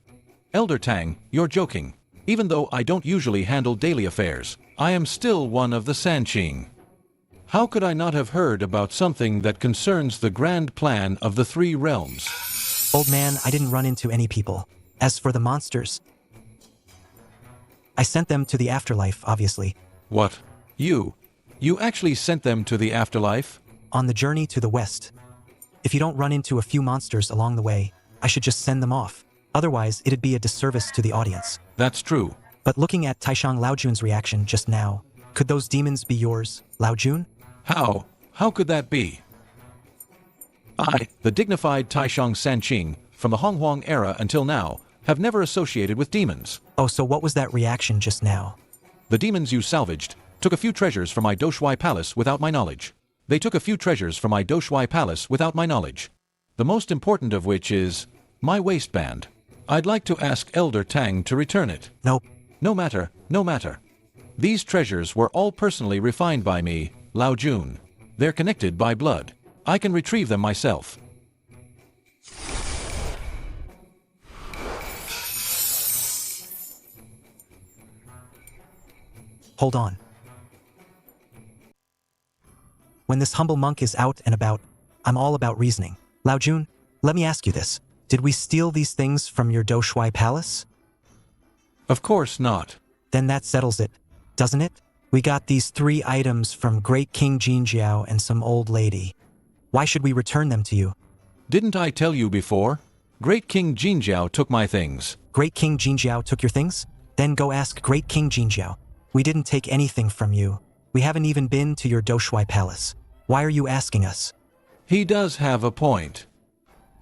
Elder Tang, you're joking. Even though I don't usually handle daily affairs, I am still one of the Sanqing. How could I not have heard about something that concerns the grand plan of the three realms? Old man, I didn't run into any people. As for the monsters, I sent them to the afterlife, obviously. What? You actually sent them to the afterlife? On the journey to the west. If you don't run into a few monsters along the way, I should just send them off. Otherwise, it'd be a disservice to the audience. That's true. But looking at Taishang Laojun's reaction just now, could those demons be yours, Laojun? How? How could that be? I, the dignified Taishang Sanqing, from the Honghuang era until now, have never associated with demons. Oh, so what was that reaction just now? The demons you salvaged took a few treasures from my Doshui Palace without my knowledge. They took a few treasures from my Doshui Palace without my knowledge. The most important of which is my waistband. I'd like to ask Elder Tang to return it. Nope. No matter, no matter. These treasures were all personally refined by me, Laojun. They're connected by blood. I can retrieve them myself. Hold on. When this humble monk is out and about, I'm all about reasoning. Laojun, let me ask you this. Did we steal these things from your Doshui Palace? Of course not. Then that settles it, doesn't it? We got these 3 items from Great King Jinjiao and some old lady. Why should we return them to you? Didn't I tell you before? Great King Jinjiao took my things. Great King Jinjiao took your things? Then go ask Great King Jinjiao. We didn't take anything from you. We haven't even been to your Doshui Palace. Why are you asking us? He does have a point.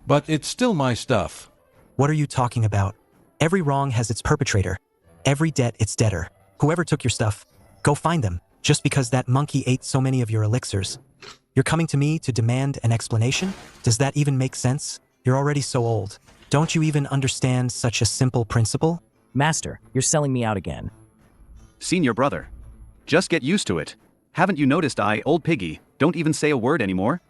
But it's still my stuff. What are you talking about? Every wrong has its perpetrator. Every debt its debtor. Whoever took your stuff, go find them. Just because that monkey ate so many of your elixirs. You're coming to me to demand an explanation? Does that even make sense? You're already so old. Don't you even understand such a simple principle? Master, you're selling me out again. Senior brother. Just get used to it. Haven't you noticed I, old piggy, don't even say a word anymore?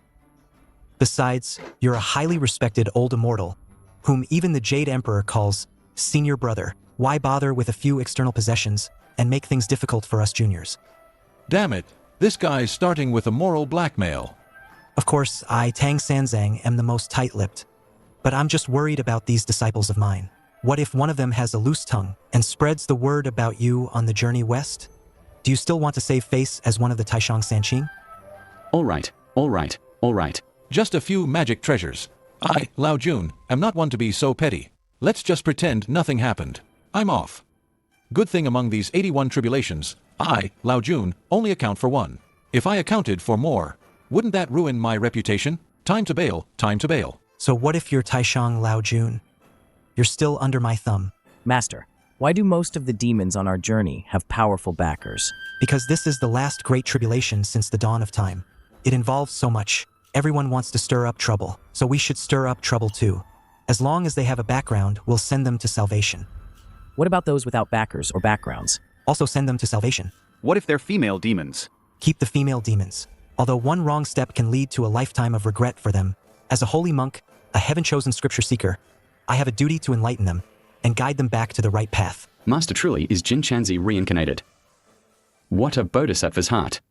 Besides, you're a highly respected old immortal, whom even the Jade Emperor calls senior brother. Why bother with a few external possessions and make things difficult for us juniors? Damn it, this guy's starting with a moral blackmail. Of course, I, Tang Sanzang, am the most tight-lipped. But I'm just worried about these disciples of mine. What if one of them has a loose tongue and spreads the word about you on the journey west? Do you still want to save face as one of the Taishang Sanqing? All right, all right, all right. Just a few magic treasures. I, Laojun, am not one to be so petty. Let's just pretend nothing happened. I'm off. Good thing among these 81 tribulations, I, Laojun, only account for 1. If I accounted for more, wouldn't that ruin my reputation? Time to bail, time to bail. So what if you're Taishang Laojun? You're still under my thumb. Master, why do most of the demons on our journey have powerful backers? Because this is the last great tribulation since the dawn of time. It involves so much. Everyone wants to stir up trouble, so we should stir up trouble too. As long as they have a background, we'll send them to salvation. What about those without backers or backgrounds? Also send them to salvation. What if they're female demons? Keep the female demons. Although one wrong step can lead to a lifetime of regret for them, as a holy monk, a heaven-chosen scripture seeker, I have a duty to enlighten them and guide them back to the right path. Master truly is Jin Chanzi reincarnated. What a bodhisattva's heart.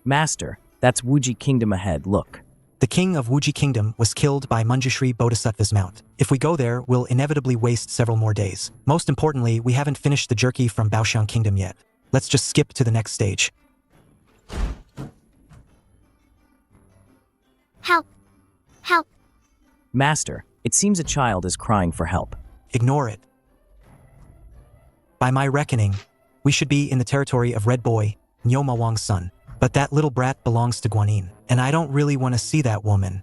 Master, that's Wuji Kingdom ahead, look. The king of Wuji Kingdom was killed by Manjushri Bodhisattva's mount. If we go there, we'll inevitably waste several more days. Most importantly, we haven't finished the jerky from Baoshan Kingdom yet. Let's just skip to the next stage. Help! Help! Master, it seems a child is crying for help. Ignore it. By my reckoning, we should be in the territory of Red Boy, Nyoma Wang's son. But that little brat belongs to Guanyin, and I don't really want to see that woman.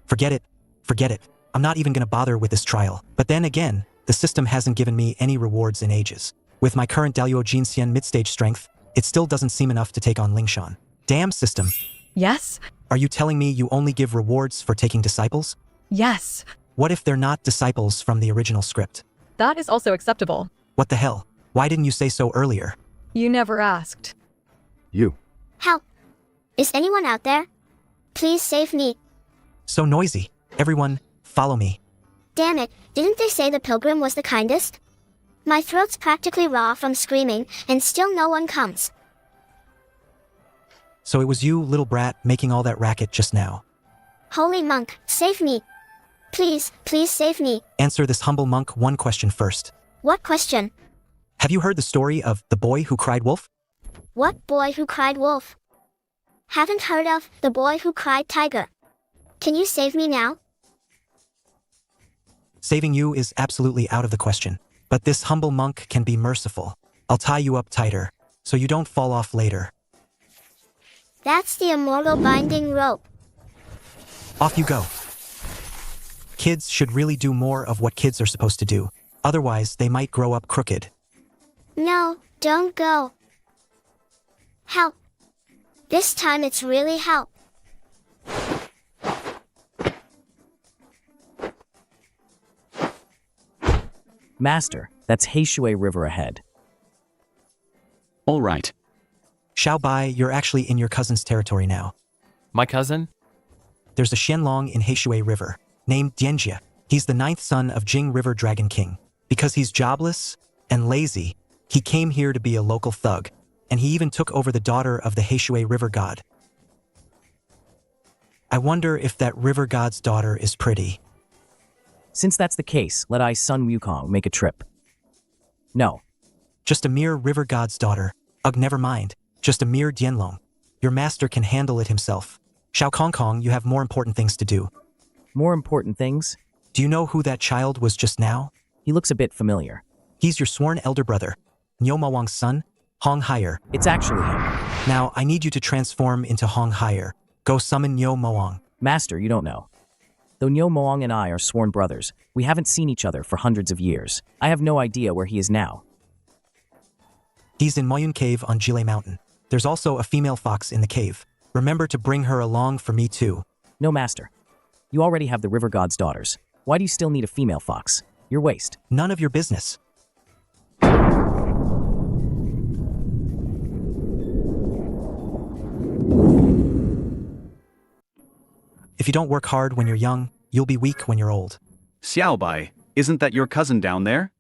Forget it. Forget it. I'm not even going to bother with this trial. But then again, the system hasn't given me any rewards in ages. With my current Daluo Jinxian mid-stage strength, it still doesn't seem enough to take on Lingshan. Damn system. Yes? Are you telling me you only give rewards for taking disciples? Yes. What if they're not disciples from the original script? That is also acceptable. What the hell? Why didn't you say so earlier? You never asked. You. Help! Is anyone out there? Please save me. So noisy. Everyone, follow me. Damn it, didn't they say the Pilgrim was the kindest? My throat's practically raw from screaming, and still no one comes. So it was you, little brat, making all that racket just now. Holy monk, save me. Please, please save me. Answer this humble monk one question first. What question? Have you heard the story of the boy who cried wolf? What boy who cried wolf? Haven't heard of the boy who cried tiger. Can you save me now? Saving you is absolutely out of the question. But this humble monk can be merciful. I'll tie you up tighter, so you don't fall off later. That's the immortal binding rope. Off you go. Kids should really do more of what kids are supposed to do. Otherwise, they might grow up crooked. No, don't go. Help. This time it's really help. Master, that's Heishui River ahead. All right. Xiao Bai, you're actually in your cousin's territory now. My cousin? There's a Xianlong in Heishui River, named Dianjia. He's the 9th son of Jing River Dragon King. Because he's jobless and lazy, he came here to be a local thug, and he even took over the daughter of the Heishui River god. I wonder if that river god's daughter is pretty. Since that's the case, let I Sun Wukong make a trip. No. Just a mere river god's daughter. Ugh, never mind. Just a mere Dianlong. Your master can handle it himself. Xiao Kong Kong, you have more important things to do. More important things? Do you know who that child was just now? He looks a bit familiar. He's your sworn elder brother, Niu Mawang's son, Hong Haier. It's actually him. Now, I need you to transform into Hong Haier. Go summon Niu Mawang. Master, you don't know. Though Niu Mawang and I are sworn brothers, we haven't seen each other for hundreds of years. I have no idea where he is now. He's in Moyun Cave on Jile Mountain. There's also a female fox in the cave. Remember to bring her along for me too. No, Master. You already have the river god's daughters. Why do you still need a female fox? Your waste. None of your business. If you don't work hard when you're young, you'll be weak when you're old. Xiao Bai, isn't that your cousin down there?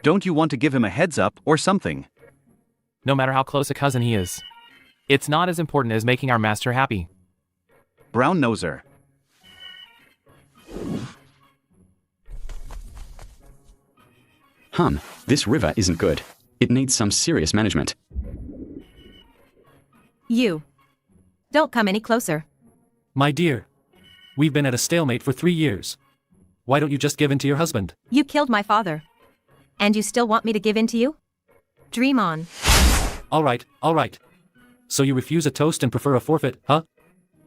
Don't you want to give him a heads up or something? No matter how close a cousin he is. It's not as important as making our master happy. Brown noser. This river isn't good. It needs some serious management. You. Don't come any closer. My dear, we've been at a stalemate for 3 years. Why don't you just give in to your husband? You killed my father. And you still want me to give in to you? Dream on. All right. So you refuse a toast and prefer a forfeit, huh?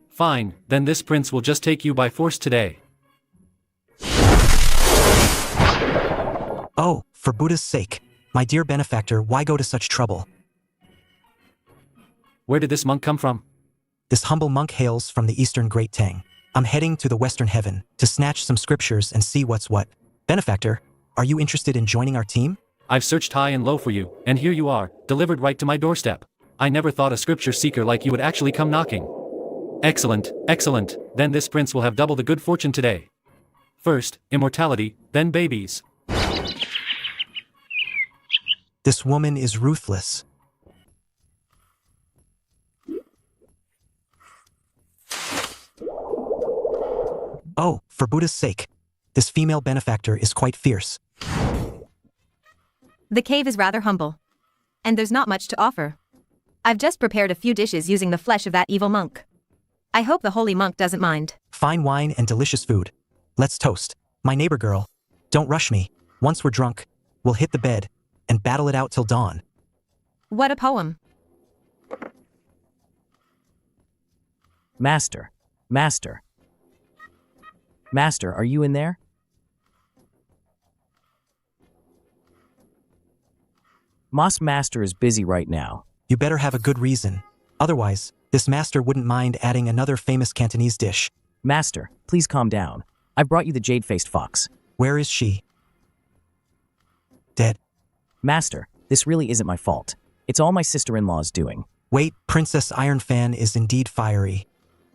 Fine, then this prince will just take you by force today. Oh, for Buddha's sake. My dear benefactor, why go to such trouble? Where did this monk come from? This humble monk hails from the eastern Great Tang. I'm heading to the western heaven to snatch some scriptures and see what's what. Benefactor, are you interested in joining our team? I've searched high and low for you, and here you are, delivered right to my doorstep. I never thought a scripture seeker like you would actually come knocking. Excellent. Then this prince will have double the good fortune today. First, immortality, then babies. This woman is ruthless. Oh, for Buddha's sake. This female benefactor is quite fierce. The cave is rather humble. And there's not much to offer. I've just prepared a few dishes using the flesh of that evil monk. I hope the holy monk doesn't mind. Fine wine and delicious food. Let's toast. My neighbor girl. Don't rush me. Once we're drunk, we'll hit the bed and battle it out till dawn. What a poem. Master, are you in there? Moss Master is busy right now. You better have a good reason. Otherwise, This master wouldn't mind adding another famous Cantonese dish. Master, please calm down. I've brought you the jade-faced fox. Where is she? Dead. Master, this really isn't my fault. It's all my sister-in-law's doing. Wait, Princess Ironfan is indeed fiery.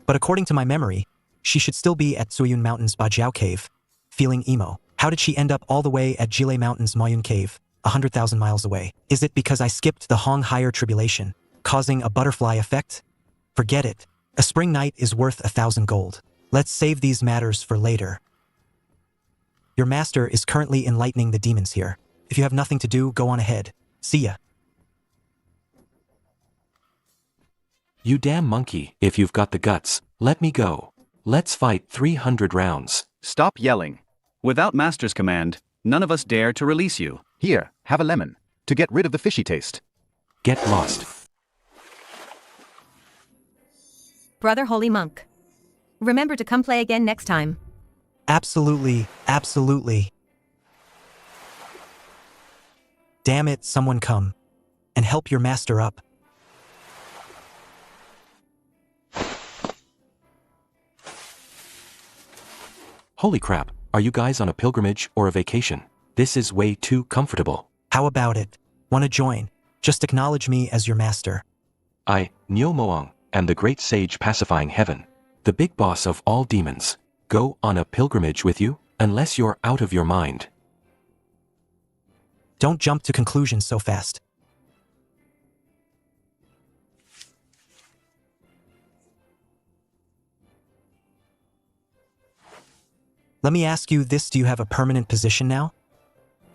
But according to my memory, she should still be at Suyun Mountain's Bajiao Cave, feeling emo. How did she end up all the way at Jile Mountain's Moyun Cave, 100,000 miles away? Is it because I skipped the Hong Higher Tribulation, causing a butterfly effect? Forget it. A spring night is worth 1,000 gold. Let's save these matters for later. Your master is currently enlightening the demons here. If you have nothing to do, go on ahead. See ya. You damn monkey, if you've got the guts, let me go. Let's fight 300 rounds. Stop yelling. Without Master's command, none of us dare to release you. Here, have a lemon, to get rid of the fishy taste. Get lost. Brother Holy Monk. Remember to come play again next time. Absolutely, absolutely. Damn it, someone come and help your master up. Holy crap, are you guys on a pilgrimage or a vacation? This is way too comfortable. How about it? Wanna join? Just acknowledge me as your master. I, Nyo Moang, am the great sage pacifying heaven, the big boss of all demons. Go on a pilgrimage with you, unless you're out of your mind. Don't jump to conclusions so fast. Let me ask you this, do you have a permanent position now?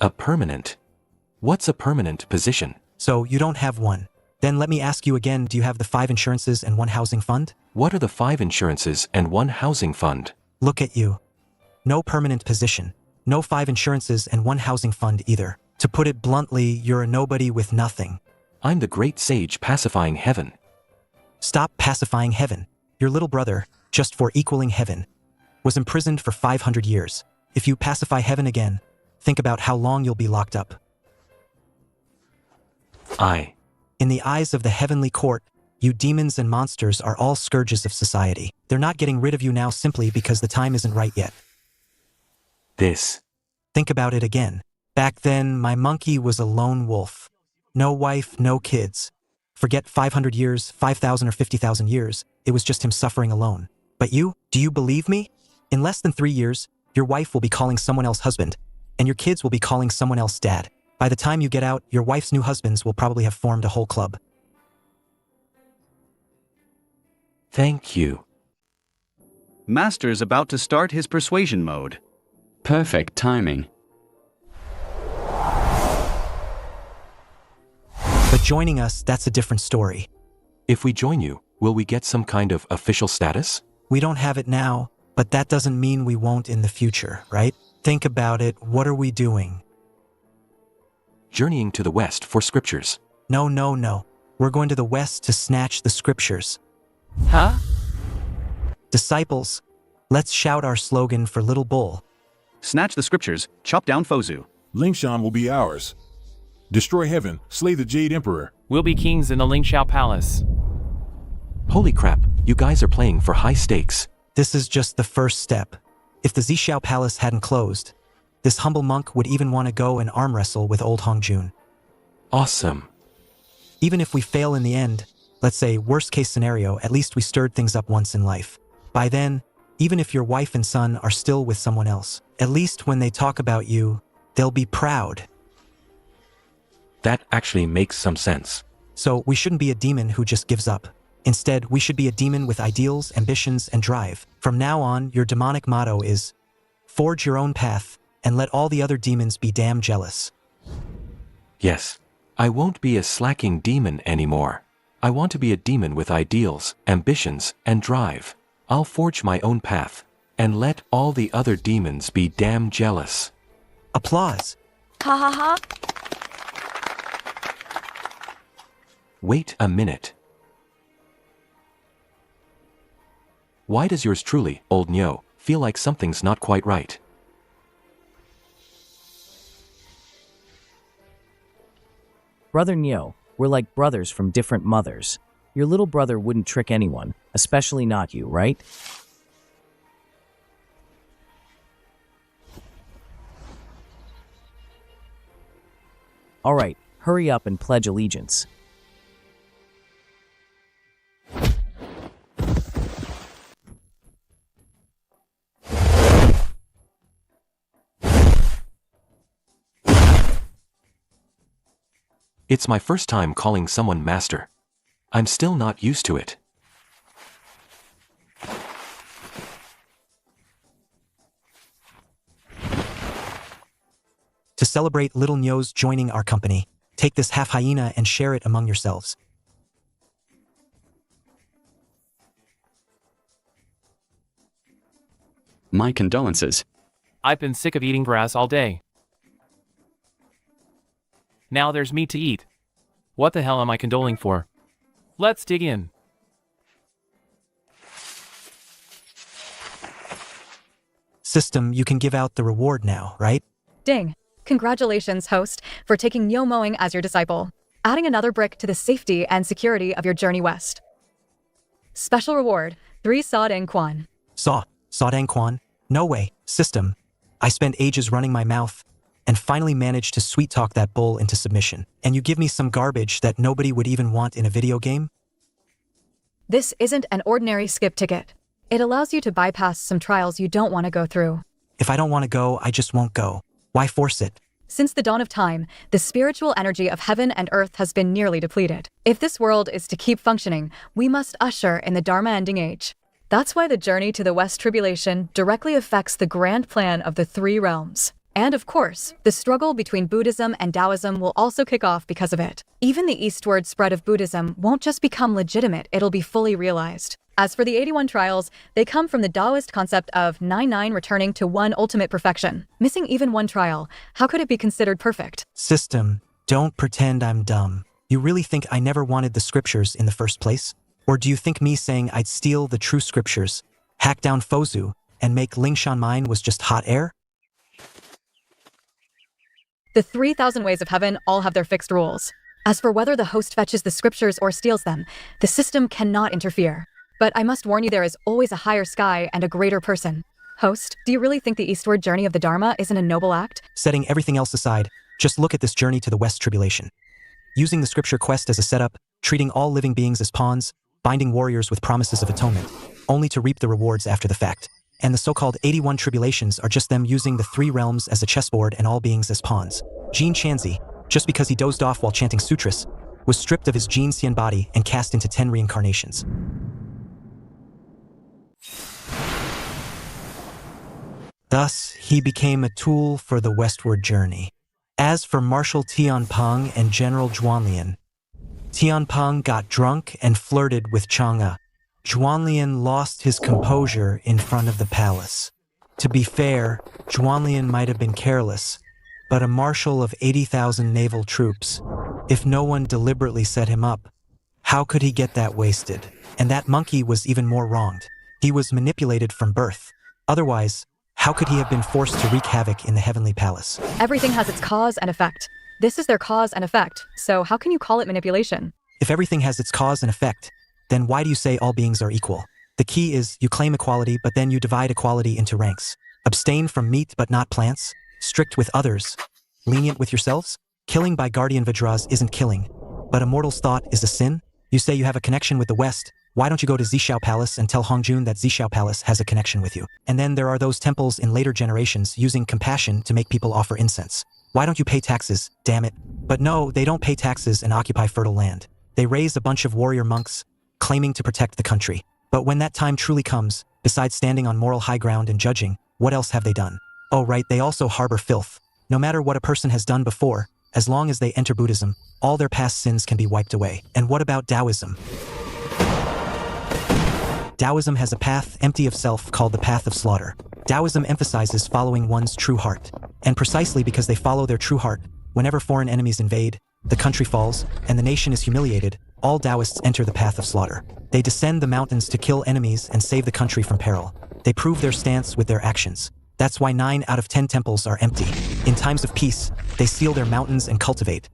A permanent? What's a permanent position? So you don't have one. Then let me ask you again, do you have the 5 insurances and 1 housing fund? What are the 5 insurances and 1 housing fund? Look at you. No permanent position. No 5 insurances and 1 housing fund either. To put it bluntly, you're a nobody with nothing. I'm the great sage pacifying heaven. Stop pacifying heaven. Your little brother, just for equaling heaven, was imprisoned for 500 years. If you pacify heaven again, think about how long you'll be locked up. In the eyes of the heavenly court, you demons and monsters are all scourges of society. They're not getting rid of you now simply because the time isn't right yet. Think about it again. Back then, my monkey was a lone wolf. No wife, no kids. Forget 500 years, 5,000 or 50,000 years, it was just him suffering alone. But you, do you believe me? In less than 3 years, your wife will be calling someone else husband, and your kids will be calling someone else dad. By the time you get out, your wife's new husbands will probably have formed a whole club. Thank you. Master's about to start his persuasion mode. Perfect timing. But joining us, that's a different story. If we join you, will we get some kind of official status? We don't have it now, but that doesn't mean we won't in the future, right? Think about it, what are we doing? Journeying to the west for scriptures. No. We're going to the west to snatch the scriptures. Huh? Disciples, let's shout our slogan for Little Bull. Snatch the scriptures, chop down Fozu. Lingshan will be ours. Destroy heaven, slay the Jade Emperor. We'll be kings in the Lingxiao Palace. Holy crap, you guys are playing for high stakes. This is just the first step. If the Zhixiao Palace hadn't closed, this humble monk would even want to go and arm wrestle with old Hongjun. Awesome. Even if we fail in the end, let's say worst case scenario, at least we stirred things up once in life. By then, even if your wife and son are still with someone else, at least when they talk about you, they'll be proud. That actually makes some sense. So we shouldn't be a demon who just gives up. Instead, we should be a demon with ideals, ambitions, and drive. From now on, your demonic motto is, forge your own path, and let all the other demons be damn jealous. Yes. I won't be a slacking demon anymore. I want to be a demon with ideals, ambitions, and drive. I'll forge my own path, and let all the other demons be damn jealous. Applause. Ha ha ha. Wait a minute. Why does yours truly, old Nyo, feel like something's not quite right? Brother Nyo, we're like brothers from different mothers. Your little brother wouldn't trick anyone, especially not you, right? Alright, hurry up and pledge allegiance. It's my first time calling someone master. I'm still not used to it. To celebrate little Nyo's joining our company, take this half hyena and share it among yourselves. My condolences. I've been sick of eating grass all day. Now there's meat to eat. What the hell am I condoling for? Let's dig in. System, you can give out the reward now, right? Ding. Congratulations, host, for taking Nyo Mowing as your disciple, adding another brick to the safety and security of your journey west. Special reward, 3 Sa Dang Quan. Sa Dang Quan? No way. System. I spent ages running my mouth and finally managed to sweet-talk that bull into submission. And you give me some garbage that nobody would even want in a video game? This isn't an ordinary skip ticket. It allows you to bypass some trials you don't want to go through. If I don't want to go, I just won't go. Why force it? Since the dawn of time, the spiritual energy of heaven and earth has been nearly depleted. If this world is to keep functioning, we must usher in the Dharma ending age. That's why the journey to the West Tribulation directly affects the grand plan of the 3 realms. And of course, the struggle between Buddhism and Taoism will also kick off because of it. Even the eastward spread of Buddhism won't just become legitimate, it'll be fully realized. As for the 81 trials, they come from the Taoist concept of 99 returning to one ultimate perfection. Missing even one trial, how could it be considered perfect? System, don't pretend I'm dumb. You really think I never wanted the scriptures in the first place? Or do you think me saying I'd steal the true scriptures, hack down Fozu, and make Lingshan mine was just hot air? The 3,000 ways of heaven all have their fixed rules. As for whether the host fetches the scriptures or steals them, the system cannot interfere. But I must warn you, there is always a higher sky and a greater person. Host, do you really think the eastward journey of the Dharma isn't a noble act? Setting everything else aside, just look at this journey to the West Tribulation. Using the scripture quest as a setup, treating all living beings as pawns, binding warriors with promises of atonement, only to reap the rewards after the fact. And the so-called 81 tribulations are just them using the 3 realms as a chessboard and all beings as pawns. Jin Chanzi, just because he dozed off while chanting sutras, was stripped of his Jin Xian body and cast into 10 reincarnations. Thus, he became a tool for the westward journey. As for Marshal Tianpeng and General Zhuanlian, Tianpeng got drunk and flirted with Chang'e. Zhuanlian lost his composure in front of the palace. To be fair, Zhuanlian might have been careless, but a marshal of 80,000 naval troops, if no one deliberately set him up, how could he get that wasted? And that monkey was even more wronged. He was manipulated from birth. Otherwise, how could he have been forced to wreak havoc in the heavenly palace? Everything has its cause and effect. This is their cause and effect, so how can you call it manipulation? If everything has its cause and effect, then why do you say all beings are equal? The key is you claim equality, but then you divide equality into ranks. Abstain from meat but not plants, strict with others, lenient with yourselves. Killing by guardian Vajras isn't killing, but a mortal's thought is a sin. You say you have a connection with the West. Why don't you go to Zishao Palace and tell Hongjun that Zishao Palace has a connection with you? And then there are those temples in later generations using compassion to make people offer incense. Why don't you pay taxes, damn it? But no, they don't pay taxes and occupy fertile land. They raise a bunch of warrior monks, claiming to protect the country. But when that time truly comes, besides standing on moral high ground and judging, what else have they done? Oh right, they also harbor filth. No matter what a person has done before, as long as they enter Buddhism, all their past sins can be wiped away. And what about Taoism? Taoism has a path empty of self called the path of slaughter. Taoism emphasizes following one's true heart. And precisely because they follow their true heart, whenever foreign enemies invade, the country falls, and the nation is humiliated, all Taoists enter the path of slaughter. They descend the mountains to kill enemies and save the country from peril. They prove their stance with their actions. That's why 9 out of 10 temples are empty. In times of peace, they seal their mountains and cultivate.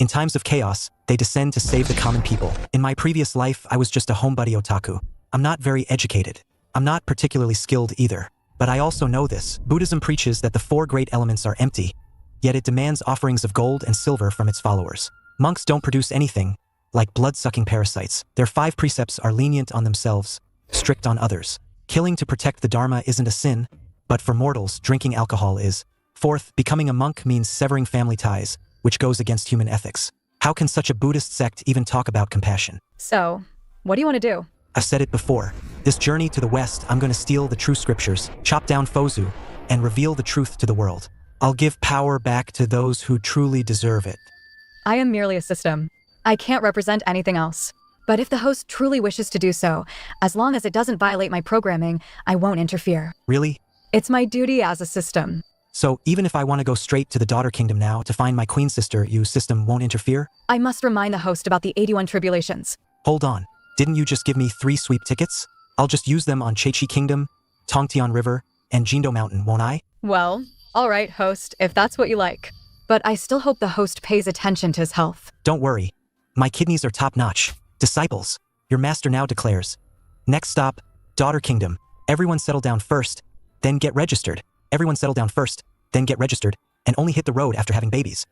In times of chaos, they descend to save the common people. In my previous life, I was just a homebody otaku. I'm not very educated. I'm not particularly skilled either. But I also know this. Buddhism preaches that the four great elements are empty, yet it demands offerings of gold and silver from its followers. Monks don't produce anything, like blood-sucking parasites. Their 5 precepts are lenient on themselves, strict on others. Killing to protect the Dharma isn't a sin, but for mortals, drinking alcohol is. Fourth, becoming a monk means severing family ties, which goes against human ethics. How can such a Buddhist sect even talk about compassion? So, what do you want to do? I've said it before. This journey to the West, I'm going to steal the true scriptures, chop down Fozu, and reveal the truth to the world. I'll give power back to those who truly deserve it. I am merely a system. I can't represent anything else. But if the host truly wishes to do so, as long as it doesn't violate my programming, I won't interfere. Really? It's my duty as a system. So even if I want to go straight to the Daughter Kingdom now to find my queen sister, you system won't interfere? I must remind the host about the 81 tribulations. Hold on. Didn't you just give me 3 sweep tickets? I'll just use them on Chechi Kingdom, Tongtian River, and Jindo Mountain, won't I? Well, all right, host, if that's what you like. But I still hope the host pays attention to his health. Don't worry. My kidneys are top-notch. Disciples, your master now declares. Next stop, Daughter Kingdom. Everyone settle down first, then get registered. Everyone settle down first, then get registered, and only hit the road after having babies.